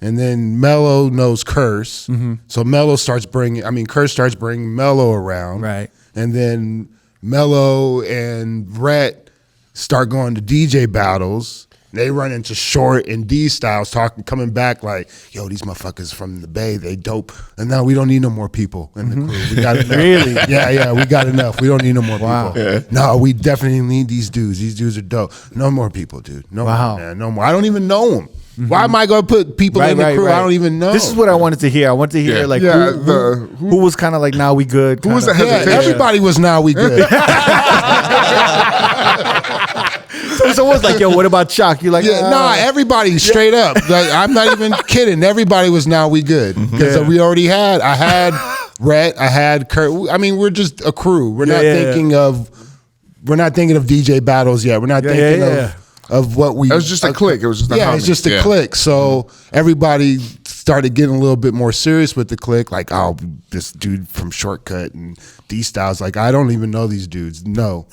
And then Melo knows Curse. So Curse starts bringing Melo around. Right. And then Melo and Rhett start going to DJ battles. They run into Short and D Styles coming back like, yo, these motherfuckers from the Bay, they dope. And now we don't need no more people in the crew. We got enough. Really? Yeah, we got enough. We don't need no more people. Yeah. No, we definitely need these dudes. These dudes are dope. No more people, dude. No more, man. No more. I don't even know them. Why am I going to put people in the crew I don't even know? This is what I wanted to hear. I wanted to hear like who was kind of like Now We Good. Who was the hesitation? Everybody was Now We Good. So it was like, yo, what about Choc? You're like, nah, everybody straight up. Like, I'm not even kidding. Everybody was Now We Good because I had Rhett, I had Kurt. I mean, we're just a crew. We're not thinking of DJ battles yet. We're not thinking of what we. It was just a clique. It was just it's just a clique. So everybody started getting a little bit more serious with the clique. Like, oh, this dude from Shortcut and D Styles. Like, I don't even know these dudes. No.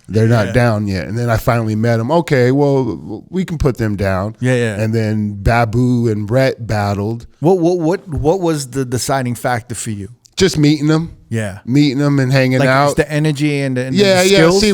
They're not down yet. And then I finally met them. Okay, well, we can put them down. Yeah. And then Babu and Rhett battled. What was the deciding factor for you? Just meeting them. Yeah. Meeting them and hanging out. It's the energy and the skills? Yeah. See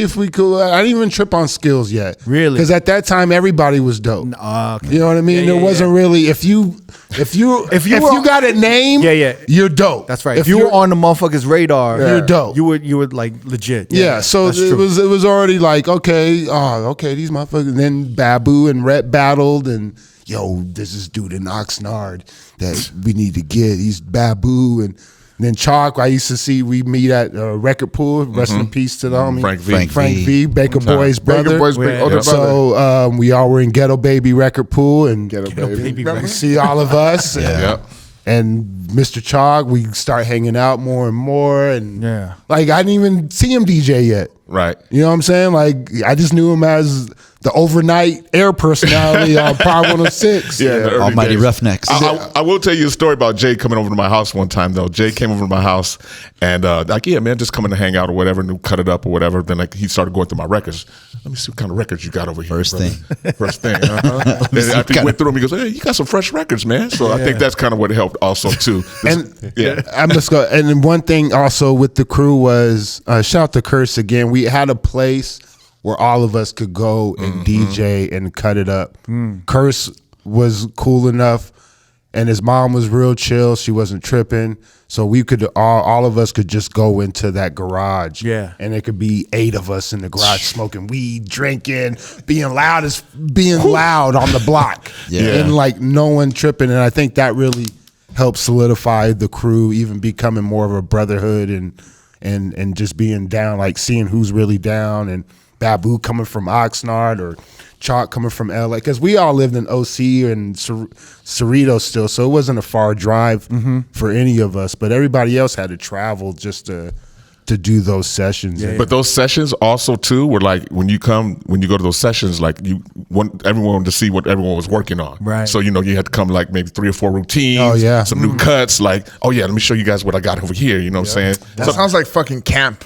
if we cool. I didn't even trip on skills yet. Really? Because at that time, everybody was dope. Okay. You know what I mean? There wasn't really, if you got a name, you're dope. That's right. If you were on the motherfucker's radar, you're dope. You would like legit. Yeah. So it was already like, okay, these motherfuckers. And then Babu and Rhett battled and, yo, there's this dude in Oxnard that we need to get. He's Babu and then Choc. I used to see we meet at Record Pool. Rest in peace to the homie Frank V, Baker Boy's brother. Older brother. So we all were in Ghetto Baby Record Pool and Ghetto Baby. See all of us. And Mr. Choc, we start hanging out more and more. And like I didn't even see him DJ yet. Right. You know what I'm saying? Like I just knew him as the overnight air personality on Power 106. Almighty Roughnecks. I will tell you a story about Jay coming over to my house one time though. Jay came over to my house and like, yeah, man, just coming to hang out or whatever, and cut it up or whatever. Then like he started going through my records. Let me see what kind of records you got over here. First thing. Then after he went through them, he goes, hey, you got some fresh records, man. So I think that's kind of what helped also too. I'm just going. And then one thing also with the crew was shout out to Curse again. We had a place where all of us could go and DJ and cut it up. Curse was cool enough, and his mom was real chill. She wasn't tripping, so we could all of us could just go into that garage. And it could be 8 of us in the garage smoking weed, drinking, being loud on the block, and like no one tripping. And I think that really helped solidify the crew, even becoming more of a brotherhood and just being down, like seeing who's really down. And Babu coming from Oxnard or Choc coming from LA, because we all lived in OC and Cerritos still, so it wasn't a far drive for any of us, but everybody else had to travel just to do those sessions. But those sessions also too were like when you go to those sessions, like you want everyone to see what everyone was working on. Right. So you had to come like maybe 3 or 4 routines, some new cuts, like, oh yeah, let me show you guys what I got over here. You know what I'm saying? That sounds like fucking camp.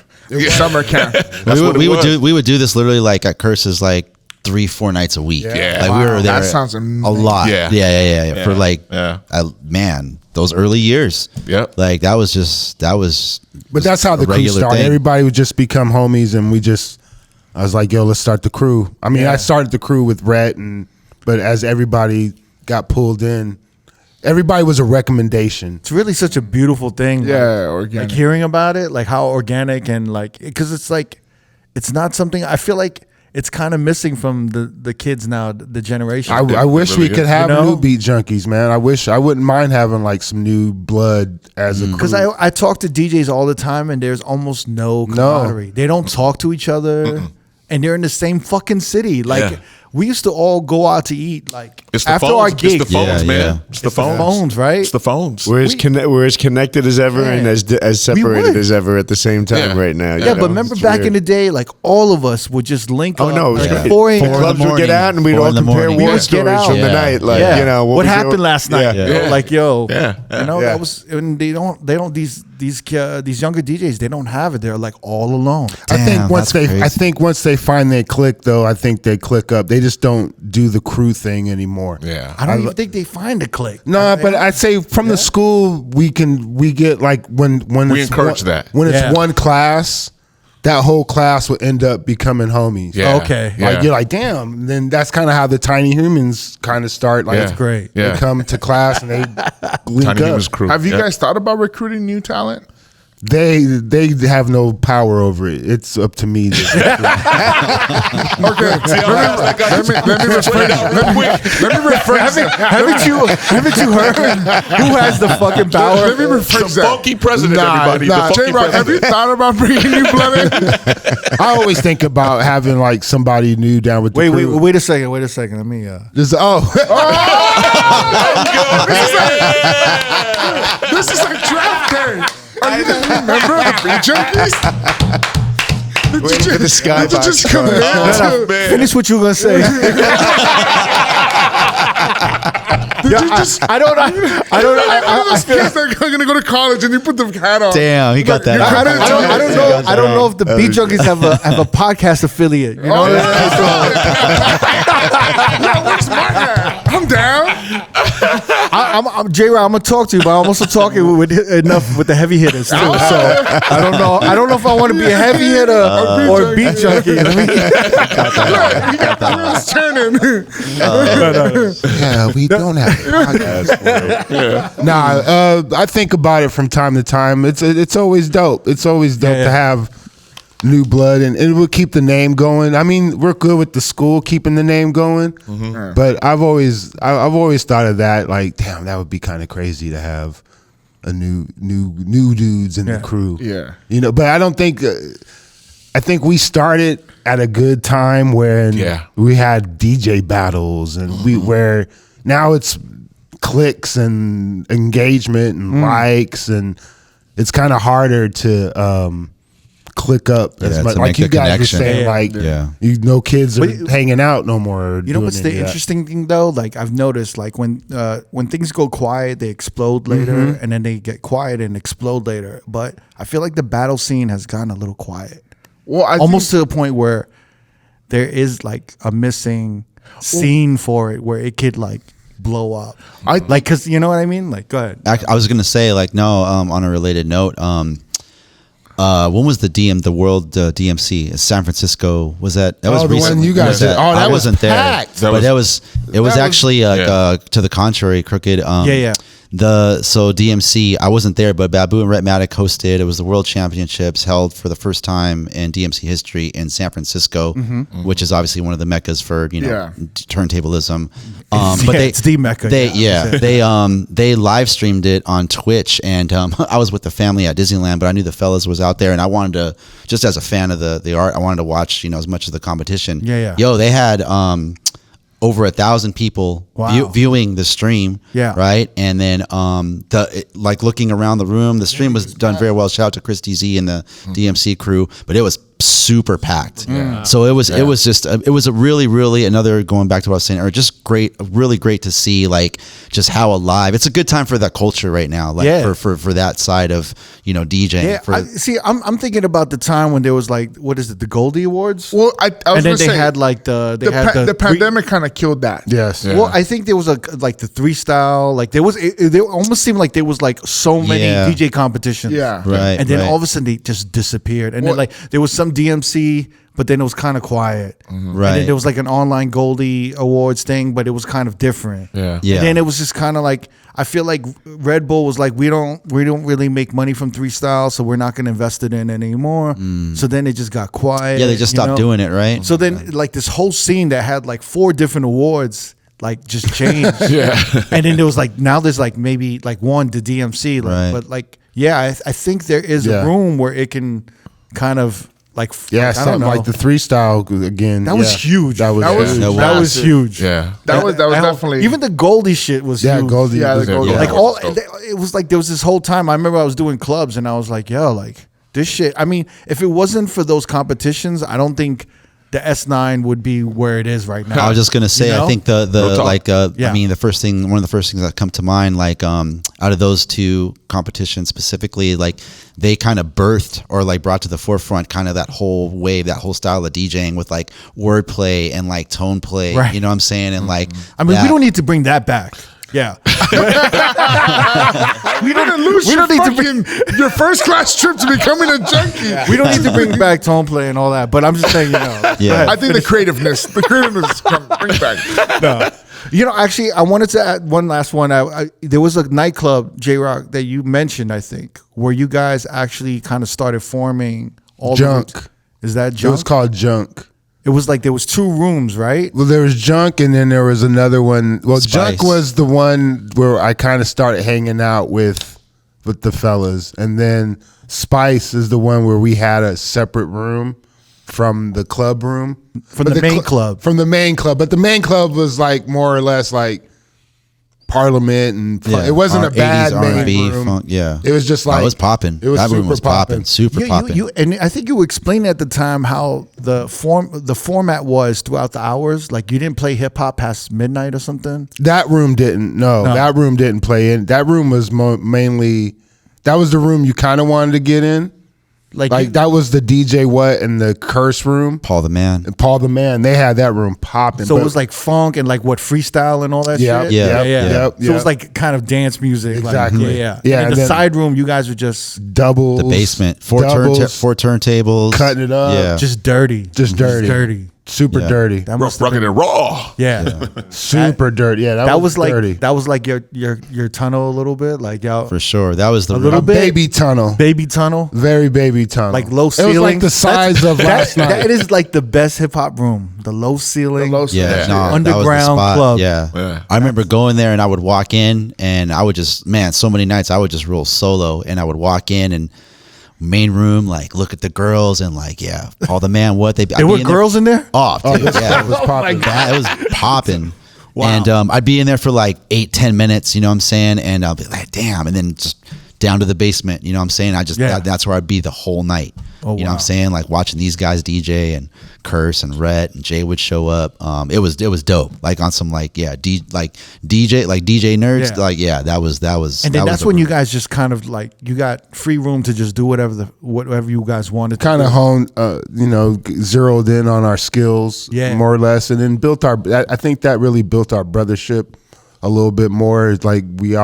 Summer camp. we would do this literally like at Curse's like 3-4 nights a week. Like we were there. That sounds amazing. A lot. Yeah. For like, man, those early years. Like that was. But that's how the crew started. Thing. Everybody would just become homies, and I was like, yo, let's start the crew. I mean, I started the crew with Rhett, but as everybody got pulled in, everybody was a recommendation. It's really such a beautiful thing. Organic. Like hearing about it, like how organic and like, because it's like, it's not something, I feel like it's kind of missing from the kids now, the generation. I wish really we could have new Beat Junkies, man. I wouldn't mind having like some new blood as a crew. Because I talk to DJs all the time and there's almost no camaraderie. They don't talk to each other and they're in the same fucking city. Like we used to all go out to eat like after our gigs. It's the phones, man. It's the phones, right? It's the phones. We're as connected as ever and as separated as ever at the same time right now. Yeah, but remember back in the day, like all of us would just link up. Like 4 a.m. Clubs would get out and we'd all compare war stories from the night. Like, what happened last night? Like, that was, and they don't these younger DJs, they don't have it. They're like all alone. I think once they find their click though, I think they click up. They just don't do the crew thing anymore. I don't even think they find a click. No, but I'd say from the school we get like when we encourage that when it's one class, that whole class would end up becoming homies. Yeah. Okay. Like you're like, damn. And then that's kind of how the Tiny Humans kind of start. Like, That's great. They come to class and they link Tiny up. Humans crew. Have you guys thought about recruiting new talent? They have no power over it. It's up to me. Okay, let me rephrase that. Haven't you heard who has the fucking power? Let me rephrase that. Funky president, everybody. The funky J.Rocc, have you president. thought about bringing new blood in? I always think about having like somebody new down with the crew. Wait a second. Let me. This This is like draft day. Are you guys remember the Beat Junkies? Waiting for the Did you just skybox come card. in? Finish what you were gonna say. I don't know. Those kids that are gonna go to college and you put the hat on. Damn, he got that. I don't know if the Beat Junkies have a podcast affiliate. You know? Where's my hat? I'm down. I'm J.Rocc. I'm gonna talk to you, but I'm also talking with enough with the heavy hitters too. So I don't know. I don't know if I want to be a heavy hitter or a beat junkie. You got the wheels turning. Yeah, we don't have a podcast. Nah, I think about it from time to time. It's always dope. It's always dope to have new blood, and it will keep the name going. I mean, we're good with the school keeping the name going, but I've always thought of that. Like, damn, that would be kind of crazy to have a new dudes in the crew. Yeah, you know. But I don't think. I think we started at a good time when we had DJ battles, and where now it's clicks and engagement and likes, and it's kind of harder to click up as much. Like you guys were saying, like kids are hanging out no more. You know what's the interesting thing though? Like I've noticed, like when things go quiet, they explode later, and then they get quiet and explode later. But I feel like the battle scene has gotten a little quiet. Well, almost to the point where there is like a missing scene for it where it could like blow up. Because you know what I mean? Like, go ahead. I was gonna say like no. On a related note, when was the World DMC? San Francisco. Was that? That was the recent. one you guys did. I wasn't there, packed. but it was actually to the contrary, crooked. So DMC, I wasn't there, but Babu and Rhetmatic hosted. It was the World Championships held for the first time in DMC history in San Francisco, which is obviously one of the meccas for turntablism. But it's the mecca. They live streamed it on Twitch, and I was with the family at Disneyland, but I knew the fellas was out there, and I wanted to, just as a fan of the art, I wanted to watch as much of the competition. Yo, they had over 1,000 people viewing the stream, right? And then looking around the room, the stream was done very well. Shout out to Chris DZ and the DMC crew, but it was super packed. So it was just it was a really another, going back to what I was saying, or just really great to see like just how alive. It's a good time for that culture right now, like for that side of DJing. I'm thinking about the time when there was like, what is it, the Goldie Awards? Well, I was and then they had like the pandemic kind of killed that. Yes. Well, I think there was like the 3-style, like there almost seemed like there was like so many DJ competitions. Yeah. Right. And then all of a sudden they just disappeared. And then like there was some DMC, but then it was kind of quiet. Right. And then there was like an online Goldie Awards thing, but it was kind of different. Yeah. And then it was just kind of like, I feel like Red Bull was like, we don't really make money from 3-style, so we're not going to invest it in it anymore. So then it just got quiet. Yeah, they just stopped doing it, right? So then like this whole scene that had like 4 different awards like just changed. And then there was like, now there's like maybe like one, the DMC, like, but like, I think there is a room where it can kind of like, something like the 3-style again. That was huge. That was huge. Yeah, that was definitely, even the Goldie shit was huge. Goldie. Yeah, the Goldie. Like it was like there was this whole time. I remember I was doing clubs and I was like, yo, like this shit. I mean, if it wasn't for those competitions, I don't think the S9 would be where it is right now. I was just gonna say, I think I mean, one of the first things that come to mind, like out of those 2 competitions specifically, like they kind of birthed or like brought to the forefront kind of that whole wave, that whole style of DJing with like wordplay and like tone play. Right. You know what I'm saying? And like, I mean, we don't need to bring that back. Yeah. We didn't lose your first class trip to becoming a junkie. We don't need to bring back tone play and all that, but I'm just saying, Yeah. I think the creativeness bring back. No. Actually, I wanted to add one last one. There was a nightclub, J.Rocc, that you mentioned, I think, where you guys actually kind of started forming all Junk. Is that Junk? It was called Junk. It was like there was 2 rooms, right? Well, there was Junk, and then there was another one. Well, Spice. Junk was the one where I kind of started hanging out with the fellas, and then Spice is the one where we had a separate room from the club room, From the main club. From the main club, but the main club was like more or less like Parliament, and it wasn't a bad 80s main R&B room. funk, yeah. It was just like it was popping. It was That room super was popping, popping. super popping. And I think you explained at the time how the format was throughout the hours. Like you didn't play hip hop past midnight or something. That room didn't. No, that room didn't play in. That room was mainly. That was the room you kind of wanted to get in. Like that was the DJ What and the Curse room. Paul the Man. And Paul the Man. They had that room popping. So it was like funk and like what freestyle and all that Yeah, shit. yeah, yeah. So it was like kind of dance music. Exactly. Like, yeah. Yeah, And and the then- side room, you guys were just doubles. The basement. Four doubles, turntables. cutting it up. Yeah. just dirty. Just dirty. Super Yeah. dirty. That must have Rugged been, and raw. yeah. Super dirty. Yeah, That was like dirty. that was like your tunnel a little bit, like y'all For sure. That was the A little A bit. baby tunnel. baby tunnel. Very baby tunnel. Like low It ceiling. was like the size of last night. That is like the best hip hop room. The low ceiling. Yeah, Yeah. no, that was the Underground spot. club. Yeah. Yeah. I remember going there and I would walk in and I would just, man, so many nights I would just roll solo and I would walk in and main room, like look at the girls and like, yeah, Paul the Man, what There were girls in there? Oh, dude, yeah. It was popping. It was popping. Wow. And I'd be in there for like 8-10 minutes, you know what I'm saying? And I'll be like, damn. And then just down to the basement, you know what I'm saying? That's where I'd be the whole night. Oh, you know what wow. I'm saying? Like watching these guys DJ and Curse and Rhett and Jay would show up. It was dope. Like on some like DJ nerds. Yeah. Like that was And then that's the when you room. guys just kind of like you got free room to just do whatever you guys wanted. Kind of honed, zeroed in on our skills, Yeah. more or less, and then built our. I think that really built our brothership a little bit more. It's like we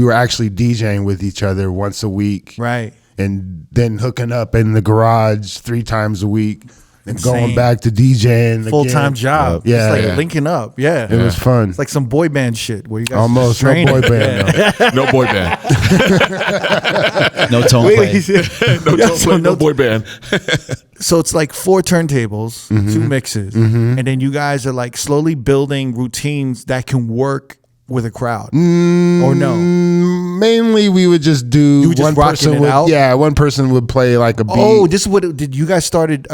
were actually DJing with each other once a week, Right. and then hooking up in the garage 3 times a week, and Insane. going back to DJing Full-time again. job. Yeah, It's like yeah. linking up. Yeah. It was fun. It's like some boy band shit where you guys Almost no strain boy it. band. Yeah. No. No boy band. no tone Wait, play. No, Yeah, don't so play no- no boy band. So it's like 4 turntables, 2 mixes, and then you guys are like slowly building routines that can work with a crowd, or no? Mainly, we would just do You would just one rocking person it would, out? yeah, one person would play like a beat. Oh, this is what did you guys started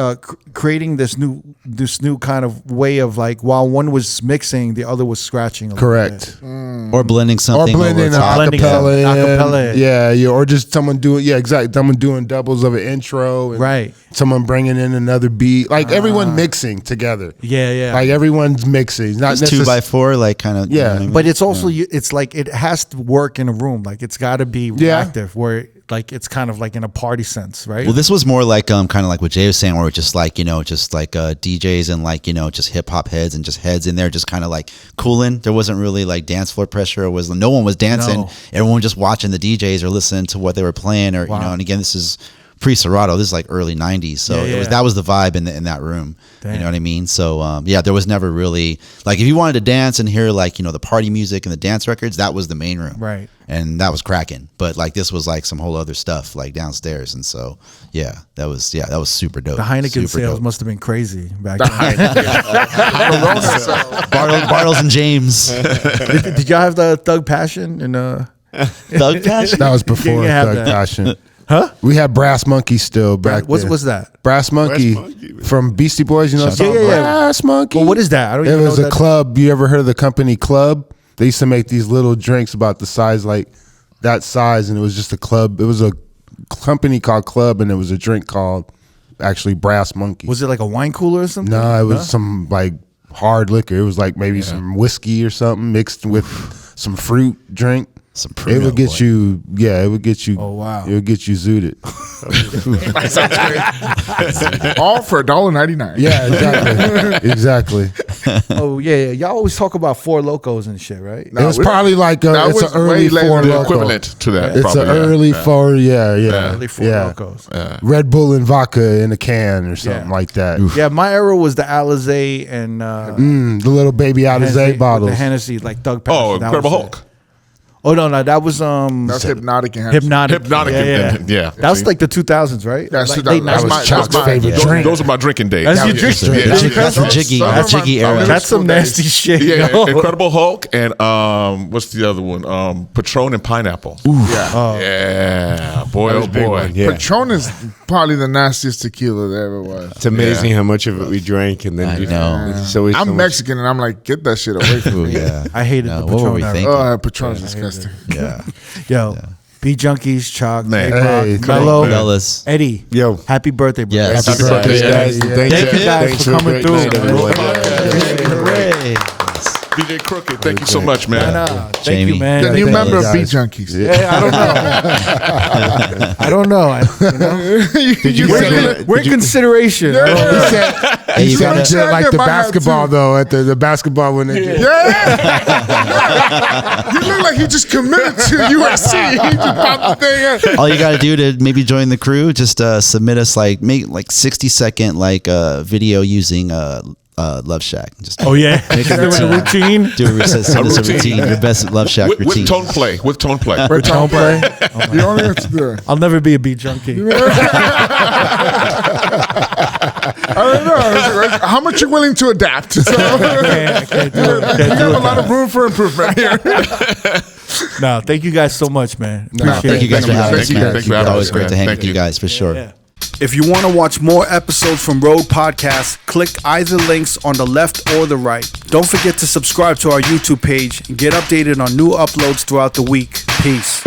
creating this new kind of way of like while one was mixing, the other was scratching. A little Correct. bit. Or blending Or something. blending over an top. Blending acapella. an acapella. Yeah, or just someone doing, exactly. Someone doing doubles of an intro. And Right. Someone bringing in another beat. Like everyone mixing together. Yeah, yeah. Like everyone's mixing. Not It's necessarily. 2x4, like kind of. Yeah. But it's also it's like it has to work in a room. Like it's got to be reactive, where like it's kind of like in a party sense, right? Well, this was more like kind of like what Jay was saying, where it's just like DJs and like just hip hop heads and just heads in there, just kind of like cooling. There wasn't really like dance floor pressure. Or no one was dancing. No. Everyone was just watching the DJs or listening to what they were playing, or Wow. And again, this is pre-Serato. This is like early '90s, so Yeah, yeah. that was the vibe in that room. Damn. You know what I mean? So there was never really like if you wanted to dance and hear like the party music and the dance records, that was the main room, Right. And that was cracking. But like this was like some whole other stuff like downstairs, and so that was super dope. The Heineken Super sales dope. must have been crazy back then. Bartles and James. Did y'all have the Thug Passion and Thug Passion? That was before You have Thug that. Passion. Huh? We had Brass Monkey still back What's then. what's that? Brass Monkey from Beastie Boys, the song Yeah, yeah, yeah. Brass Monkey. Well, what is that? I don't It even know was what a that- club. You ever heard of the company Club? They used to make these little drinks about the size, like that size, and it was just a club. It was a company called Club, and it was a drink called actually Brass Monkey. Was it like a wine cooler or something? No, it was some like hard liquor. It was like maybe some whiskey or something mixed with some fruit drink. Some It would get you, it would get you. Oh, wow. It would get you zooted. All for $1.99. Yeah, exactly, exactly. Oh yeah, y'all always talk about Four Locos and shit, right? No, it was probably like it's an early Four Locos. Equivalent to that. It's an early Four, early Four Locos. Red Bull and vodka in a can or something like that. Yeah, my era was the Alizé and the little baby Alizé bottles, the Hennessy, like Thug Passion. Oh, Incredible Hulk. Oh no, that was that's Hypnotic and Hennessy. Hypnotic. Yeah. That was like the 2000s, right? That's like, that was Choc's favorite drink. Those are my drinking days. That's your drink. That's the Jiggy era. That's some nasty shit. Yeah, Incredible Hulk and what's the other one? Patron and Pineapple. Ooh. Yeah. Yeah. Boy, oh boy. Yeah. Patron is probably the nastiest tequila there ever was. It's amazing how much of it we drank, and then I know. I'm Mexican, and I'm like, get that shit away from me. Yeah. I hated the What were we Patron. thinking? Oh, Patron's disgusting. Yeah. Yo, Beat Junkies, Choc, Man. J.Rocc, Melo, Fellas. Eddie. Yo. Happy birthday, bro. Yes. Happy birthday, guys. Thank you guys for coming through. Hooray. DJ Crooked, thank you so much, man. Thank you, man. The new Thank member you, of Beat guys. Junkies. Yeah, I don't know. We're in consideration. He said like the basketball though at the basketball when they did. You look like he just committed to USC. He just popped the thing. All you got to do to maybe join the crew, just submit us make 60-second video using Love Shack. Just Oh yeah, make a doing a routine. Send us a routine. Your best Love Shack routine. With tone play. With tone play. You only have to do it. I'll never be a Beat Junkie. I don't know. How much you willing to adapt? So, I can't do it. you have a lot of room for improvement here. No, thank you guys so much, man. Thank you guys for having us, Thank you. man. Thank you for It's having always us, great man. to hang Thank with you you. guys, for sure. Yeah. If you want to watch more episodes from R.O.A.D Podcast, click either links on the left or the right. Don't forget to subscribe to our YouTube page and get updated on new uploads throughout the week. Peace.